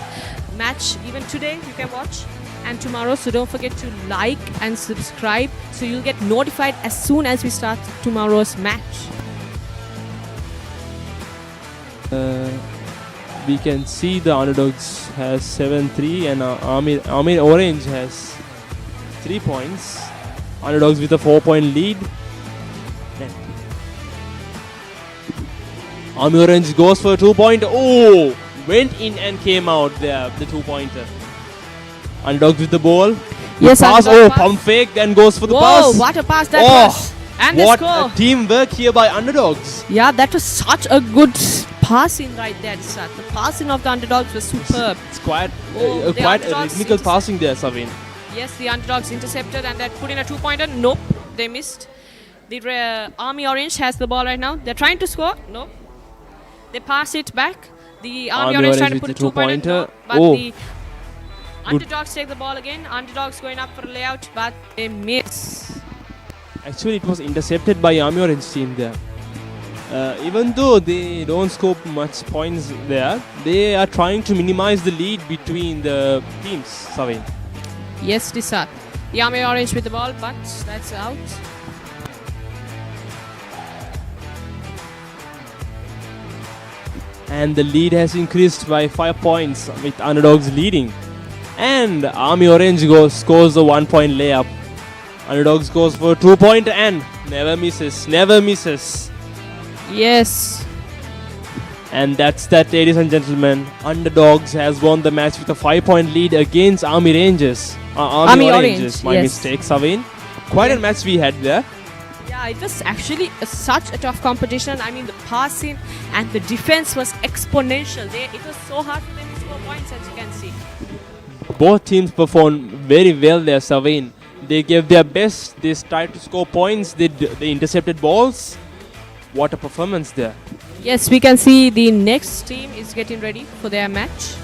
match. Even today, you can watch, and tomorrow. So don't forget to like and subscribe, so you'll get notified as soon as we start tomorrow's match. We can see the underdogs has 7-3 and Army Orange has 3 points. Underdogs with a 4-point lead. Army Orange goes for a 2-pointer. Oh, went in and came out there, the 2-pointer. Underdogs with the ball. Yes, pass. underdog Oh, pass. pump fake, then goes for the Whoa, pass. what a pass that Oh, was! And the what score. a teamwork here by underdogs. Yeah, that was such a good passing right there, Disat. The passing of the underdogs was superb. It's quite, Oh, the quite a underdogs rhythmical intercept- passing there, Savin. Yes, the underdogs intercepted and that put in a 2-pointer. Nope, they missed. The Army Orange has the ball right now. They're trying to score. Nope. They pass it back. The Army Orange trying to with put a the 2-pointer. two-pointer. But Oh. the underdogs take the ball again. Underdogs going up for a layout, but they miss. Actually, it was intercepted by Army Orange team there. Even though they don't score much points there, they are trying to minimize the lead between the teams, Savin. Yes, Disat. The Army Orange with the ball, but that's out. And the lead has increased by 5 points with underdogs leading. And Army Orange scores the 1 point layup. Underdogs goes for a 2 point and never misses. Yes. And that's that, ladies and gentlemen. Underdogs has won the match with a 5 point lead against Army Rangers. Army Oranges, my yes. mistake, Savin. Quite a match we had there. Yeah, it was actually such a tough competition. I mean, the passing and the defense was exponential. It was so hard for them to score points, as you can see. Both teams performed very well there, Savin. They gave their best. They tried to score points. They intercepted balls. What a performance there. Yes, we can see the next team is getting ready for their match.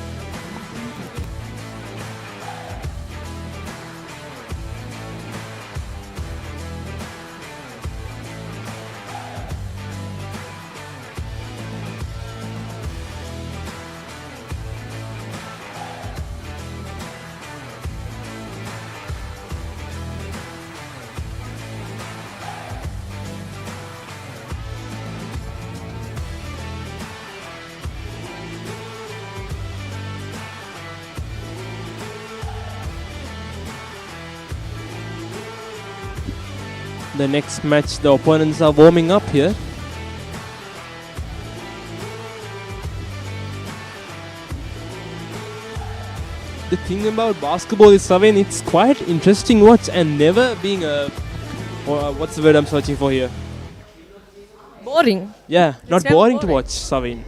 The next match, the opponents are warming up here. The thing about basketball is, Savin, it's quite interesting watch and never being a... what's the word I'm searching for here? Boring. Yeah, not never boring to boring. watch, Savin.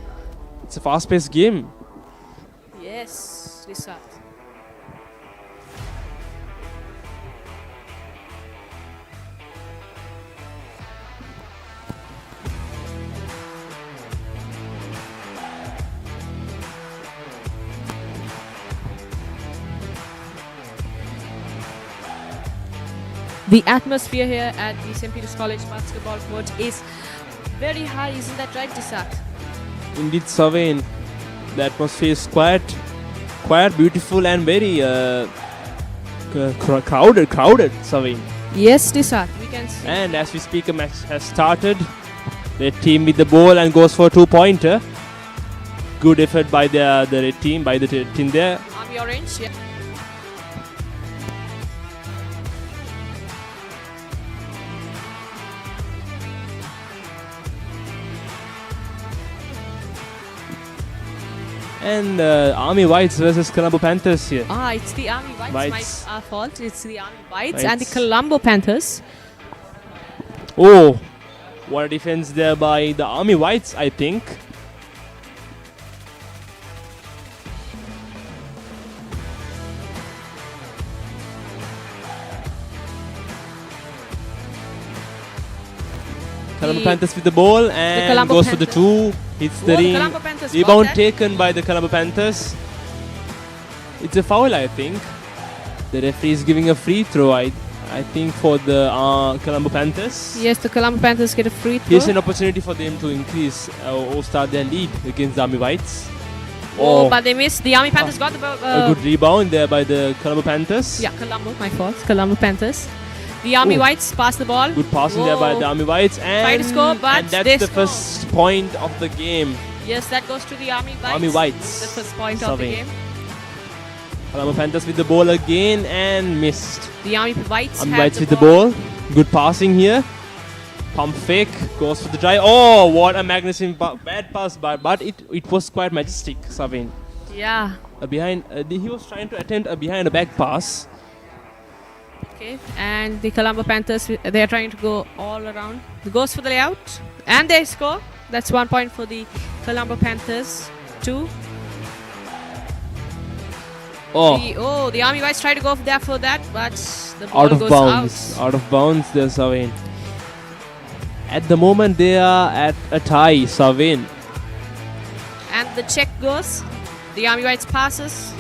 It's a fast-paced game. Yes, Risat. The atmosphere here at the St. Peter's College basketball court is very high, isn't that right, Disat? Indeed, Savin. The atmosphere is quite beautiful and very crowded, Savin. Yes, Disat, we can see. And as we speak, a match has started. The team with the ball and goes for a 2-pointer. Good effort by the red team, by the team there. Army Orange, yeah. And Army Whites versus Colombo Panthers here. It's the Army Whites. Whites. My fault. It's the Army Whites Whites. and the Colombo Panthers. Oh, what a defense there by the Army Whites, I think. Colombo Panthers with the ball and Colombo goes for the Panthers. 2. Hits the Oh, the ring. Colombo Panthers got Rebound that. taken by the Colombo Panthers. It's a foul, I think. The referee is giving a free throw, I think, for the Colombo Panthers. Yes, the Colombo Panthers get a free throw. Here's an opportunity for them to increase or start their lead against the Army Whites. Oh, but they missed. The Army Panthers got the ball. A good rebound there by the Colombo Panthers. Yeah, Colombo, my fault. Colombo Panthers. The Army Whites pass the ball. Good passing there by the Army Whites. Try And, to score, but and that's they the score. first point of the game. Yes, that goes to the Army Whites. Army Whites. The first point of the Serving. game. Colombo Panthers with the ball again and missed. The Army Whites Army have Whites the with the ball. Good passing here. Pump fake. Goes for the drive. Oh, what a magnificent bad pass. But it was quite majestic, Savin. Yeah. He was trying to attempt a behind the back pass. Okay. And the Colombo Panthers, they are trying to go all around. It goes for the layout. And they score. That's 1 point for the Colombo Panthers. 2. The Army Whites try to go there for that, but the ball Out of goes bounds. out. Out of bounds there, Savin. At the moment, they are at a tie, Savin. And the check goes. The Army Whites passes.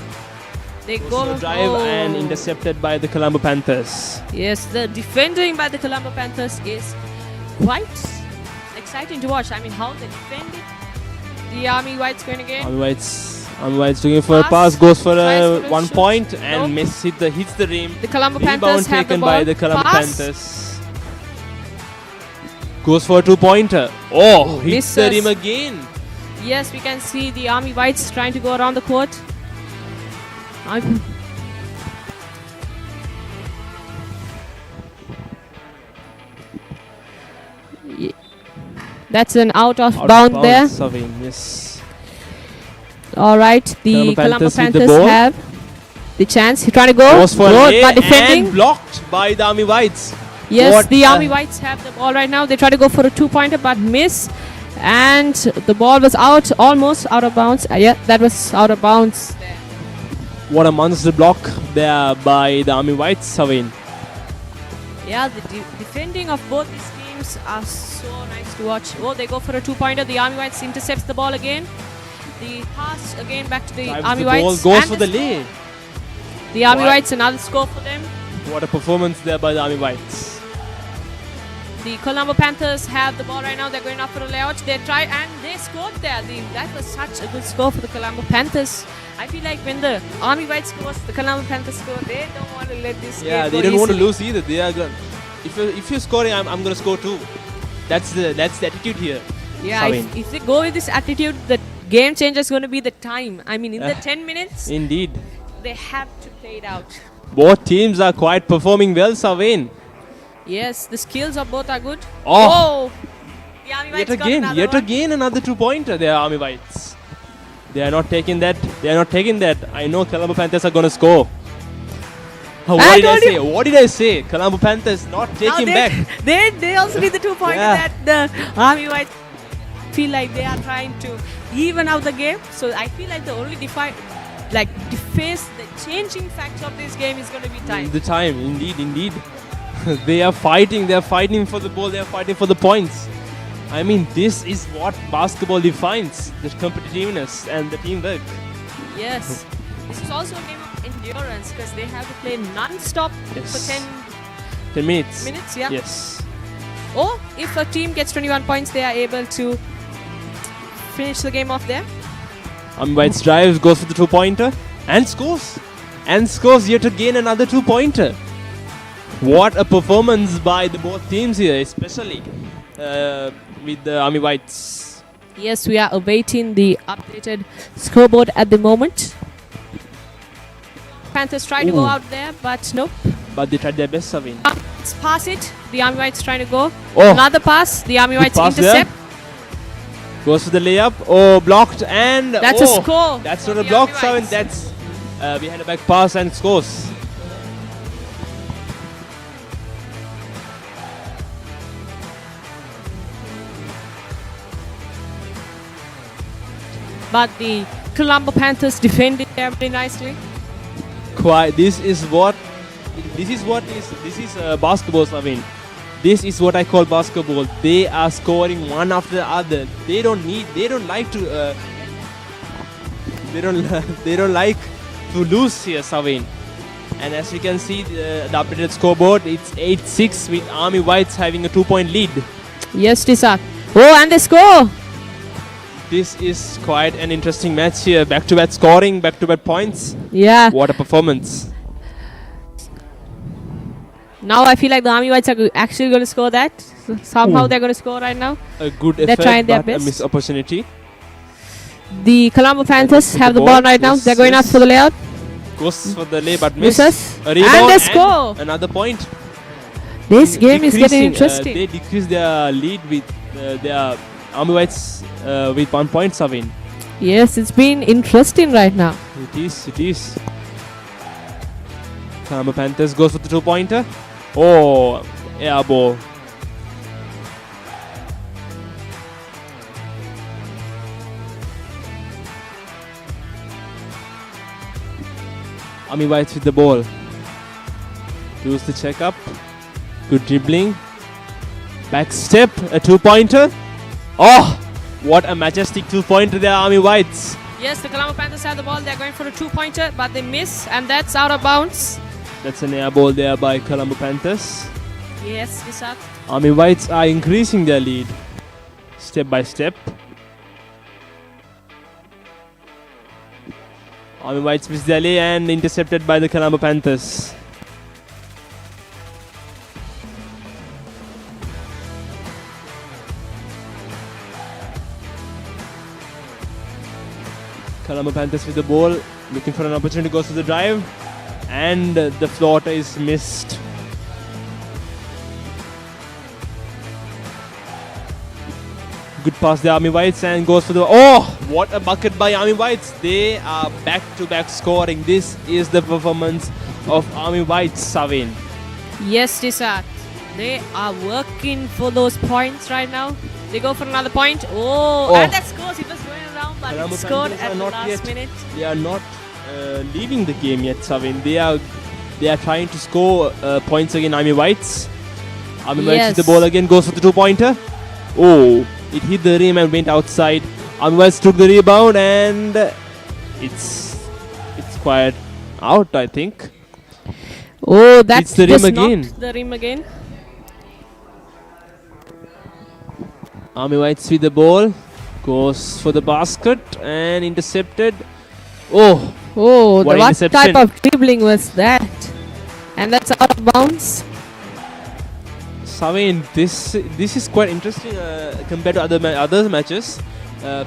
They go So drive and intercepted by the Colombo Panthers. Yes, the defending by the Colombo Panthers is quite exciting to watch. I mean, how they defend it. The Army Whites going again. Army Whites looking for a pass, goes for Tries a for a 1 shot. point and Nope. hits the rim. The Colombo Rebound Panthers have the taken ball. by the Colombo Pass. Panthers. Goes for a 2-pointer. Oh, hits the Misses. rim again. Yes, we can see the Army Whites trying to go around the court. That's an out of bound there. Savin, yes. All right, the Colombo Colombo Panthers with the Panthers ball. have the chance. He's trying to go. Goes for a lay but defending. and blocked by the Army Whites. Yes, What the a- Army Whites have the ball right now. They try to go for a 2-pointer but miss. And the ball was out, almost out of bounds. Yeah, that was out of bounds. What a monster block there by the Army Whites, Savin. Yeah, the defending of both these teams are so nice to watch. Oh, they go for a 2-pointer. The Army Whites intercepts the ball again. The pass again back to the Drives Army the ball, Whites. goes and for the score. lay. The Army What? Whites, another score for them. What a performance there by the Army Whites. The Colombo Panthers have the ball right now. They're going up for a layout. They try and they scored there. That was such a good score for the Colombo Panthers. I feel like when the Army Whites scores, the Colombo Panthers score, they don't want to let this Yeah, game they go don't want to easily. lose either. They are if you're scoring, I'm going to score too. That's the attitude here. Yeah, Savin. if they go with this attitude, the game changer is going to be the time. I mean, in the 10 minutes, Indeed. they have to play it out. Both teams are quite performing well, Savin. Yes, the skills of both are good. Oh. The Army Whites got another Yet one. again another 2-pointer there, Army Whites. They are not taking that. I know Colombo Panthers are going to score. What I did I told say? you. What did I say? Colombo Panthers not Now taking back. They also need the 2-pointer Yeah. that the Army Whites feel like they are trying to even out the game. So I feel like the only deface the changing factor of this game is going to be time. The time, indeed. They are fighting for the ball, they are fighting for the points. I mean, this is what basketball defines, the competitiveness and the teamwork. Yes. This is also a game of endurance because they have to play non-stop Yes. for 10 minutes. 10 minutes. Yeah. Yes. Or if a team gets 21 points, they are able to finish the game off there. Army Whites drives, goes for the 2-pointer and scores. And scores yet again another 2-pointer. What a performance by the both teams here, especially with the Army Whites. Yes, we are awaiting the updated scoreboard at the moment. Panthers try to go Ooh. out there, but nope. But they tried their best, Savin. Let's pass it. The Army Whites trying to go. Oh. Another pass. The Army Good Whites pass there. intercept. Goes for the layup. Oh, blocked and That's a score. That's for not a the block, Army Savin. Whites. That's behind a back pass and scores. But the Colombo Panthers defended there very nicely. Quite. This is basketball, Savin. This is what I call basketball. They are scoring one after the other. They don't like to lose here, Savin. And as we can see, the updated scoreboard, it's 8-6 with Army Whites having a 2-point lead. Yes, Tisak. Oh, and they score. This is quite an interesting match here. Back-to-back scoring, back-to-back points. Yeah. What a performance. Now I feel like the Army Whites are actually going to score that. Somehow they're going to score right now. A good They're effort, trying their but a best. missed opportunity. The Colombo Panthers have the ball right now. They're going out for the layout. Goes for the lay, but misses. Misses. A rebound And they score. another point. This game is getting interesting. They decrease their lead with their Army Whites with 1 point, Savin. Yes, it's been interesting right now. It is. Colombo Panthers goes for the 2-pointer. Oh, air ball. Army Whites with the ball. Does the check up. Good dribbling. Back step, a 2-pointer. Oh, what a majestic 2-pointer there, Army Whites. Yes, the Colombo Panthers have the ball. They're going for a 2-pointer, but they miss, and that's out of bounds. That's an air ball there by Colombo Panthers. Yes, Isaac. Army Whites are increasing their lead. step by step. Army Whites missed the alley and intercepted by the Colombo Panthers. Colombo Panthers with the ball, looking for an opportunity, goes to the drive, and the floater is missed. Good pass the Army Whites and goes for the... Oh! What a bucket by Army Whites. They are back-to-back scoring. This is the performance of Army Whites, Savin. Yes, Tisat. They are working for those points right now. They go for another point. Oh. And that scores. It was going around, but it scored at the last minute. They are not leaving the game yet, Savin. They are trying to score points against Army Whites. Army Whites with the ball again, goes for the two-pointer. Oh. It hit the rim and went outside. Army Whites took the rebound and it's quite out, I think. Oh, that's the rim again. The rim again. Army Whites with the ball, goes for the basket and intercepted. Oh, What type of dribbling was that? And that's out of bounds. Savin, this is quite interesting compared to other matches.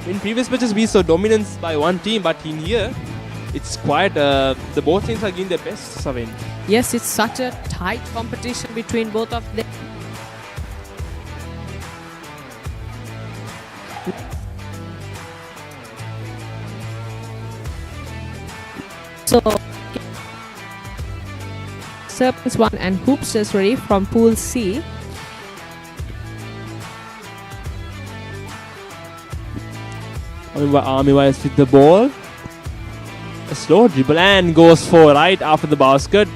In previous matches, we saw dominance by one team, but in here, it's quite the both teams are giving their best. Savin. Yes, it's such a tight competition between both of them. So, Serpents 1 and Hoopsters ready from Pool C. Army Whites with the ball. A slow dribble and goes for right after the basket.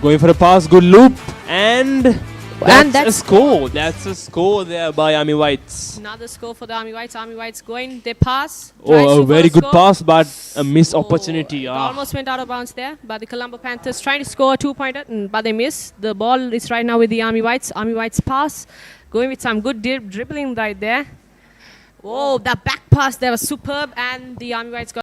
Going for a pass, good loop, and that's a score. That's a score there by Army Whites. Another score for the Army Whites. Army Whites going, they pass. Oh, a very good pass, but a missed opportunity. Almost went out of bounds there, but the Colombo Panthers trying to score a two-pointer, but they miss. The ball is right now with the Army Whites. Army Whites pass, going with some good dribbling right there. Oh, the back pass there was superb, and the Army Whites got